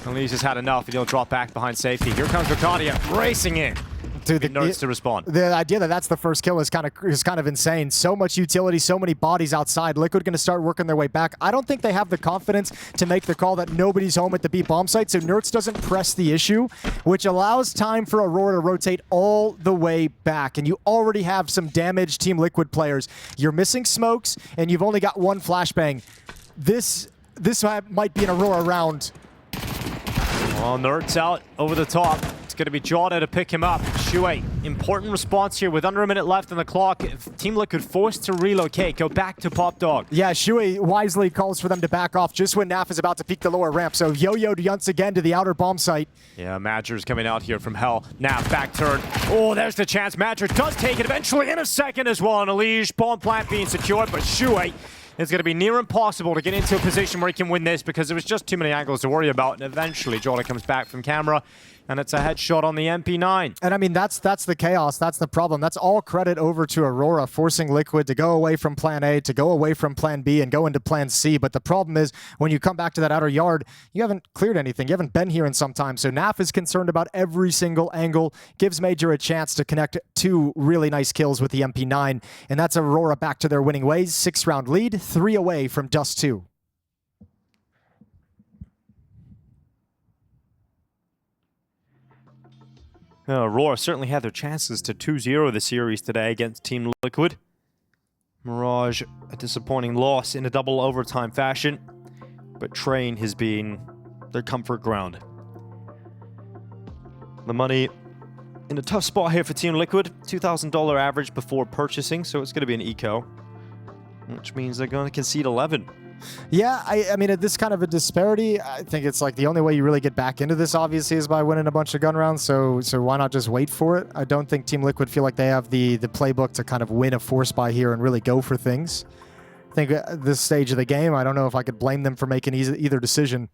Elige has had enough, and he'll drop back behind safety. Here comes Wicadia racing in. Dude, the Nerds to respond. The idea that that's the first kill is kind of insane. So much utility, so many bodies outside. Liquid going to start working their way back. I don't think they have the confidence to make the call that nobody's home at the B bomb site, so Nerds doesn't press the issue, which allows time for Aurora to rotate all the way back. And you already have some damaged Team Liquid players. You're missing smokes, and you've only got 1 flashbang. This might be an Aurora round. Well, Nerds out over the top. It's going to be Jota to pick him up. Shuei, important response here with under a minute left on the clock. Team Liquid forced to relocate, go back to Pop Dog. Yeah, Shuei wisely calls for them to back off just when Naf is about to peek the lower ramp. So yo-yoed once again to the outer bomb site. Yeah, Madger's coming out here from hell. Naf back turn. Oh, there's the chance. Madger does take it eventually in a second as well. And Elige, bomb plant being secured, but Shuei, it's going to be near impossible to get into a position where he can win this because there was just too many angles to worry about. And eventually, Jota comes back from camera, and it's a headshot on the MP9. And I mean, that's the chaos. That's the problem. That's all credit over to Aurora, forcing Liquid to go away from Plan A, to go away from Plan B, and go into Plan C. But the problem is, when you come back to that outer yard, you haven't cleared anything. You haven't been here in some time. So Naf is concerned about every single angle, gives Major a chance to connect 2 really nice kills with the MP9. And that's Aurora back to their winning ways. 6-round lead, 3 away from Dust2. Aurora certainly had their chances to 2-0 the series today against Team Liquid. Mirage, a disappointing loss in a double overtime fashion, but Train has been their comfort ground. The money in a tough spot here for Team Liquid, $2,000 average before purchasing, so it's going to be an eco, which means they're going to concede 11. Yeah, I mean, at this kind of a disparity, I think it's like the only way you really get back into this, obviously, is by winning a bunch of gun rounds, so why not just wait for it? I don't think Team Liquid feel like they have the playbook to kind of win a force buy here and really go for things. I think at this stage of the game, I don't know if I could blame them for making either decision.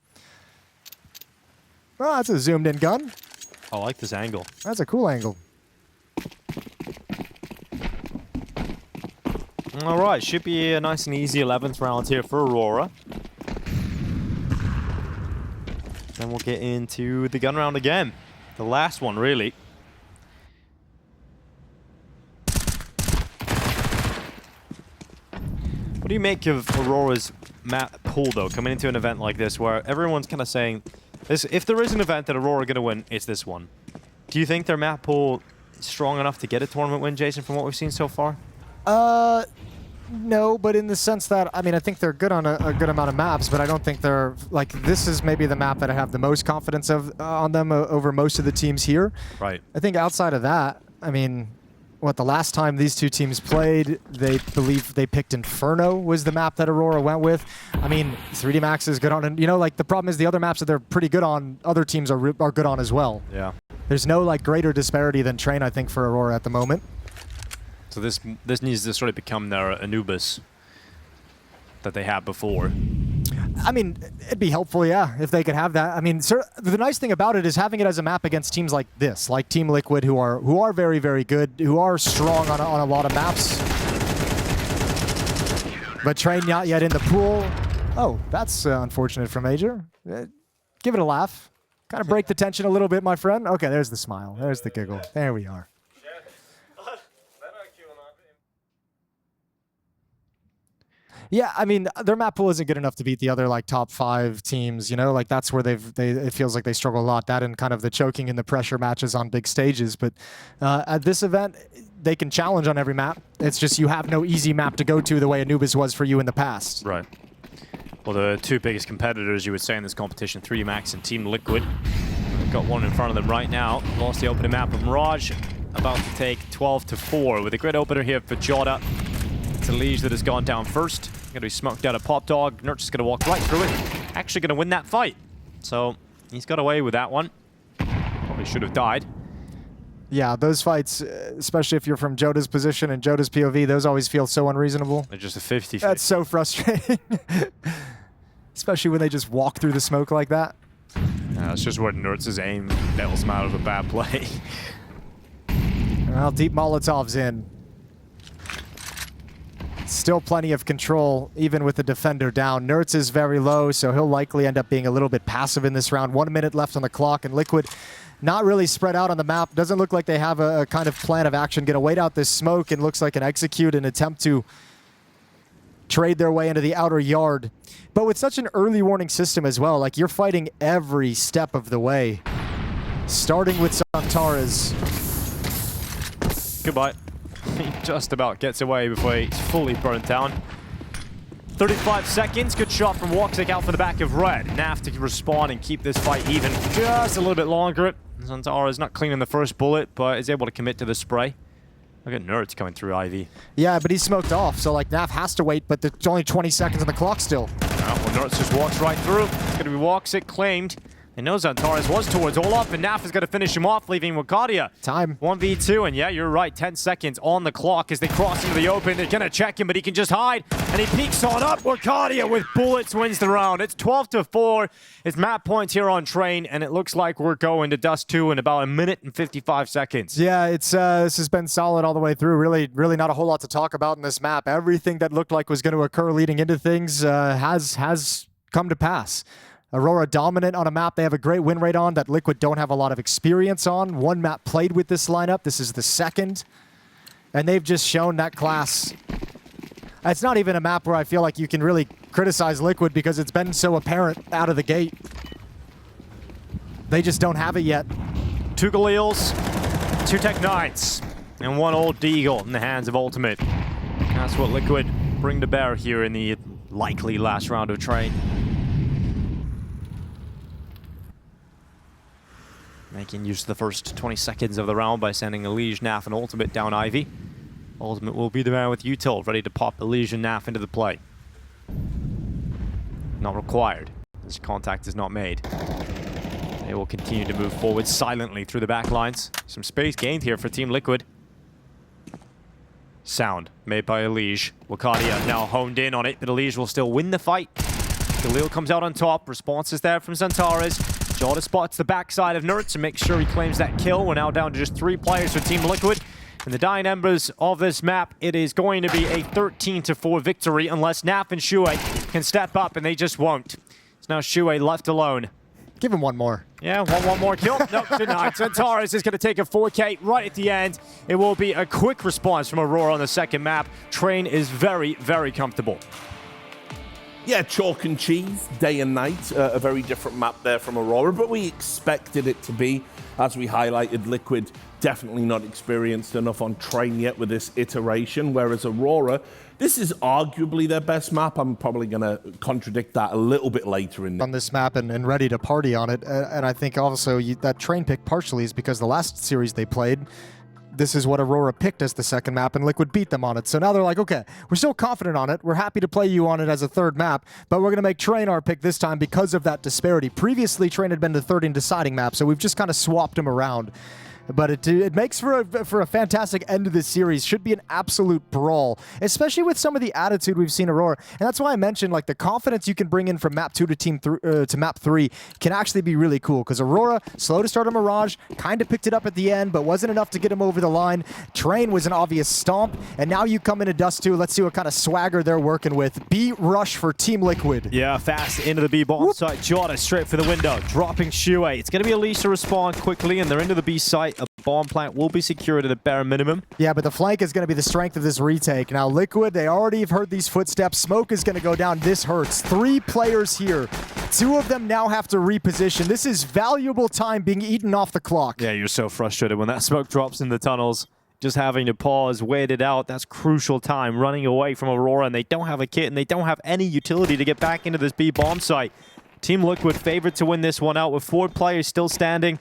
Oh, that's a zoomed-in gun. I like this angle. That's a cool angle. All right, should be a nice and easy 11th round here for Aurora. Then we'll get into the gun round again. The last one, really. What do you make of Aurora's map pool, though, coming into an event like this where everyone's kind of saying If there is an event that Aurora are going to win, it's this one. Do you think their map pool is strong enough to get a tournament win, Jason, from what we've seen so far? No, but in the sense that, I mean, I think they're good on a good amount of maps, but I don't think they're, like, this is maybe the map that I have the most confidence of on them over most of the teams here. Right. I think outside of that, I mean, the last time these two teams played, they believe they picked Inferno was the map that Aurora went with. I mean, 3D Max is good on, and, you know, like, the problem is the other maps that they're pretty good on, other teams are good on as well. Yeah. There's no, like, greater disparity than Train, I think, for Aurora at the moment. So this needs to sort of become their Anubis that they had before. I mean, it'd be helpful, yeah, if they could have that. I mean, the nice thing about it is having it as a map against teams like this, like Team Liquid, who are very, very good, who are strong on a lot of maps. But Train not yet in the pool. Oh, that's unfortunate for Major. Give it a laugh. Kind of break the tension a little bit, my friend. Okay, there's the smile. There's the giggle. There we are. Yeah, I mean, their map pool isn't good enough to beat the other, like, top 5 teams, you know? Like, that's where it feels like they struggle a lot. That and kind of the choking and the pressure matches on big stages. But at this event, they can challenge on every map. It's just you have no easy map to go to the way Anubis was for you in the past. Right. Well, the two biggest competitors, you would say, in this competition, 3D Max and Team Liquid. We've got one in front of them right now. Lost the opening map of Mirage, about to take 12-4 with a great opener here for Jota. It's Elige that has gone down first. Going to be smoked out of Pop Dog. Nurch is going to walk right through it. Actually going to win that fight. So he's got away with that one. Probably should have died. Yeah, those fights, especially if you're from Jota's position and Jota's POV, those always feel so unreasonable. They're just a 50-50. That's so frustrating. Especially when they just walk through the smoke like that. It's just where Nurtz's aim bails him out of a bad play. Well, deep Molotov's in. Still plenty of control, even with the defender down. Nertz is very low, so he'll likely end up being a little bit passive in this round. 1 minute left on the clock, and Liquid not really spread out on the map. Doesn't look like they have a kind of plan of action. Gonna wait out this smoke and looks like an execute and attempt to trade their way into the outer yard. But with such an early warning system as well, like, you're fighting every step of the way. Starting with Santares. Goodbye. He just about gets away before he's fully burnt down. 35 seconds. Good shot from Woxic out for the back of Red. Naf to respond and keep this fight even just a little bit longer. Santares not cleaning the first bullet, but is able to commit to the spray. Look at Nerds coming through Ivy. Yeah, but he's smoked off, so, like, Naf has to wait, but there's only 20 seconds on the clock still. Well, Nerds just walks right through. It's going to be Woxic claimed. They know Santares was towards Olaf, and Naf is going to finish him off, leaving Wicadia. Time. 1v2, and yeah, you're right, 10 seconds on the clock as they cross into the open. They're going to check him, but he can just hide, and he peeks on up. Wicadia with bullets wins the round. It's 12-4. It's map points here on Train, and it looks like we're going to Dust2 in about 1 minute and 55 seconds. Yeah, it's this has been solid all the way through. Really not a whole lot to talk about in this map. Everything that looked like was going to occur leading into things has come to pass. Aurora dominant on a map they have a great win rate on that Liquid don't have a lot of experience on. One map played with this lineup. This is the second. And they've just shown that class. It's not even a map where I feel like you can really criticize Liquid because it's been so apparent out of the gate. They just don't have it yet. 2 Galils, 2 Tech-9s, and 1 old Deagle in the hands of Ultimate. That's what Liquid bring to bear here in the likely last round of Train. Making use of the first 20 seconds of the round by sending Elige, Naf, and Ultimate down Ivy. Ultimate will be the man with Util, ready to pop Elige and Naf into the play. Not required. This contact is not made. They will continue to move forward silently through the back lines. Some space gained here for Team Liquid. Sound made by Elige. Wicadia now honed in on it, but Elige will still win the fight. Galil comes out on top. Response is there from Santares. Jota spots the backside of Nertz and makes sure he claims that kill. We're now down to just 3 players for Team Liquid. In the dying embers of this map, it is going to be a 13-4 victory unless Naf and Shuey can step up, and they just won't. It's now Shuey left alone. Give him one more. Yeah, one more kill. Nope, denied. Santares is going to take a 4K right at the end. It will be a quick response from Aurora on the second map. Train is very, very comfortable. Yeah, chalk and cheese, day and night, a very different map there from Aurora, but we expected it to be. As we highlighted, Liquid definitely not experienced enough on train yet with this iteration, whereas Aurora, this is arguably their best map. I'm probably going to contradict that a little bit later in on this map and ready to party on it. And I think also that train pick partially is because the last series they played, this is what Aurora picked as the second map, and Liquid beat them on it. So now they're like, okay, we're still confident on it. We're happy to play you on it as a third map, but we're going to make Train our pick this time because of that disparity. Previously, Train had been the third and deciding map, so we've just kind of swapped them around. But it makes for a fantastic end of this series. Should be an absolute brawl, especially with some of the attitude we've seen Aurora. And that's why I mentioned like the confidence you can bring in from map 2 to map 3 can actually be really cool. Because Aurora, slow to start a Mirage, kind of picked it up at the end, but wasn't enough to get him over the line. Train was an obvious stomp, and now you come into Dust2. Let's see what kind of swagger they're working with. B rush for Team Liquid. Yeah, fast into the B bomb site. Jota straight for the window, dropping Shue. It's going to be Elise to respond quickly, and they're into the B site. A bomb plant will be secured at a bare minimum. Yeah, but the flank is going to be the strength of this retake. Now, Liquid, they already have heard these footsteps. Smoke is going to go down. This hurts. 3 players here. 2 of them now have to reposition. This is valuable time being eaten off the clock. Yeah, you're so frustrated when that smoke drops in the tunnels. Just having to pause, wait it out. That's crucial time. Running away from Aurora, and they don't have a kit, and they don't have any utility to get back into this B bomb site. Team Liquid favored to win this one out with 4 players still standing.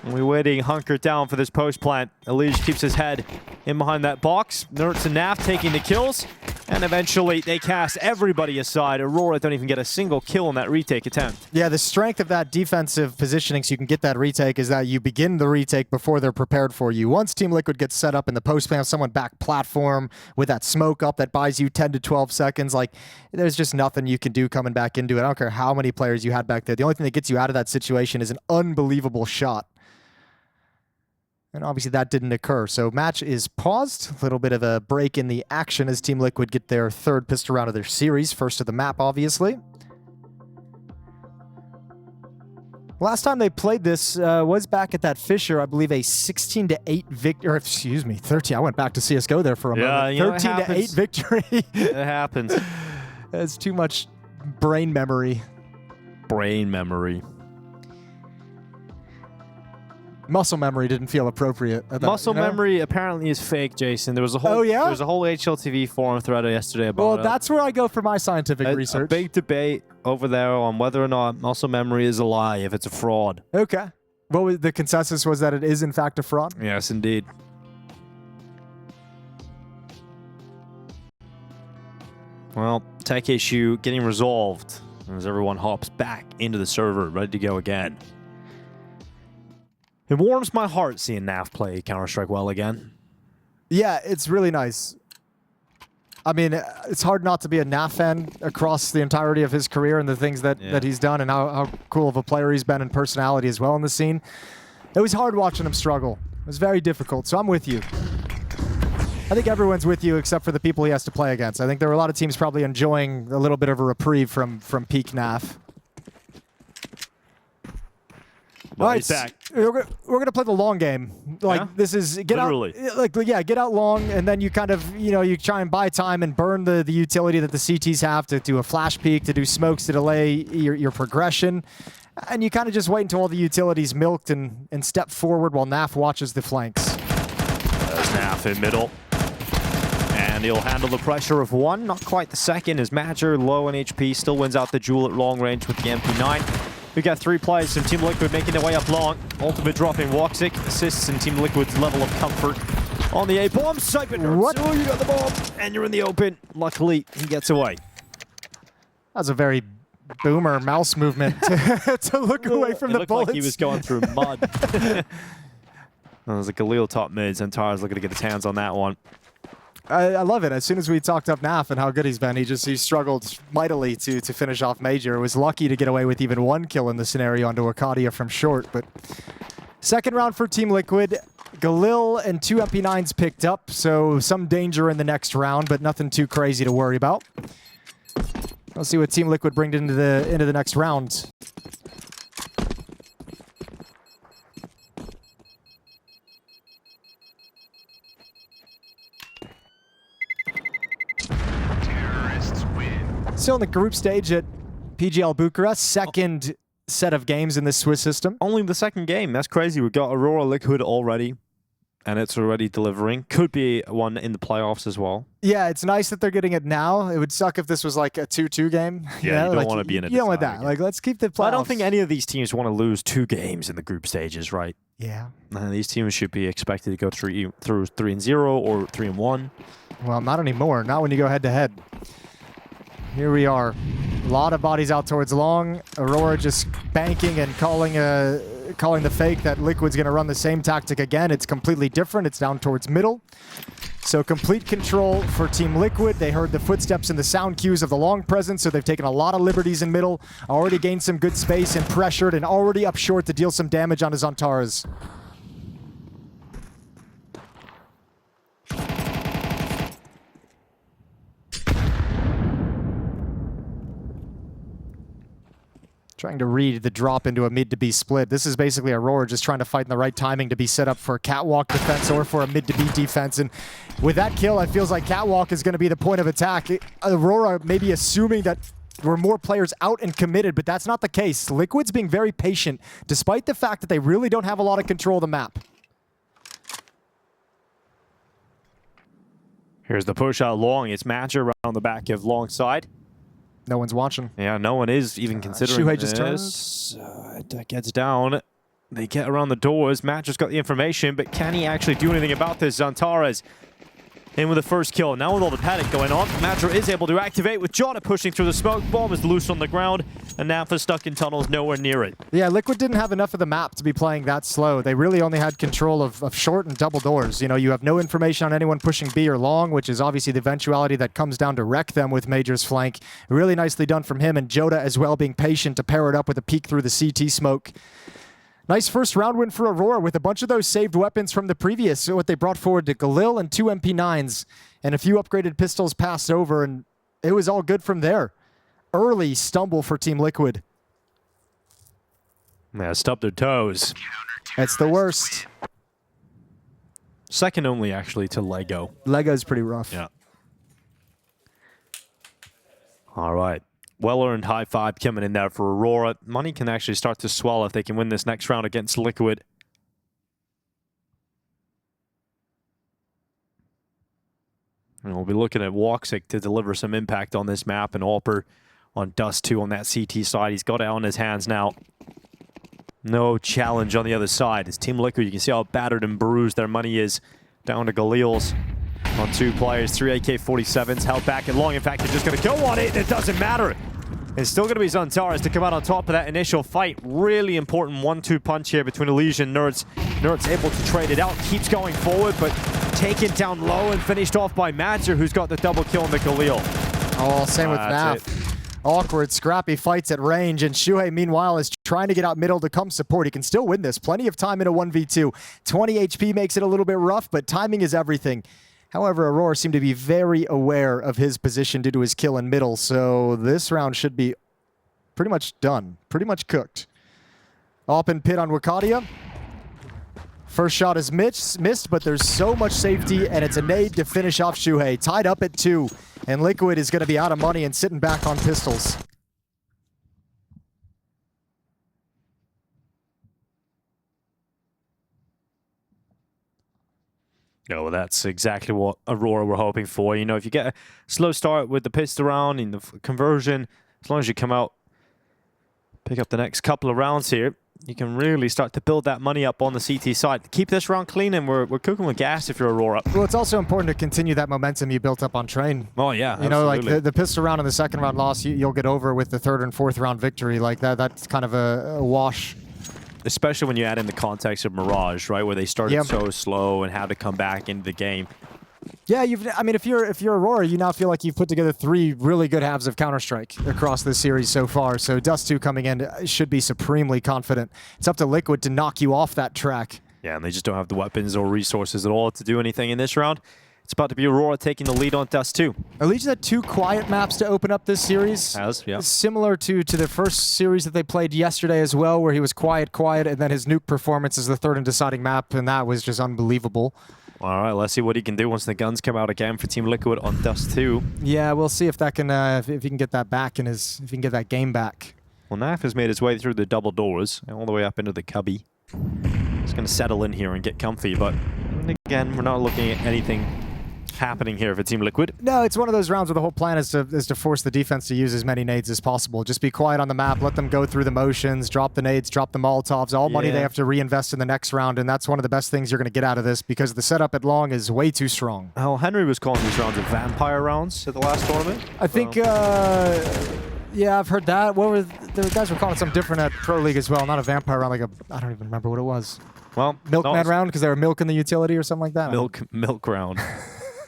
And we're waiting, hunkered down for this post plant. Elige keeps his head in behind that box. Nerds and Naf taking the kills. And eventually they cast everybody aside. Aurora don't even get a single kill on that retake attempt. Yeah, the strength of that defensive positioning so you can get that retake is that you begin the retake before they're prepared for you. Once Team Liquid gets set up in the post plant, someone back platform with that smoke up that buys you 10 to 12 seconds, like there's just nothing you can do coming back into it. I don't care how many players you had back there. The only thing that gets you out of that situation is an unbelievable shot. And obviously that didn't occur. So match is paused. A little bit of a break in the action as Team Liquid get their 3rd pistol round of their series. First of the map, obviously. Last time they played this was back at that Fisher, I believe a 16-8 victory, or excuse me, 13. I went back to CSGO there for a moment. 13-8 victory. It happens. It's too much brain memory. Brain memory. Muscle memory didn't feel appropriate. Muscle memory apparently is fake, Jason. There was a whole there was a whole HLTV forum thread yesterday about it. Well, that's where I go for my scientific research. A big debate over there on whether or not muscle memory is a lie, if it's a fraud. Okay. What was the consensus was that it is in fact a fraud? Yes, indeed. Well, tech issue getting resolved as everyone hops back into the server, ready to go again. It warms my heart seeing Naf play Counter-Strike well again. Yeah, it's really nice. I mean, it's hard not to be a Naf fan across the entirety of his career and the things that he's done and how cool of a player he's been and personality as well in the scene. It was hard watching him struggle. It was very difficult, so I'm with you. I think everyone's with you except for the people he has to play against. I think there were a lot of teams probably enjoying a little bit of a reprieve from peak Naf. All right, back. We're gonna play the long game. Like this is get out long, and then you kind of you try and buy time and burn the utility that the CTs have to do a flash peek, to do smokes to delay your progression, and you kind of just wait until all the utilities milked and step forward while Naf watches the flanks. There's Naf in middle, and he'll handle the pressure of one, not quite the second. His matcher low in HP, still wins out the duel at long range with the MP9. We've got 3 players from Team Liquid making their way up long. Ultimate dropping Woxic, assists in Team Liquid's level of comfort. On the A-bomb site, but oh, you got the bomb, and you're in the open. Luckily, he gets away. That's a very boomer mouse movement to look away from the bullets. It looked like he was going through mud. There was a Galil top mid. Zentara's looking to get his hands on that one. I love it. As soon as we talked up Naf and how good he's been, he struggled mightily to finish off Major. Was lucky to get away with even 1 kill in the scenario onto Wicadia from short. But second round for Team Liquid. Galil and 2 MP9s picked up, so some danger in the next round, but nothing too crazy to worry about. Let's see what Team Liquid brings into the next round. Still in the group stage at PGL Bucharest, second set of games in this Swiss system. Only the second game. That's crazy. We've got Aurora Liquid already, and it's already delivering. Could be one in the playoffs as well. Yeah, it's nice that they're getting it now. It would suck if this was like a 2-2 game. Yeah, you don't want to be in a You don't want that. game. Like, let's keep the playoffs. I don't think any of these teams want to lose 2 games in the group stages, right? Yeah. These teams should be expected to go through 3-0 or 3-1. Well, not anymore. Not when you go head-to-head. Here we are. A lot of bodies out towards long. Aurora just banking and calling the fake that Liquid's going to run the same tactic again. It's completely different. It's down towards middle. So complete control for Team Liquid. They heard the footsteps and the sound cues of the long presence, so they've taken a lot of liberties in middle. Already gained some good space and pressured, and already up short to deal some damage on his Antares. Trying to read the drop into a mid to B split. This is basically Aurora just trying to fight in the right timing to be set up for a catwalk defense or for a mid to B defense. And with that kill, it feels like catwalk is going to be the point of attack. Aurora maybe assuming that there were more players out and committed, but that's not the case. Liquid's being very patient, despite the fact that they really don't have a lot of control of the map. Here's the push out long. It's Matcher around the back of long side. No one's watching. Yeah, no one is even considering Shuhei just this. It gets down. They get around the doors. Matt just got the information, but can he actually do anything about this? Antares in with the first kill. Now with all the panic going on, Matcher is able to activate with Jota pushing through the smoke. Bomb is loose on the ground, and Nafa stuck in tunnels nowhere near it. Yeah, Liquid didn't have enough of the map to be playing that slow. They really only had control of short and double doors. You know, you have no information on anyone pushing B or long, which is obviously the eventuality that comes down to wreck them with Major's flank. Really nicely done from him, and Jota as well being patient to pair it up with a peek through the CT smoke. Nice first round win for Aurora with a bunch of those saved weapons from the previous. So what they brought forward to Galil and 2 MP9s and a few upgraded pistols passed over, and it was all good from there. Early stumble for Team Liquid. Yeah, stubbed their toes. That's the worst. Second only, actually, to Lego. Lego's pretty rough. Yeah. All right. Well-earned high five coming in there for Aurora. Money can actually start to swell if they can win this next round against Liquid. And we'll be looking at Woxic to deliver some impact on this map, and Alper on Dust2 on that CT side. He's got it on his hands now. No challenge on the other side. It's Team Liquid. You can see how battered and bruised their money is. Down to Galil's on 2 players. 3 AK-47s held back and long. In fact, they're just going to go on it, and it doesn't matter. It's still going to be Zantares to come out on top of that initial fight. Really important 1-2 punch here between Elysia and Nerds. Nerds able to trade it out, keeps going forward, but taken down low and finished off by Madzer, who's got the double kill on the Galil. Oh, same with Naf. Awkward, scrappy fights at range, and Shuhei, meanwhile, is trying to get out middle to come support. He can still win this. Plenty of time in a 1v2. 20 HP makes it a little bit rough, but timing is everything. However, Aurora seemed to be very aware of his position due to his kill in middle, so this round should be pretty much done, pretty much cooked. Open pit on Wicadia. First shot is missed, but there's so much safety, and it's a nade to finish off Shuhei. Tied up at 2, and Liquid is going to be out of money and sitting back on pistols. Yeah, well, that's exactly what Aurora were hoping for. You know, if you get a slow start with the pistol round and the conversion, as long as you come out, pick up the next couple of rounds here, you can really start to build that money up on the CT side. Keep this round clean, and we're cooking with gas if you're Aurora. Well, it's also important to continue that momentum you built up on train. Oh, yeah, you know, like the pistol round and the second round loss, you'll get over with the third and fourth round victory. Like that's kind of a wash. Especially when you add in the context of Mirage, right, where they started so slow and had to come back into the game. Yeah, I mean, if you're Aurora, you now feel like you've put together 3 really good halves of Counter-Strike across this series so far. So Dust2 coming in should be supremely confident. It's up to Liquid to knock you off that track. Yeah, and they just don't have the weapons or resources at all to do anything in this round. It's about to be Aurora taking the lead on Dust2. Legion had 2 quiet maps to open up this series. Yeah. Similar to the first series that they played yesterday as well, where he was quiet, and then his nuke performance is the third and deciding map, and that was just unbelievable. All right, let's see what he can do once the guns come out again for Team Liquid on Dust2. Yeah, we'll see if that can if he can get that back in his if he can get that game back. Well, Naf has made his way through the double doors and all the way up into the cubby. He's going to settle in here and get comfy, but again, we're not looking at anything happening here for Team Liquid. No, it's one of those rounds where the whole plan is to force the defense to use as many nades as possible. Just be quiet on the map, let them go through the motions, drop the nades, drop the Molotovs, all money they have to reinvest in the next round, and that's one of the best things you're going to get out of this because the setup at long is way too strong. Oh, Henry was calling these rounds vampire rounds at the last tournament. I think, yeah, I've heard that. What were the guys were calling it something different at Pro League as well? Not a vampire round, like a I don't even remember what it was. Well, Milkman round because they were milking the utility or something like that. Milk round.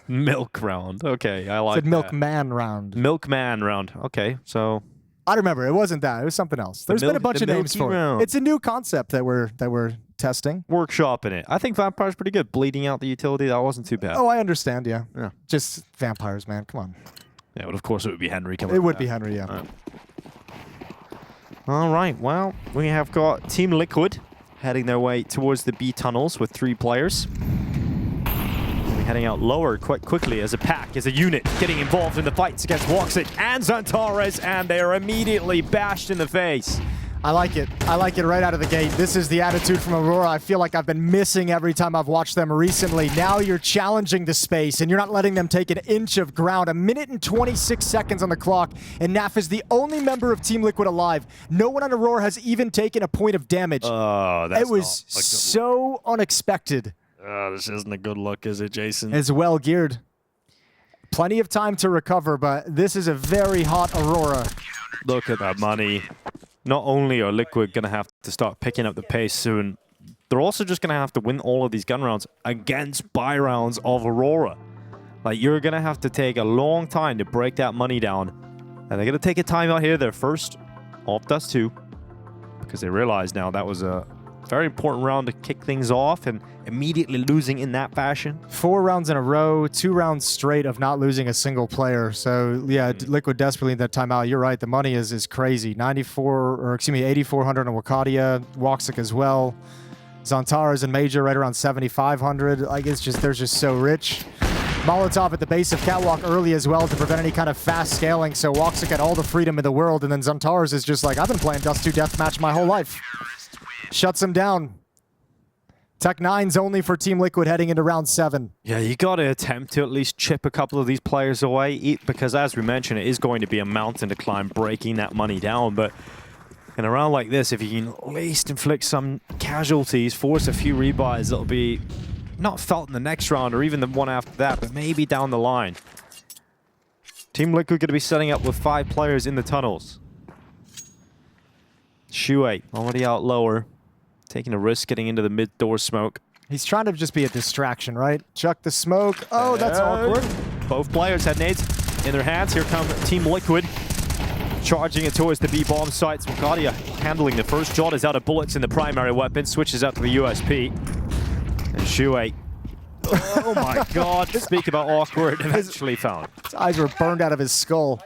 Milk round. Okay, I like it. Said Milkman round. Milkman round. Okay, so I remember it wasn't that. It was something else. There's been a bunch of names for it. It's a new concept that we're testing. Workshopping it. I think vampire's pretty good. Bleeding out the utility, that wasn't too bad. Oh, I understand. Yeah. Yeah. Just vampires, man. Come on. Yeah, but of course it would be Henry coming. It would be Henry. Yeah. All right. Well, we have got Team Liquid heading their way towards the B tunnels with 3 players. Heading out lower quite quickly as a pack, as a unit, getting involved in the fights against Woxic and Zantares, and they are immediately bashed in the face. I like it. I like it right out of the gate. This is the attitude from Aurora I feel like I've been missing every time I've watched them recently. Now you're challenging the space, and you're not letting them take an inch of ground. 1 minute and 26 seconds on the clock, and Naf is the only member of Team Liquid alive. No one on Aurora has even taken a point of damage. That's it was so unexpected. This isn't a good look, is it, Jason? It's well geared. Plenty of time to recover, but this is a very hot Aurora. Look at that money. Not only are Liquid going to have to start picking up the pace soon, they're also just going to have to win all of these gun rounds against buy rounds of Aurora. Like, you're going to have to take a long time to break that money down. And they're going to take a time out here. They're first off Dust2 because they realize now that was a very important round to kick things off, and immediately losing in that fashion. 4 rounds in a row, 2 rounds straight of not losing a single player. So yeah, Liquid desperately need that timeout. You're right, the money is crazy. 8,400 on Wicadia, Woxic as well. Zantares and Major right around 7,500. Like they're just so rich. Molotov at the base of Catwalk early as well to prevent any kind of fast scaling. So Woxic had all the freedom in the world, and then Zantares is just like, I've been playing Dust2 Deathmatch my whole life. Shuts him down. Tech 9's only for Team Liquid heading into round 7. Yeah, you got to attempt to at least chip a couple of these players away, because as we mentioned, it is going to be a mountain to climb, breaking that money down. But in a round like this, if you can at least inflict some casualties, force a few rebuys, that'll be not felt in the next round or even the one after that, but maybe down the line. Team Liquid going to be setting up with 5 players in the tunnels. Shuei already out lower. Taking a risk getting into the mid-door smoke. He's trying to just be a distraction, right? Chuck the smoke. Oh, that's awkward. Both players had nades in their hands. Here come Team Liquid. Charging it towards the B-bomb sites. Wicadia handling the first shot, is out of bullets in the primary weapon. Switches out to the USP. And Shuei. Oh my god. Speak about awkward. Eventually found. His eyes were burned out of his skull.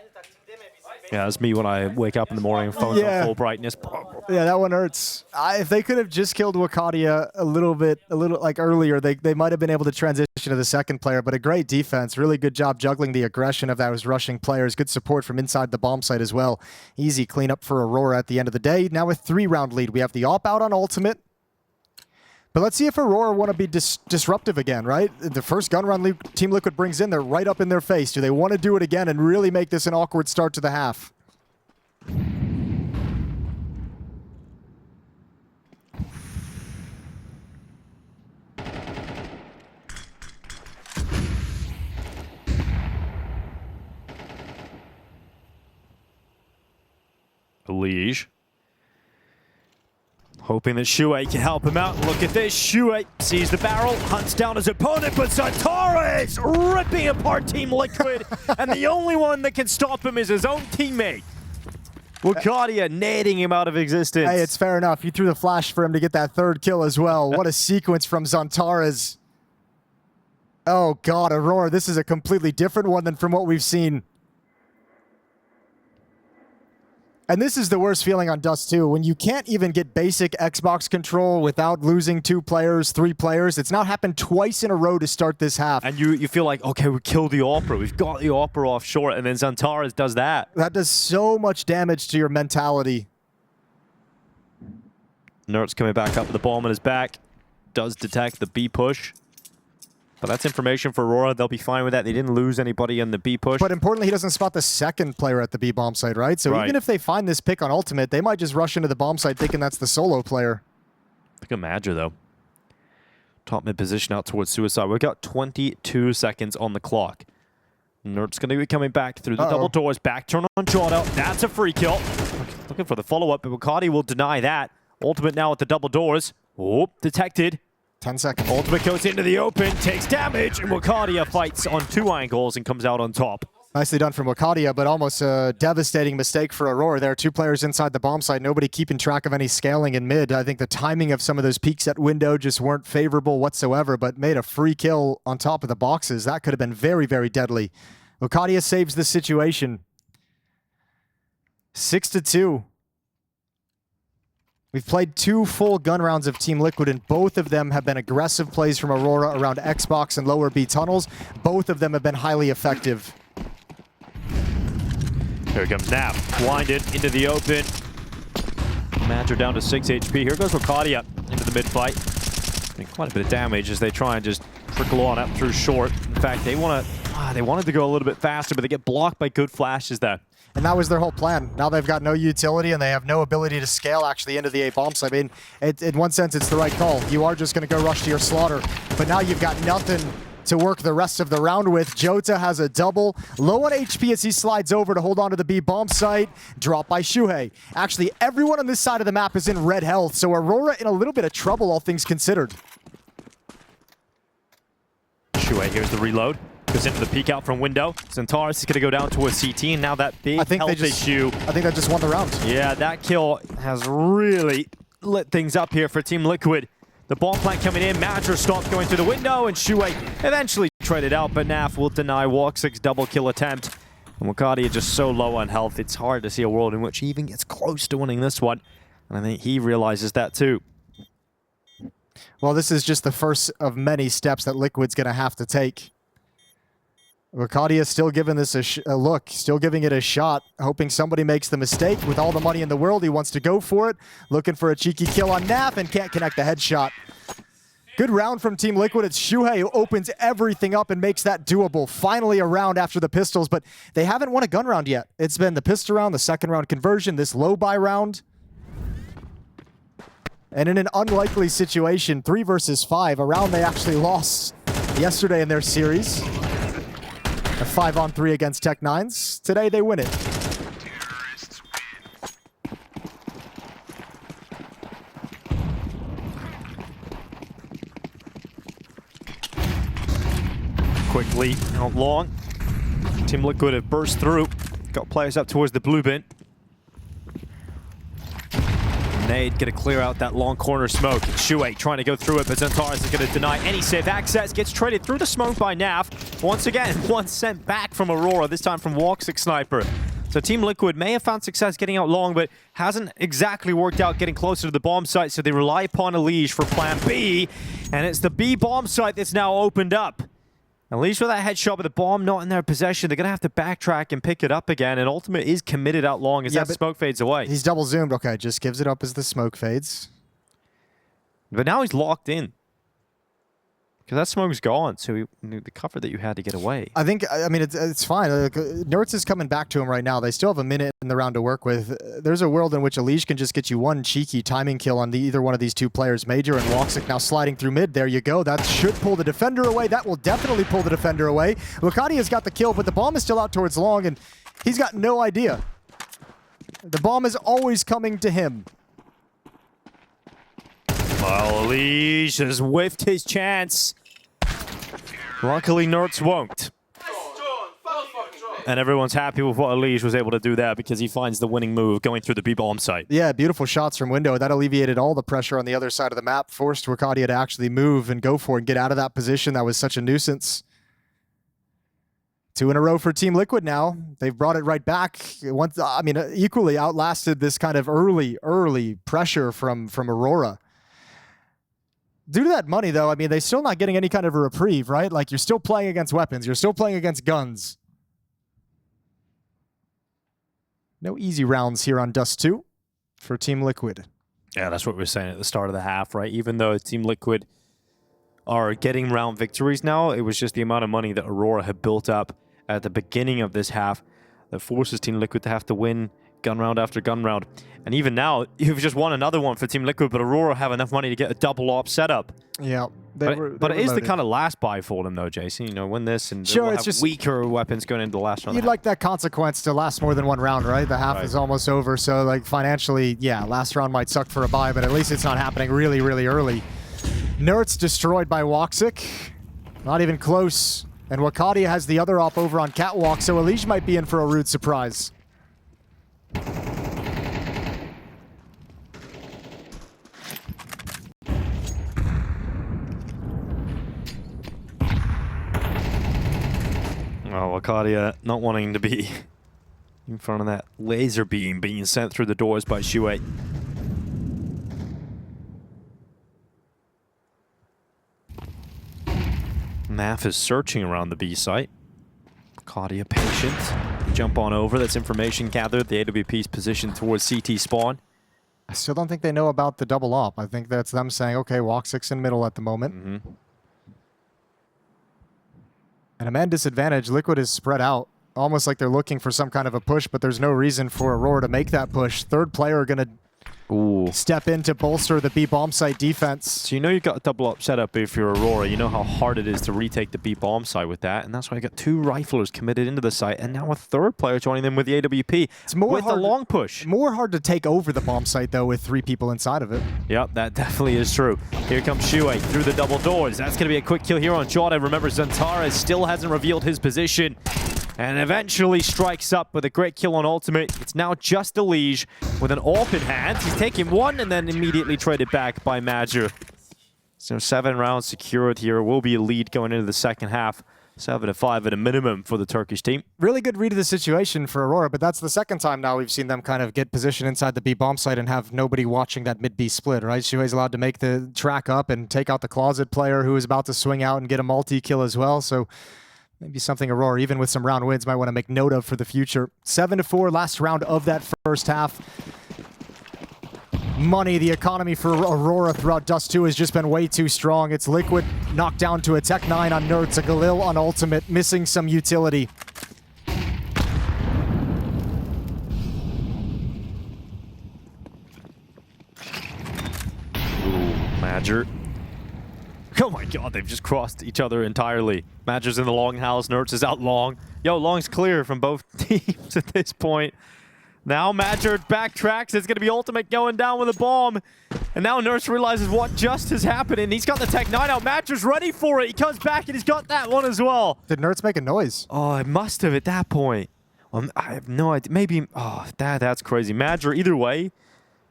Yeah, that's me when I wake up in the morning and phone's on full brightness. Yeah, that one hurts. If they could have just killed Wicadia a little like earlier, they might have been able to transition to the second player, but a great defense. Really good job juggling the aggression of those rushing players. Good support from inside the bomb site as well. Easy cleanup for Aurora at the end of the day. Now with 3-round lead, we have the op out on ultimate. But let's see if Aurora want to be disruptive again, right? The first gun round Team Liquid brings in, they're right up in their face. Do they want to do it again and really make this an awkward start to the half? Liege. Hoping that Shuei can help him out. Look at this. Shuei sees the barrel, hunts down his opponent, but Zantares ripping apart Team Liquid. And the only one that can stop him is his own teammate. Wicadia nading him out of existence. Hey, it's fair enough. You threw the flash for him to get that 3rd kill as well. What a sequence from Zantares. Oh god, Aurora, this is a completely different one than from what we've seen. And this is the worst feeling on Dust2, when you can't even get basic Xbox control without losing 2 players, 3 players. It's now happened twice in a row to start this half. And you feel like, okay, we killed the Opera. We've got the Opera off short, and then Xantares does that. That does so much damage to your mentality. Nert's coming back up with the bomb on his back. Does detect the B push. But that's information for Aurora. They'll be fine with that. They didn't lose anybody in the B push. But importantly, he doesn't spot the second player at the B bomb site, right? So even if they find this pick on Ultimate, they might just rush into the bomb site thinking that's the solo player. Look at Madger, though. Top mid position out towards Suicide. We've got 22 seconds on the clock. Nert's going to be coming back through the double doors. Back turn on Jordan. That's a free kill. Looking for the follow-up, but Wicadia will deny that. Ultimate now at the double doors. Oh, detected. 10 seconds. Ultimate goes into the open, takes damage, and Wicadia fights on 2 angles and comes out on top. Nicely done from Wicadia, but almost a devastating mistake for Aurora. There are 2 players inside the bomb site, nobody keeping track of any scaling in mid. I think the timing of some of those peeks at window just weren't favorable whatsoever, but made a free kill on top of the boxes. That could have been very, very deadly. Wicadia saves the situation. 6-2. We've played 2 full gun rounds of Team Liquid, and both of them have been aggressive plays from Aurora around Xbox and lower B tunnels. Both of them have been highly effective. Here comes Nap, blinded into the open. Madger down to 6 HP. Here goes Wicadia into the mid-fight. Quite a bit of damage as they try and just trickle on up through short. In fact, they wanted to go a little bit faster, but they get blocked by good flashes there. And that was their whole plan. Now they've got no utility and they have no ability to scale actually into the A bomb site. I mean, in one sense, it's the right call. You are just going to go rush to your slaughter, but now you've got nothing to work the rest of the round with. Jota has a double, low on HP as he slides over to hold on to the B bomb site. Drop by Shuhei. Actually, everyone on this side of the map is in red health, so Aurora in a little bit of trouble, all things considered. Shuhei, here's the reload. Goes into the peek out from window. Xantares is going to go down to a CT, and now that big health issue. I think that just won the round. Yeah, that kill has really lit things up here for Team Liquid. The bomb plant coming in, Madger stopped going through the window, and Shuhei eventually traded out, but Naf will deny Walk6 double kill attempt. And Wicadia just so low on health, it's hard to see a world in which he even gets close to winning this one. And I think he realizes that too. Well, this is just the first of many steps that Liquid's going to have to take. Wicadia still giving this a look, still giving it a shot, hoping somebody makes the mistake. With all the money in the world, he wants to go for it. Looking for a cheeky kill on Naf and can't connect the headshot. Good round from Team Liquid. It's Shuhei who opens everything up and makes that doable. Finally a round after the pistols, but they haven't won a gun round yet. It's been the pistol round, the second round conversion, this low buy round. And in an unlikely situation, 3 versus 5, a round they actually lost yesterday in their series. A 5-on-3 against Tech9s. Today they win it. Quickly, out long. Team Liquid have burst through. Got players up towards the blue bin. Nade gonna clear out that long corner smoke. Shuhei trying to go through it, but Xantares is gonna deny any safe access. Gets traded through the smoke by Naf. Once again, one sent back from Aurora, this time from Walk6 Sniper. So Team Liquid may have found success getting out long, but hasn't exactly worked out getting closer to the bomb site, so they rely upon Elige for plan B. And it's the B bomb site that's now opened up. Elige with that headshot, but the bomb not in their possession. They're going to have to backtrack and pick it up again, and Ultimate is committed out long as that smoke fades away. He's double zoomed. Okay, just gives it up as the smoke fades. But now he's locked in. Because that smoke's gone, so he knew the cover that you had to get away. I mean, it's fine. Nertz is coming back to him right now. They still have a minute in the round to work with. There's a world in which Elige can just get you one cheeky timing kill on either one of these 2 players. Major and Walk6 now sliding through mid. There you go. That should pull the defender away. That will definitely pull the defender away. Wicadia's got the kill, but the bomb is still out towards long, and he's got no idea. The bomb is always coming to him. Well, Elige has whiffed his chance. Luckily, Nertz won't. And everyone's happy with what Elige was able to do there because he finds the winning move going through the B-bomb site. Yeah, beautiful shots from window. That alleviated all the pressure on the other side of the map, forced Wicadia to actually move and go for it and get out of that position. That was such a nuisance. 2 in a row for Team Liquid now. They've brought it right back. Once, I mean, equally outlasted this kind of early pressure from Aurora. Due to that money, though, I mean, they're still not getting any kind of a reprieve, right? Like, you're still playing against weapons. You're still playing against guns. No easy rounds here on Dust2 for Team Liquid. Yeah, that's what we were saying at the start of the half, right? Even though Team Liquid are getting round victories now, it was just the amount of money that Aurora had built up at the beginning of this half that forces Team Liquid to have to win gun round after gun round. And even now, you've just won another one for Team Liquid, but Aurora have enough money to get a double op setup. Yeah. But it is the kind of last buy for them, though, Jason. You know, win this and sure, we'll it's have just weaker weapons going into the last round. You'd like that consequence to last more than one round, right? The half is almost over, so like financially, yeah, last round might suck for a buy, but at least it's not happening really early. Nertz destroyed by Woxic. Not even close. And Wicadia has the other op over on Catwalk, so Elige might be in for a rude surprise. Oh, Wicadia not wanting to be in front of that laser beam being sent through the doors by Shuei. Math is searching around the B site. Wicadia patient. Jump on over. That's information gathered. The AWP's positioned towards CT spawn. I still don't think they know about the double op. I think that's them saying, okay, Woxic's in middle at the moment. And a man disadvantage, Liquid is spread out. Almost like they're looking for some kind of a push, but there's no reason for Aurora to make that push. Third player going to step in to bolster the B bomb site defense. So you know you've got a double up setup if you're Aurora. You know how hard it is to retake the B bomb site with that, and that's why you got 2 riflers committed into the site, and now a 3rd player joining them with the AWP. It's more with hard, the long push. More hard to take over the bomb site though with 3 people inside of it. Yep, that definitely is true. Here comes Shuei through the double doors. That's going to be a quick kill here on Jota. Remember, Zantara still hasn't revealed his position. And eventually strikes up with a great kill on ultimate. It's now just Elige with an AWP in hand. He's taking 1 and then immediately traded back by MIBR. So 7 rounds secured here. Will be a lead going into the second half. 7-5 at a minimum for the Turkish team. Really good read of the situation for Aurora, but that's the second time now we've seen them kind of get position inside the B bomb site and have nobody watching that mid-B split, right? Shuei's allowed to make the track up and take out the closet player who is about to swing out and get a multi-kill as well. So maybe something Aurora, even with some round wins, might want to make note of for the future. 7-4, last round of that first half. Money, the economy for Aurora throughout Dust2 has just been way too strong. It's Liquid knocked down to a Tech 9 on Nertz, a Galil on ultimate, missing some utility. MIBR. Oh my god, they've just crossed each other entirely. MIBR's in the long house, Nertz is out long. Yo, long's clear from both teams at this point. Now MIBR backtracks, it's going to be ultimate going down with a bomb. And now Nertz realizes what just has happened, and he's got the Tech 9 out. MIBR's ready for it, he comes back and he's got that one as well. Did Nertz make a noise? Oh, it must have at that point. I have no idea, maybe, oh, that's crazy. MIBR, either way,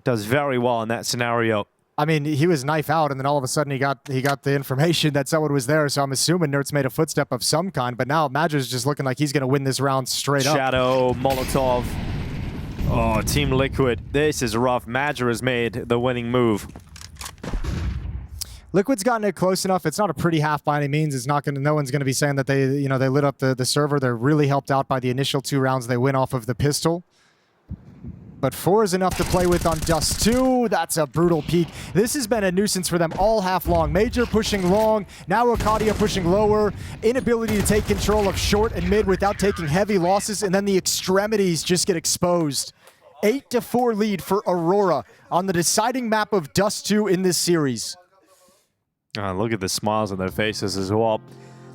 does very well in that scenario. I mean, he was knife out, and then all of a sudden he got the information that someone was there. So I'm assuming Nertz made a footstep of some kind. But now MIBR's just looking like he's going to win this round straight up. Shadow, Molotov. Oh, Team Liquid. This is rough. MIBR has made the winning move. Liquid's gotten it close enough. It's not a pretty half by any means. It's not going to. No one's going to be saying that they lit up the server. They're really helped out by the initial 2 rounds they win off of the pistol. But 4 is enough to play with on Dust2. That's a brutal peak. This has been a nuisance for them all half long. MIBR pushing long, now Wicadia pushing lower. Inability to take control of short and mid without taking heavy losses, and then the extremities just get exposed. 8-4 lead for Aurora on the deciding map of Dust2 in this series. Look at the smiles on their faces as well.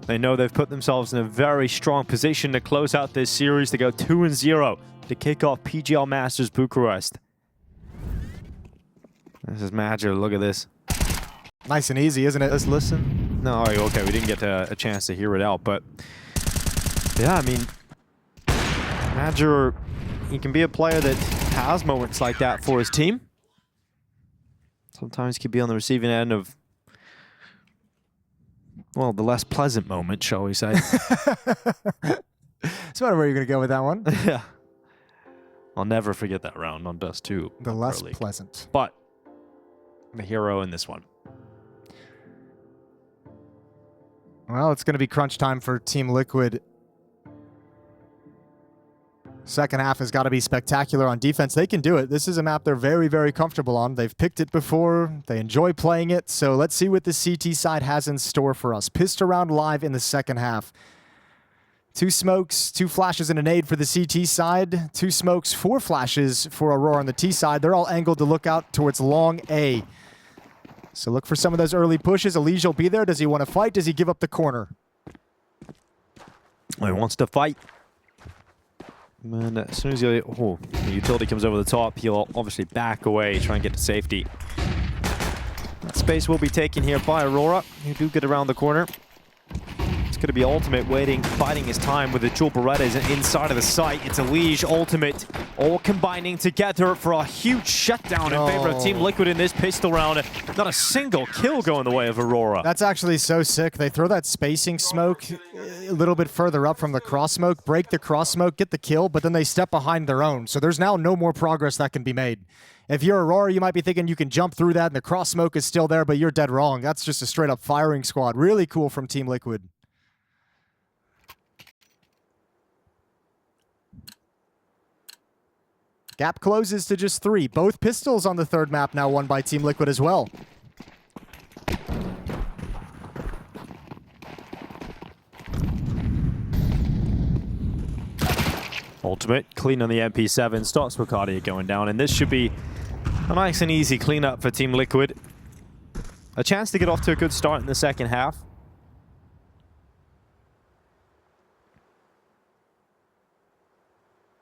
They know they've put themselves in a very strong position to close out this series, to go 2-0. To kick off PGL Masters Bucharest. This is MIBR, look at this. Nice and easy, isn't it? Let's listen. No, okay, we didn't get a chance to hear it out, but yeah, I mean, MIBR, he can be a player that has moments like that for his team. Sometimes he can be on the receiving end of, well, the less pleasant moment, shall we say. It's about where you're going to go with that one. Yeah. I'll never forget that round on Dust2. The less pleasant. But the hero in this one. Well, it's going to be crunch time for Team Liquid. Second half has got to be spectacular on defense. They can do it. This is a map they're very, very comfortable on. They've picked it before. They enjoy playing it. So let's see what the CT side has in store for us. Pissed around live in the second half. 2 smokes, 2 flashes and a nade for the CT side. 2 smokes, 4 flashes for Aurora on the T side. They're all angled to look out towards long A. So look for some of those early pushes. Elijah will be there. Does he want to fight? Does he give up the corner? He wants to fight. And as soon as the utility comes over the top, he'll obviously back away, try and get to safety. That space will be taken here by Aurora, who do get around the corner. It's going to be Ultimate waiting, biding his time with the dual Berettas inside of the site. It's Elige, Ultimate, all combining together for a huge shutdown in favor of Team Liquid in this pistol round. Not a single kill going the way of Aurora. That's actually so sick. They throw that spacing smoke a little bit further up from the cross smoke, break the cross smoke, get the kill, but then they step behind their own. So there's now no more progress that can be made. If you're Aurora, you might be thinking you can jump through that and the cross smoke is still there, but you're dead wrong. That's just a straight up firing squad. Really cool from Team Liquid. Gap closes to just 3. Both pistols on the third map now won by Team Liquid as well. Ultimate, clean on the MP7, stops Wicadia going down, and this should be a nice and easy cleanup for Team Liquid. A chance to get off to a good start in the second half.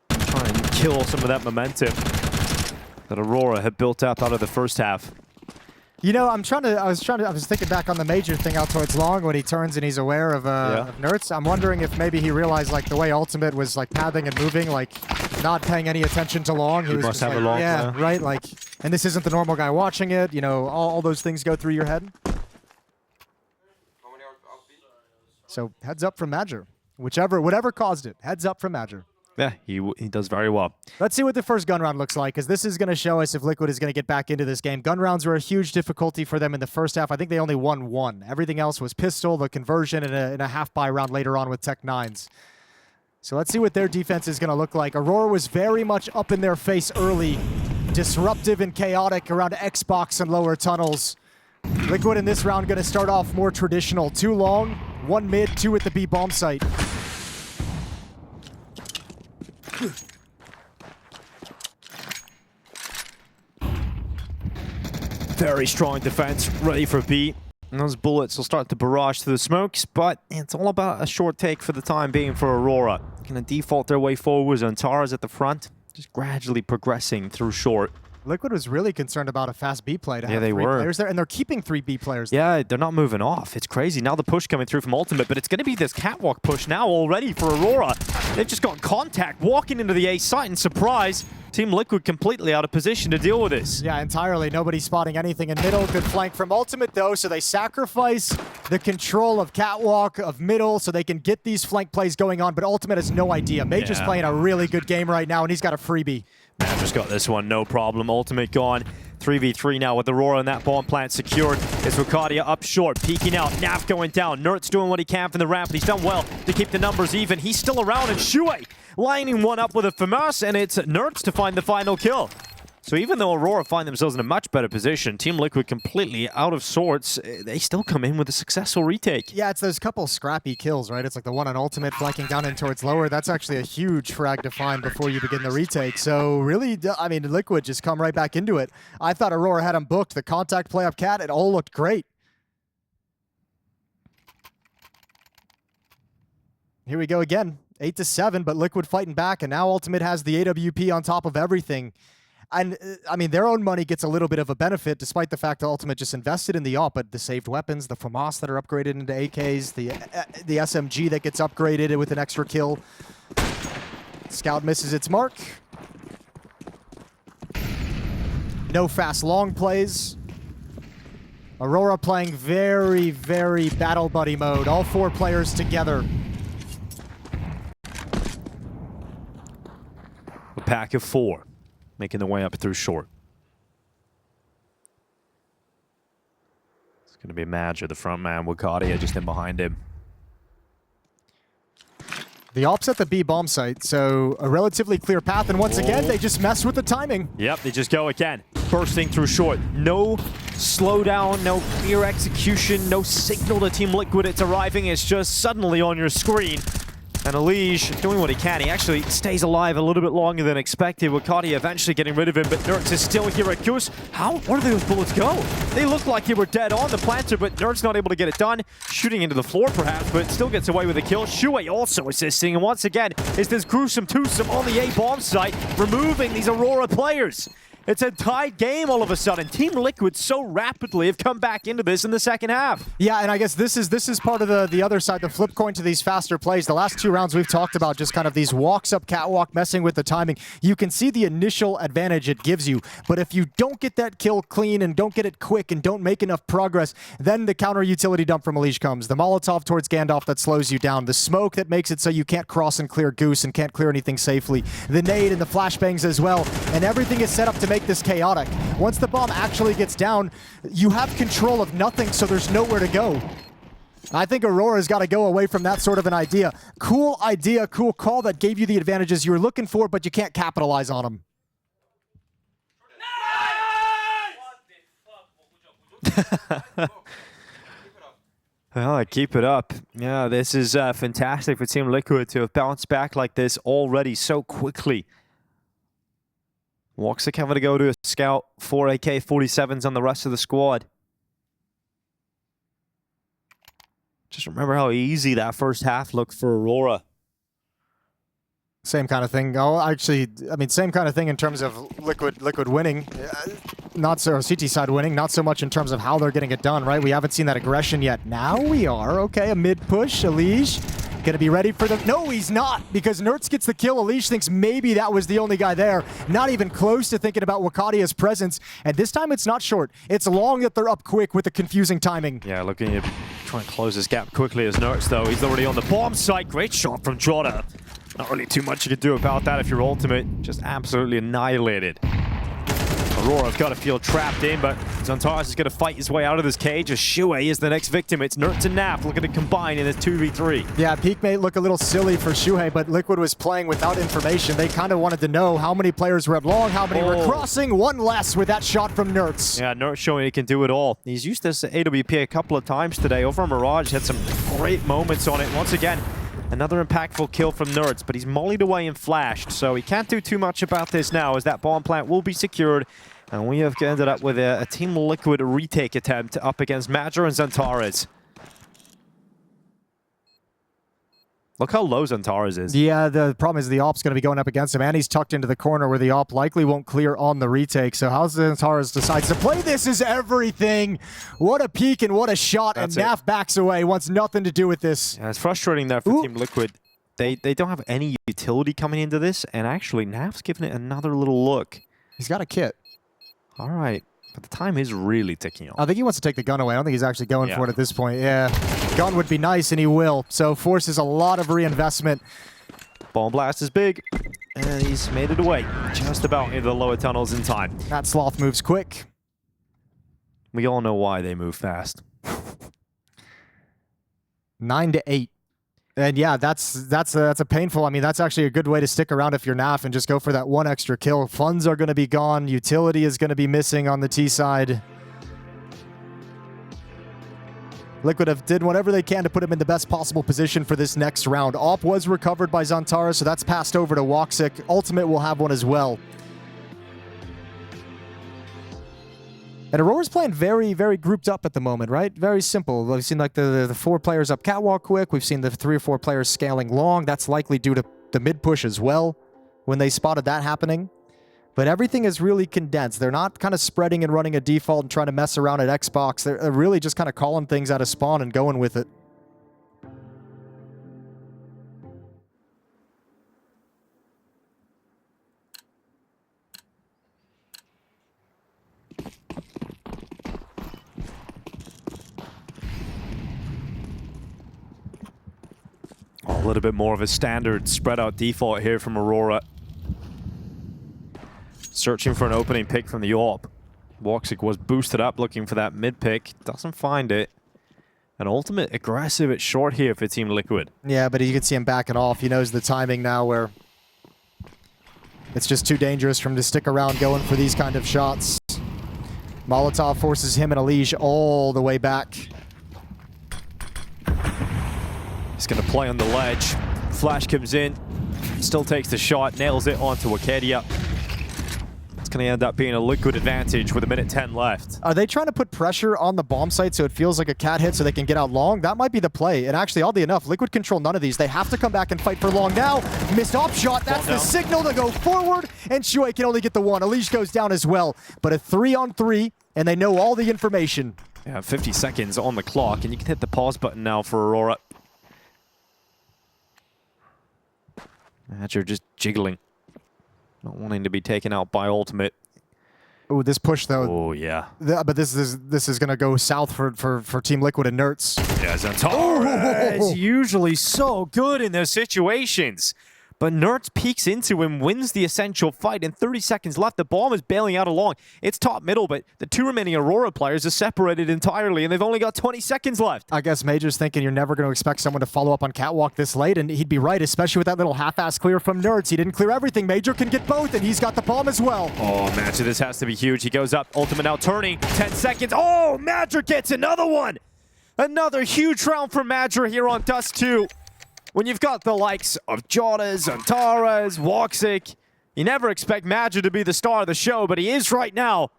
Try and kill some of that momentum that Aurora had built up out of the first half. You know, I was thinking back on the major thing out towards long when he turns and he's aware of Nerds. I'm wondering if maybe he realized like the way Ultimate was like pathing and moving, like not paying any attention to long. He was must just have like, a long yeah, right. Like, and this isn't the normal guy watching it. You know, all those things go through your head. So heads up from Major, whatever caused it. Heads up from Major. Yeah, he does very well. Let's see what the first gun round looks like, because this is going to show us if Liquid is going to get back into this game. Gun rounds were a huge difficulty for them in the first half. I think they only won 1. Everything else was pistol, the conversion, and a half-buy round later on with Tech 9s. So let's see what their defense is going to look like. Aurora was very much up in their face early, disruptive and chaotic around Xbox and lower tunnels. Liquid in this round going to start off more traditional. 2 long, 1 mid, 2 at the B bomb site. Very strong defense, ready for B. And those bullets will start to barrage through the smokes, but it's all about a short take for the time being for Aurora. Gonna default their way forwards on Tara's at the front, just gradually progressing through short. Liquid was really concerned about a fast B play to have 3 were. players there, and they're keeping 3 B players there. Yeah, they're not moving off. It's crazy. Now the push coming through from Ultimate, but it's going to be this catwalk push now already for Aurora. They've just got contact walking into the A site, and surprise, Team Liquid completely out of position to deal with this. Yeah, entirely. Nobody spotting anything in middle. Good flank from Ultimate, though, so they sacrifice the control of catwalk, of middle, so they can get these flank plays going on, but Ultimate has no idea. Major's playing a really good game right now, and he's got a freebie. Just got this one, no problem. Ultimate gone. 3v3 now with Aurora and that bomb plant secured. It's Wicadia up short, peeking out. Naf going down. Nert's doing what he can from the ramp, and he's done well to keep the numbers even. He's still around, and Shuei lining one up with a FAMAS, and it's Nert's to find the final kill. So even though Aurora find themselves in a much better position, Team Liquid completely out of sorts, they still come in with a successful retake. Yeah, it's those couple scrappy kills, right? It's like the one on Ultimate flanking down in towards lower. That's actually a huge frag to find before you begin the retake. So really, I mean, Liquid just come right back into it. I thought Aurora had him booked. The contact play up cat, it all looked great. Here we go again. 8-7, but Liquid fighting back, and now Ultimate has the AWP on top of everything. And, I mean, their own money gets a little bit of a benefit, despite the fact that Ultimate just invested in the AWP, but the saved weapons, the FAMAS that are upgraded into AKs, the SMG that gets upgraded with an extra kill. Scout misses its mark. No fast long plays. Aurora playing very, very battle buddy mode. All 4 players together. pack of 4, making their way up through short. It's going to be Madger, the front man. Wicadia just in behind him. The Ops at the B bomb site, so a relatively clear path, and once again, they just mess with the timing. Yep, they just go again. Bursting through short. No slowdown, no clear execution, no signal to Team Liquid it's arriving. It's just suddenly on your screen. And Elige doing what he can. He actually stays alive a little bit longer than expected. Wicadia eventually getting rid of him, but Nerds is still here at Goose. Where do those bullets go? They look like they were dead on the planter, but Nerds not able to get it done. Shooting into the floor perhaps, but still gets away with a kill. Shuhei also assisting, and once again, it's this gruesome twosome on the A bomb site, removing these Aurora players. It's a tied game all of a sudden. Team Liquid so rapidly have come back into this in the second half. Yeah, and I guess this is part of the other side, the flip coin to these faster plays. The last 2 rounds we've talked about just kind of these walks up catwalk, messing with the timing. You can see the initial advantage it gives you, but if you don't get that kill clean and don't get it quick and don't make enough progress, then the counter utility dump from Elige comes. The Molotov towards Gandalf that slows you down. The smoke that makes it so you can't cross and clear Goose and can't clear anything safely. The nade and the flashbangs as well. And everything is set up to make this chaotic. Once the bomb actually gets down, you have control of nothing, so there's nowhere to go. I think Aurora's got to go away from that sort of an idea. Cool idea, cool call that gave you the advantages you were looking for, but you can't capitalize on them. Well, keep it up. Yeah, this is fantastic for Team Liquid to have bounced back like this already so quickly. Woxic having to go to a scout, 4 AK-47s on the rest of the squad. Just remember how easy that first half looked for Aurora. Same kind of thing. Oh, actually, I mean, same kind of thing in terms of Liquid winning. Not so, CT side winning, not so much in terms of how they're getting it done, right? We haven't seen that aggression yet. Now we are. Okay, a mid-push, Elige. Gonna be ready for the... No, he's not, because Nerds gets the kill. Elige thinks maybe that was the only guy there. Not even close to thinking about Wicadia's presence. And this time it's not short. It's long that they're up quick with the confusing timing. Yeah, looking at trying to close this gap quickly as Nerds, though. He's already on the bomb site. Great shot from Trotta. Not really too much you can do about that if you're ultimate. Just absolutely annihilated. Aurora's got to feel trapped in, but Xantares is going to fight his way out of this cage as Shuhei is the next victim. It's Nerds and Naf looking to combine in this 2v3. Yeah, peak may look a little silly for Shuhei, but Liquid was playing without information. They kind of wanted to know how many players were at long, how many were crossing, one less with that shot from Nerds. Yeah, Nerds showing he can do it all. He's used this AWP a couple of times today. Over on Mirage, had some great moments on it. Once again, another impactful kill from Nerds, but he's mollied away and flashed, so he can't do too much about this now as that bomb plant will be secured. And we have ended up with a Team Liquid retake attempt up against Madger and Xantares. Look how low Xantares is. Yeah, the problem is the Op's going to be going up against him, and he's tucked into the corner where the Op likely won't clear on the retake. So how Xantares decides to play this is everything. What a peek and what a shot, that's and Naf backs away, wants nothing to do with this. Yeah, it's frustrating there for Team Liquid. They don't have any utility coming into this, and actually Naf's giving it another little look. He's got a kit. All right, but the time is really ticking off. I think he wants to take the gun away. I don't think he's actually going for it at this point. Yeah, gun would be nice, and he will. So forces a lot of reinvestment. Bomb blast is big, and he's made it away. Just about into the lower tunnels in time. That Sloth moves quick. We all know why they move fast. 9-8. And yeah, that's a painful. I mean, that's actually a good way to stick around if you're Naf and just go for that one extra kill. Funds are going to be gone. Utility is going to be missing on the T side. Liquid have did whatever they can to put him in the best possible position for this next round. Op was recovered by Xantares, so that's passed over to Woxic. Ultimate will have one as well. And Aurora's playing very, very grouped up at the moment, right? Very simple. We've seen like the 4 players up catwalk quick. We've seen the 3 or 4 players scaling long. That's likely due to the mid push as well when they spotted that happening. But everything is really condensed. They're not kind of spreading and running a default and trying to mess around at Xbox. They're really just kind of calling things out of spawn and going with it. A little bit more of a standard spread out default here from Aurora. searching for an opening pick from the AWP. Woxic was boosted up looking for that mid pick. Doesn't find it. An ultimate aggressive at short here for Team Liquid. Yeah, but you can see him backing off. He knows the timing now where it's just too dangerous for him to stick around going for these kind of shots. Molotov forces him and Elige all the way back. He's going to play on the ledge. Flash comes in, still takes the shot, nails it onto Wicadia. It's going to end up being a Liquid advantage with 1:10 left. Are they trying to put pressure on the bomb site so it feels like a cat hit so they can get out long? That might be the play. And actually, oddly enough, Liquid control none of these. They have to come back and fight for long now. Missed off shot. That's the signal to go forward. And Shui can only get the one. Elige goes down as well. But a 3-on-3, and they know all the information. Yeah, 50 seconds on the clock, and you can hit the pause button now for Aurora. Matcher just jiggling. Not wanting to be taken out by ultimate. Ooh, this push though. Oh yeah. But this is gonna go south for Team Liquid and Nerds. Yeah, Zantara is usually so good in those situations. But Nerds peeks into him, wins the essential fight, and 30 seconds left. The bomb is bailing out along. It's top middle, but the two remaining Aurora players are separated entirely, and they've only got 20 seconds left. I guess Major's thinking you're never going to expect someone to follow up on Catwalk this late, and he'd be right, especially with that little half-ass clear from Nerds. He didn't clear everything. Major can get both, and he's got the bomb as well. Oh, Madger, this has to be huge. He goes up, ultimate now turning, 10 seconds. Oh, Madger gets another one. Another huge round for Madger here on Dust2. When you've got the likes of Jonas, Antares, Woxic, you never expect Madger to be the star of the show, but he is right now.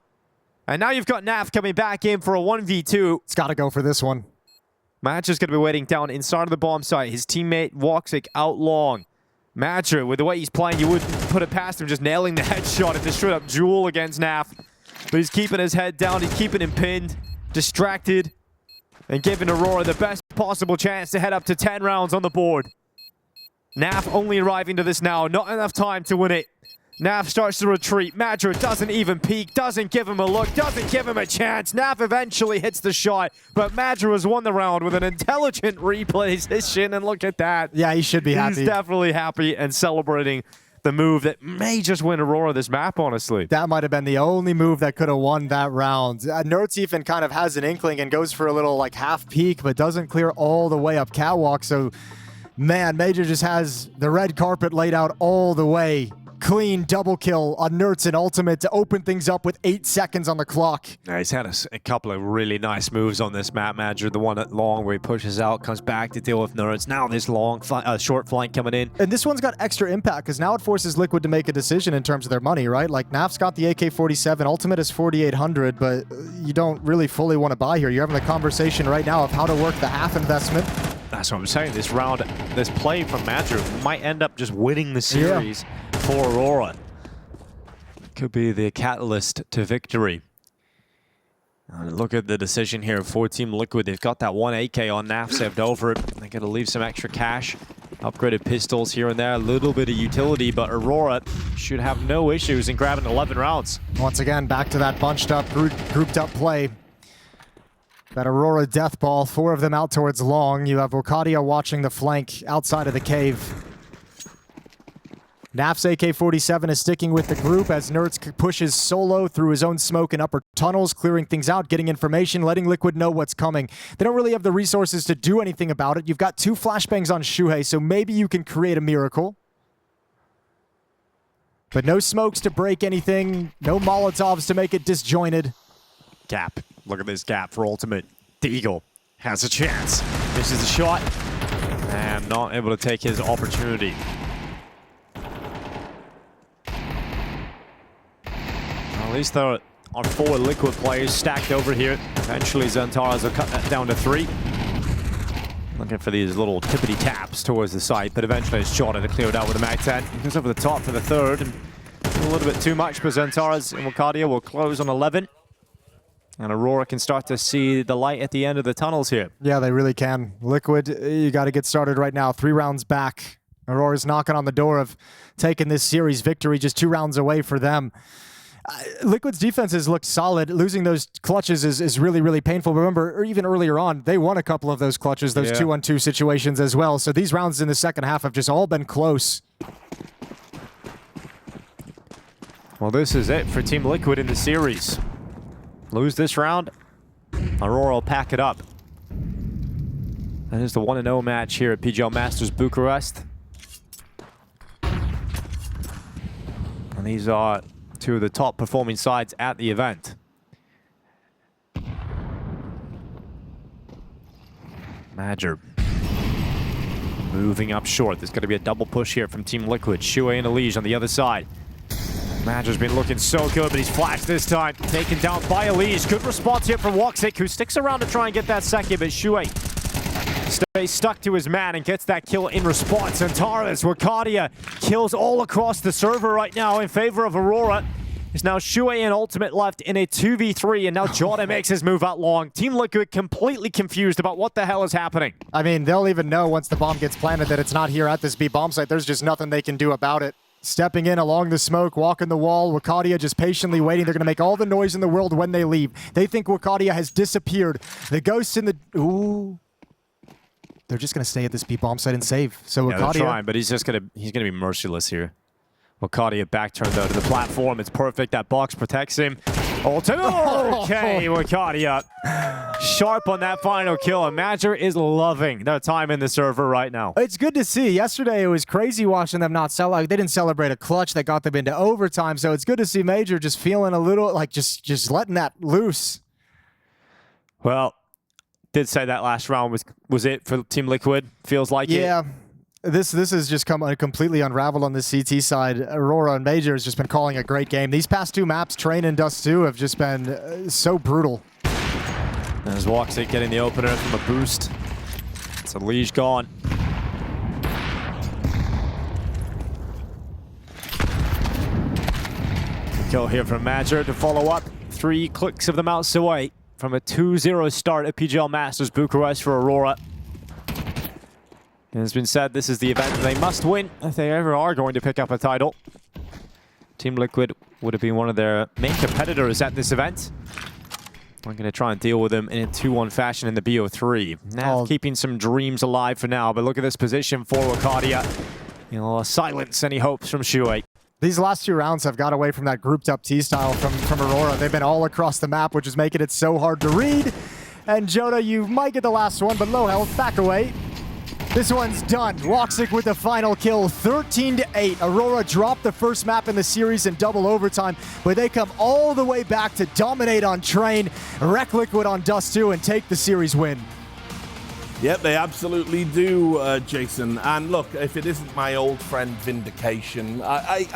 And now you've got Naf coming back in for a 1v2. It's got to go for this one. Madger's going to be waiting down inside of the bomb site. His teammate Woxic out long. Madger, with the way he's playing, you wouldn't put it past him, just nailing the headshot and the straight-up duel against Naf. But he's keeping his head down, he's keeping him pinned, distracted, and giving Aurora the best possible chance to head up to 10 rounds on the board. Naf only arriving to this now, not enough time to win it. Naf starts to retreat. Madger doesn't even peek, doesn't give him a look, doesn't give him a chance. Naf eventually hits the shot, but Madger has won the round with an intelligent reposition, and look at that. Yeah, he should be happy. He's definitely happy and celebrating the move that may just win Aurora this map, honestly. That might have been the only move that could have won that round. Nerds even kind of has an inkling and goes for a little like half peek, but doesn't clear all the way up Catwalk. So, man, Major just has the red carpet laid out all the way. Clean double kill on Nerds and Ultimate to open things up with 8 seconds on the clock. Yeah, he's had a couple of really nice moves on this map, Madger. The one at long where he pushes out, comes back to deal with Nerds. Now this long, short flank coming in. And this one's got extra impact because now it forces Liquid to make a decision in terms of their money, right? Like Naf's got the AK-47, Ultimate is 4,800, but you don't really fully want to buy here. You're having a conversation right now of how to work the half investment. That's what I'm saying. This round, this play from Madger might end up just winning the series for Aurora. Could be the catalyst to victory. Look at the decision here for Team Liquid. They've got that one AK on Naf saved over. They're going to leave some extra cash. Upgraded pistols here and there. A little bit of utility, but Aurora should have no issues in grabbing 11 rounds. Once again, back to that bunched up, grouped up play. That Aurora death ball, 4 of them out towards long. You have Wicadia watching the flank outside of the cave. Naf's AK-47 is sticking with the group as Nerds pushes solo through his own smoke and upper tunnels, clearing things out, getting information, letting Liquid know what's coming. They don't really have the resources to do anything about it. You've got 2 flashbangs on Shuhei, so maybe you can create a miracle. But no smokes to break anything, no Molotovs to make it disjointed. Gap. Look at this gap for Ultimate. Deagle has a chance. Misses the shot. And not able to take his opportunity. At least there are 4 Liquid players stacked over here. Eventually Zantaras will cut that down to 3. Looking for these little tippity taps towards the site, but eventually it's shot and cleared out with a mag 10. He goes over the top for the 3rd. And a little bit too much, but Zantaras and Wicadia will close on 11. And Aurora can start to see the light at the end of the tunnels here. Yeah, they really can. Liquid, you got to get started right now. 3 rounds back. Aurora's knocking on the door of taking this series victory, just 2 rounds away for them. Liquid's defenses look solid. Losing those clutches is really, really painful. Remember, even earlier on, they won a couple of those clutches, those 2-on-2 situations as well. So these rounds in the second half have just all been close. Well, this is it for Team Liquid in the series. Lose this round, Aurora will pack it up. That is the 1-0 match here at PGL Masters Bucharest. And these are two of the top performing sides at the event. MIBR moving up short. There's going to be a double push here from Team Liquid. Shuey and Elige on the other side. MIBR's been looking so good, but he's flashed this time. Taken down by Elige. Good response here from Woxic, who sticks around to try and get that second, but Shuey stays stuck to his man and gets that kill in response. And Taras, Wicadia kills all across the server right now in favor of Aurora. There's now Shuey and Ultimate left in a 2v3, and now Jordan makes his move out long. Team Liquid completely confused about what the hell is happening. I mean, they'll even know once the bomb gets planted that it's not here at this B bomb site. There's just nothing they can do about it. Stepping in along the smoke, walking the wall, Wicadia just patiently waiting. They're going to make all the noise in the world when they leave. They think Wicadia has disappeared. The ghosts in the... Ooh. They're just going to stay at this B bomb site and save. So Yeah, Wicadia... they're trying, but he's going to be merciless here. Wicadia back turned though to the platform. It's perfect. That box protects him. Okay, Wicadia. Sharp on that final kill. And MIBR is loving their time in the server right now. It's good to see. Yesterday, it was crazy watching them not celebrate. They didn't celebrate a clutch that got them into overtime. So it's good to see MIBR just feeling a little like just letting that loose. Well, did say that last round was it for Team Liquid. Feels like it. Yeah. This has just come completely unraveled on the CT side. Aurora and MIBR has just been calling a great game. These past two maps, Train and Dust2, have just been so brutal. There's Woxic getting the opener from a boost. It's a Elige gone. Kill here from MIBR to follow up. 3 clicks of the mouse away from a 2-0 start at PGL Masters Bucharest for Aurora. It has been said this is the event they must win if they ever are going to pick up a title. Team Liquid would have been one of their main competitors at this event. We're going to try and deal with them in a 2-1 fashion in the BO3. Now keeping some dreams alive for now, but look at this position for Wicadia. You know, silence any hopes from Shuey. These last 2 rounds have got away from that grouped up T style from Aurora. They've been all across the map, which is making it so hard to read. And Joda, you might get the last one, but low health, back away. This one's done. Woxic with the final kill, 13-8. Aurora dropped the first map in the series in double overtime, but they come all the way back to dominate on Train, wreck Liquid on Dust2, and take the series win. Yep, they absolutely do, Jason. And look, if it isn't my old friend Vindication, I